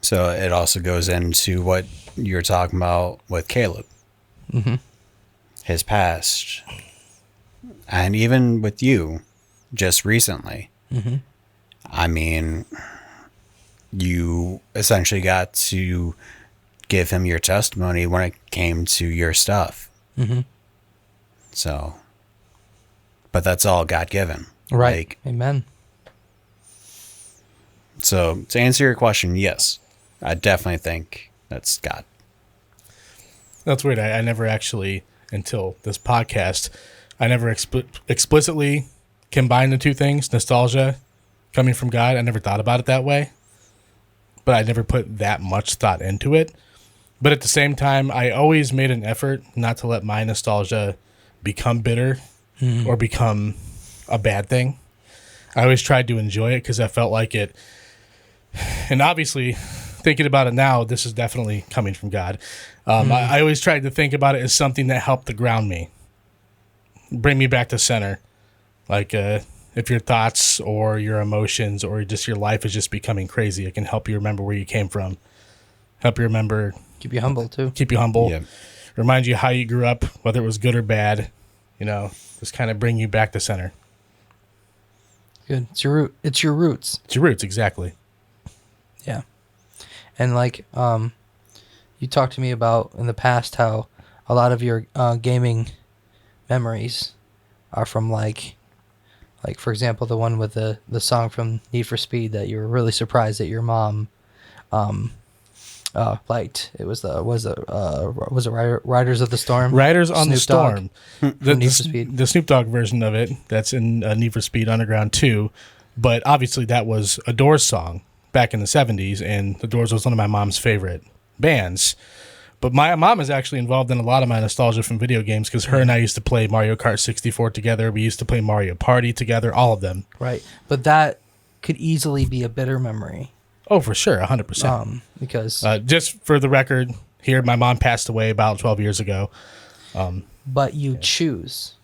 S3: So it also goes into what you're talking about with Caleb.
S1: Mm-hmm.
S3: His past. And even with you, just recently.
S1: Mm-hmm.
S3: I mean, you essentially got to give him your testimony when it came to your stuff.
S1: Mm-hmm.
S3: So, but that's all God-given.
S1: Right.
S3: Like,
S1: Amen.
S3: so to answer your question, yes, I definitely think that's God.
S2: That's weird. I never actually, until this podcast, I never explicitly combined the two things, nostalgia coming from God. I never thought about it that way, but I never put that much thought into it. But at the same time, I always made an effort not to let my nostalgia become bitter or become a bad thing. I always tried to enjoy it because I felt like it. And obviously, thinking about it now, this is definitely coming from God. I always tried to think about it as something that helped to ground me, bring me back to center. Like if your thoughts or your emotions or just your life is just becoming crazy, it can help you remember where you came from. Help you remember.
S1: Keep you humble, too.
S2: Keep you humble.
S3: Yeah.
S2: Remind you how you grew up, whether it was good or bad. You know, just kind of bring you back to center.
S1: Good. It's your root. It's your roots.
S2: It's your roots, exactly.
S1: Yeah. And like you talked to me about in the past how a lot of your gaming memories are from like for example the one with the song from Need for Speed that you were really surprised that your mom liked. It was it Riders of the Storm?
S2: Riders on the
S1: Snoop Dogg
S2: Storm.
S1: from Need for Speed.
S2: The Snoop Dogg version of it, that's in Need for Speed Underground 2. But obviously that was a Doors song back in the 70s, and the Doors was one of my mom's favorite bands. But my mom is actually involved in a lot of my nostalgia from video games because her and I used to play Mario Kart 64 together. We used to play Mario Party together, all of them.
S1: Right. But that could easily be a bitter memory.
S2: Oh, for sure, 100%.
S1: Because
S2: just for the record here, my mom passed away about 12 years ago.
S1: but you choose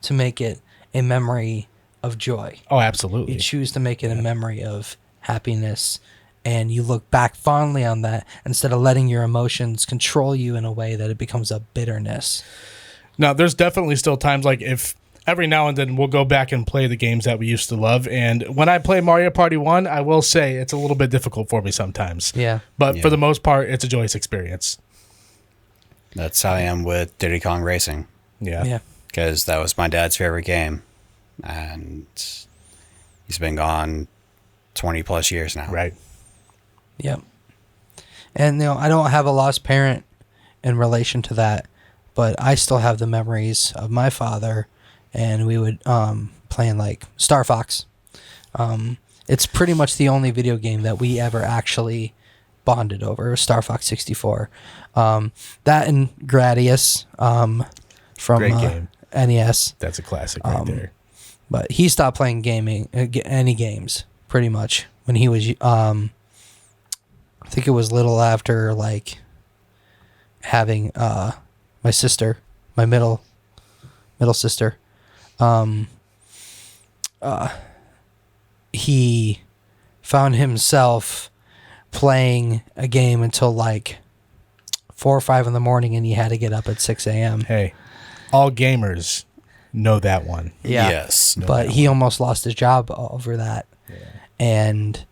S1: to make it a memory of joy.
S2: Oh, absolutely.
S1: You choose to make it a memory of happiness, and you look back fondly on that instead of letting your emotions control you in a way that it becomes a bitterness.
S2: Now, there's definitely still times like if every now and then we'll go back and play the games that we used to love. And when I play Mario Party 1, I will say it's a little bit difficult for me sometimes.
S1: Yeah.
S2: But
S3: Yeah.
S2: for the most part, it's a joyous experience.
S3: That's how I am with Diddy Kong Racing,
S2: Yeah.
S1: Yeah.
S3: because that was my dad's favorite game, and he's been gone 20 plus years now.
S2: Right.
S1: Yep. And I don't have a lost parent in relation to that, but I still have the memories of my father, and we would playing like Star Fox. It's pretty much the only video game that we ever actually bonded over, Star Fox 64. That and Gradius from
S2: Great game.
S1: NES.
S2: That's a classic right there.
S1: But he stopped playing any games pretty much when he was I think it was little after like having my sister, my middle sister. He found himself playing a game until like 4 or 5 in the morning, and he had to get up at 6 a.m.
S2: Hey, all gamers know that one.
S1: Yeah.
S3: Yes.
S1: But he almost lost his job over that.
S2: Yeah.
S1: And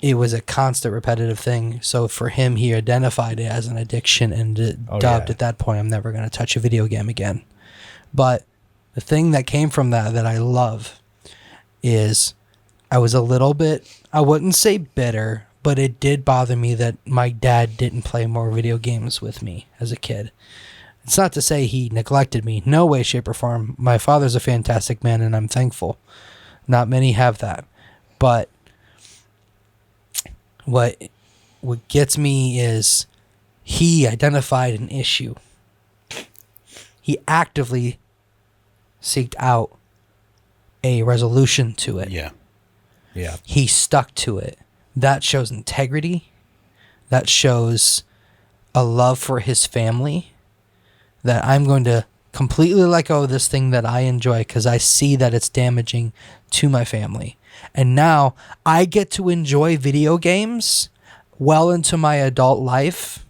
S1: it was a constant repetitive thing. So for him, he identified it as an addiction and dubbed at that point, I'm never going to touch a video game again. But the thing that came from that I love is I was a little bit, I wouldn't say bitter, but it did bother me that my dad didn't play more video games with me as a kid. It's not to say he neglected me. No way, shape, or form. My father's a fantastic man, and I'm thankful. Not many have that. But what gets me is he identified an issue. He actively seeked out a resolution to it.
S3: Yeah.
S2: Yeah.
S1: He stuck to it. That shows integrity. That shows a love for his family. That I'm going to completely let go of this thing that I enjoy because I see that it's damaging to my family. And now I get to enjoy video games well into my adult life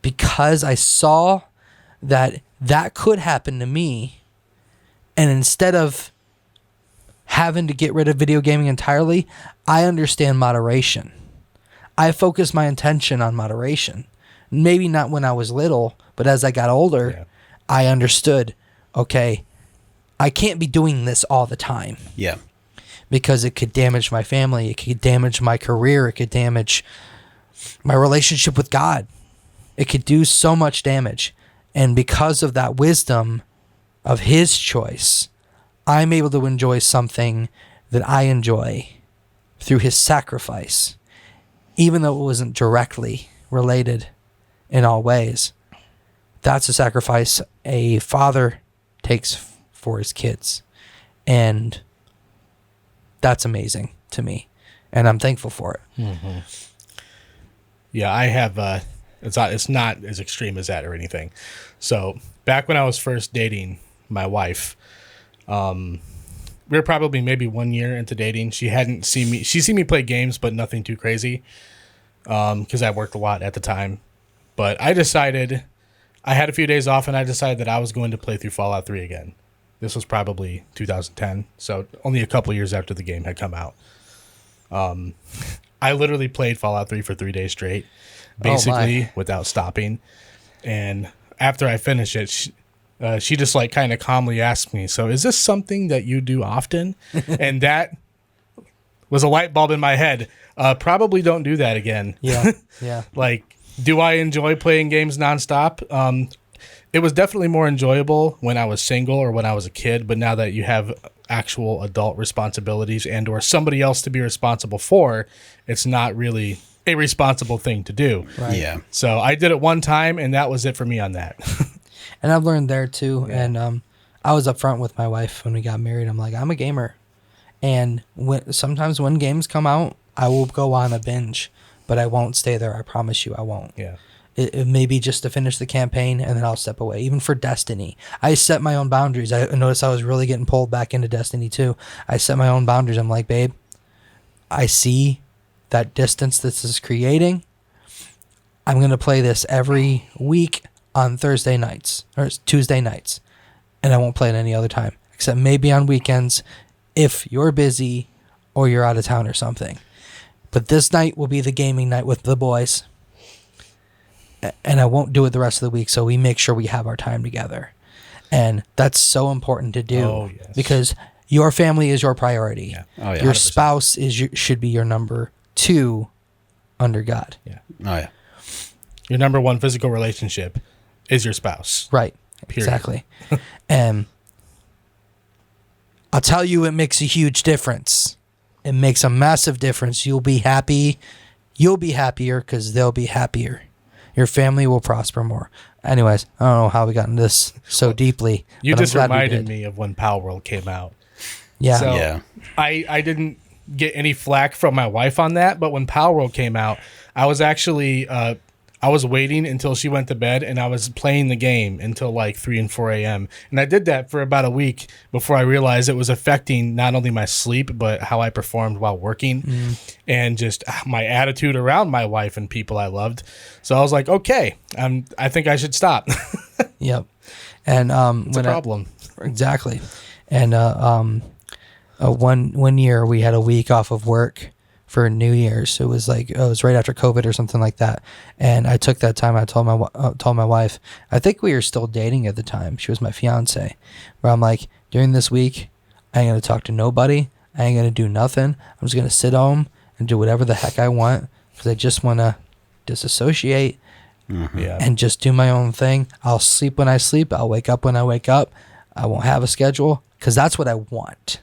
S1: because I saw that could happen to me. And instead of having to get rid of video gaming entirely, I understand moderation. I focus my attention on moderation. Maybe not when I was little, but as I got older, I understood, okay, I can't be doing this all the time.
S3: Yeah.
S1: Because it could damage my family, it could damage my career, it could damage my relationship with God. It could do so much damage. And because of that wisdom of his choice, I'm able to enjoy something that I enjoy through his sacrifice, even though it wasn't directly related in all ways. That's a sacrifice a father takes for his kids. And that's amazing to me. And I'm thankful for it.
S2: Mm-hmm. Yeah, I have, it's not as extreme as that or anything. So back when I was first dating my wife, we were probably maybe 1 year into dating. She'd seen me play games, but nothing too crazy. Cause I worked a lot at the time, but I decided I had a few days off and I decided that I was going to play through Fallout 3 again. This was probably 2010. So only a couple years after the game had come out. I literally played Fallout 3 for 3 days straight, basically without stopping. And after I finished it, she just like kind of calmly asked me, so is this something that you do often? And that was a light bulb in my head. Probably don't do that again.
S1: Yeah. Yeah.
S2: Like, do I enjoy playing games nonstop? It was definitely more enjoyable when I was single or when I was a kid. But now that you have actual adult responsibilities and or somebody else to be responsible for, it's not really a responsible thing to do.
S1: Right.
S3: Yeah.
S2: So I did it one time and that was it for me on that.
S1: And I've learned there too.
S2: Yeah.
S1: And I was upfront with my wife when we got married. I'm like, I'm a gamer. And sometimes when games come out, I will go on a binge, but I won't stay there. I promise you I won't.
S2: Yeah.
S1: It may be just to finish the campaign and then I'll step away. Even for Destiny, I set my own boundaries. I noticed I was really getting pulled back into Destiny too. I set my own boundaries. I'm like, babe, I see that distance this is creating. I'm going to play this every week on Thursday nights or Tuesday nights. And I won't play it any other time except maybe on weekends if you're busy or you're out of town or something. But this night will be the gaming night with the boys. And I won't do it the rest of the week, so we make sure we have our time together. And that's so important to do because your family is your priority.
S2: Yeah.
S3: Oh, yeah.
S1: Your
S3: 100%.
S1: spouse should be your number 2 under God.
S2: Yeah.
S3: Oh, yeah.
S2: Your number one physical relationship is your spouse.
S1: Right.
S2: Period.
S1: Exactly. And I'll tell you, it makes a huge difference. It makes a massive difference. You'll be happy. You'll be happier because they'll be happier. Your family will prosper more. Anyways, I don't know how we got into this so deeply.
S2: You
S1: but I'm
S2: just
S1: glad we
S2: reminded
S1: did.
S2: me of when Palworld came out.
S1: Yeah.
S2: So
S3: Yeah.
S2: I didn't get any flack from my wife on that, but when Palworld came out, I was actually I was waiting until she went to bed, and I was playing the game until like 3 and 4 a.m. And I did that for about a week before I realized it was affecting not only my sleep, but how I performed while working and just my attitude around my wife and people I loved. So I was like, okay, I think I should stop.
S1: Yep. And
S2: It's a problem.
S1: Exactly. And one year we had a week off of work for New Year's. It was like, it was right after COVID or something like that. And I took that time. I told my wife, I think we were still dating at the time. She was my fiance. Where I'm like, during this week, I ain't gonna talk to nobody. I ain't gonna do nothing. I'm just gonna sit home and do whatever the heck I want because I just wanna disassociate
S2: Yeah.
S1: and just do my own thing. I'll sleep when I sleep. I'll wake up when I wake up. I won't have a schedule because that's what I want.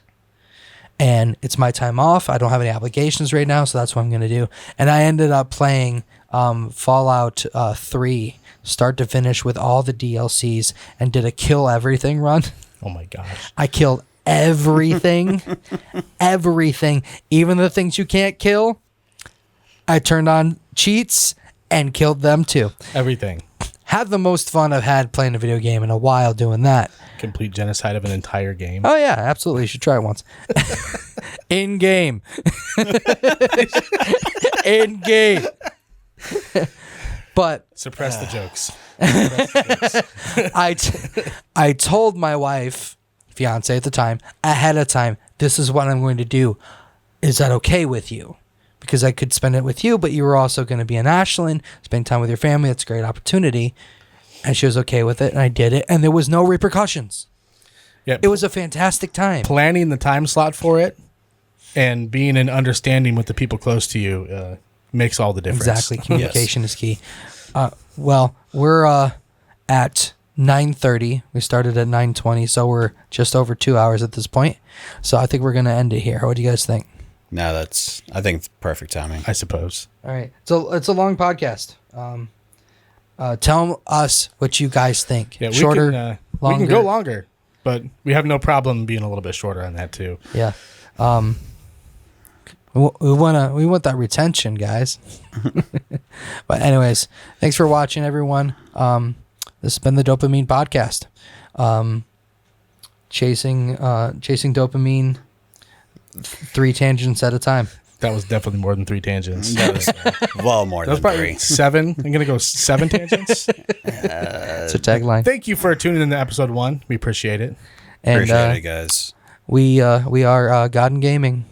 S1: And it's my time off. I don't have any obligations right now, so that's what I'm going to do. And I ended up playing Fallout 3, start to finish with all the DLCs, and did a kill everything run.
S2: Oh my gosh.
S1: I killed everything, everything, even the things you can't kill. I turned on cheats and killed them too.
S2: Everything.
S1: Had the most fun I've had playing a video game in a while doing that.
S2: Complete genocide of an entire game.
S1: Oh yeah, absolutely. You should try it once. In game. In game. But
S2: Suppress the jokes.
S1: I told my wife, fiance at the time, ahead of time, this is what I'm going to do. Is that okay with you? Because I could spend it with you, but you were also going to be in Ashland, spend time with your family. It's a great opportunity. And she was okay with it, and I did it, and there was no repercussions.
S2: Yeah.
S1: It was a fantastic time.
S2: Planning the time slot for it and being in understanding with the people close to you makes all the difference.
S1: Exactly. Communication is key. Well, we're at 9:30. We started at 9:20, so we're just over 2 hours at this point. So I think we're going to end it here. What do you guys think?
S3: No, I think it's perfect timing.
S2: I suppose.
S1: All right. So it's a long podcast. Tell us what you guys think.
S2: Yeah,
S1: Shorter,
S2: we
S1: longer.
S2: can go longer, but we have no problem being a little bit shorter on that too.
S1: Yeah. We want that retention, guys. But anyways, thanks for watching, everyone. This has been the Dopamine Podcast. Chasing dopamine 3 tangents at a time.
S2: That was definitely more than 3 tangents.
S3: That was well more
S2: That was
S3: than
S2: probably
S3: 3.
S2: 7. I'm gonna go 7 tangents.
S1: It's a tagline.
S2: Thank you for tuning in to episode 1. We appreciate it.
S1: And
S3: Appreciate it, guys.
S1: we are God and Gaming.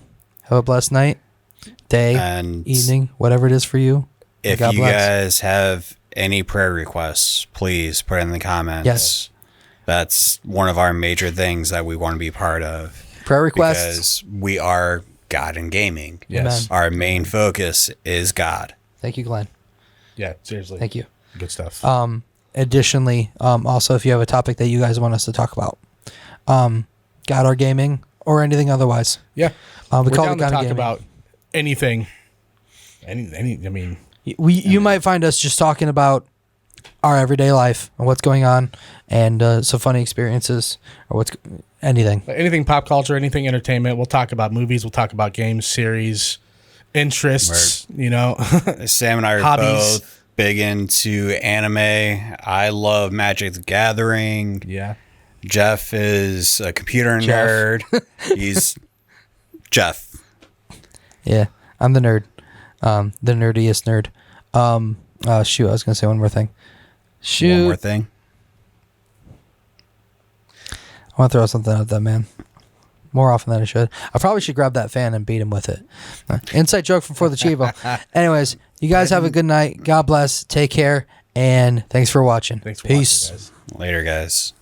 S1: Have a blessed night, day,
S3: And
S1: evening, whatever it is for you.
S3: if
S1: God
S3: you
S1: bless.
S3: guys have any prayer requests, please put it in the comments.
S1: Yes.
S3: That's one of our major things that we want to be part of.
S1: Prayer requests.
S3: Because we are God in gaming.
S2: Yes.
S1: Amen.
S3: Our main focus is God.
S1: Thank you, Glenn.
S2: Yeah. Seriously.
S1: Thank you.
S2: Good stuff.
S1: Additionally, also, if you have a topic that you guys want us to talk about, God or gaming or anything otherwise,
S2: yeah.
S1: we
S2: We're
S1: call
S2: down
S1: it
S2: to
S1: God
S2: talk
S1: and Gaming.
S2: about anything. Any. I mean,
S1: You might find us just talking about our everyday life and what's going on, and some funny experiences or anything.
S2: pop culture, anything entertainment. We'll talk about movies. We'll talk about games, series, interests. You know,
S3: Sam and I are
S2: Hobbies.
S3: both big into anime. I love Magic the Gathering.
S2: yeah.
S3: Jeff is a computer
S1: Jeff.
S3: nerd. He's Jeff.
S1: Yeah, I'm the nerd, the nerdiest nerd. Shoot, I was gonna say one more thing. Shoot,
S3: One more thing.
S1: I want to throw something at that man. More often than I should. I probably should grab that fan and beat him with it. Inside joke from For the Chivo. Anyways, you guys have a good night. God bless. Take care. And thanks for watching.
S2: Thanks for
S1: Peace.
S2: watching, guys.
S3: Later, guys.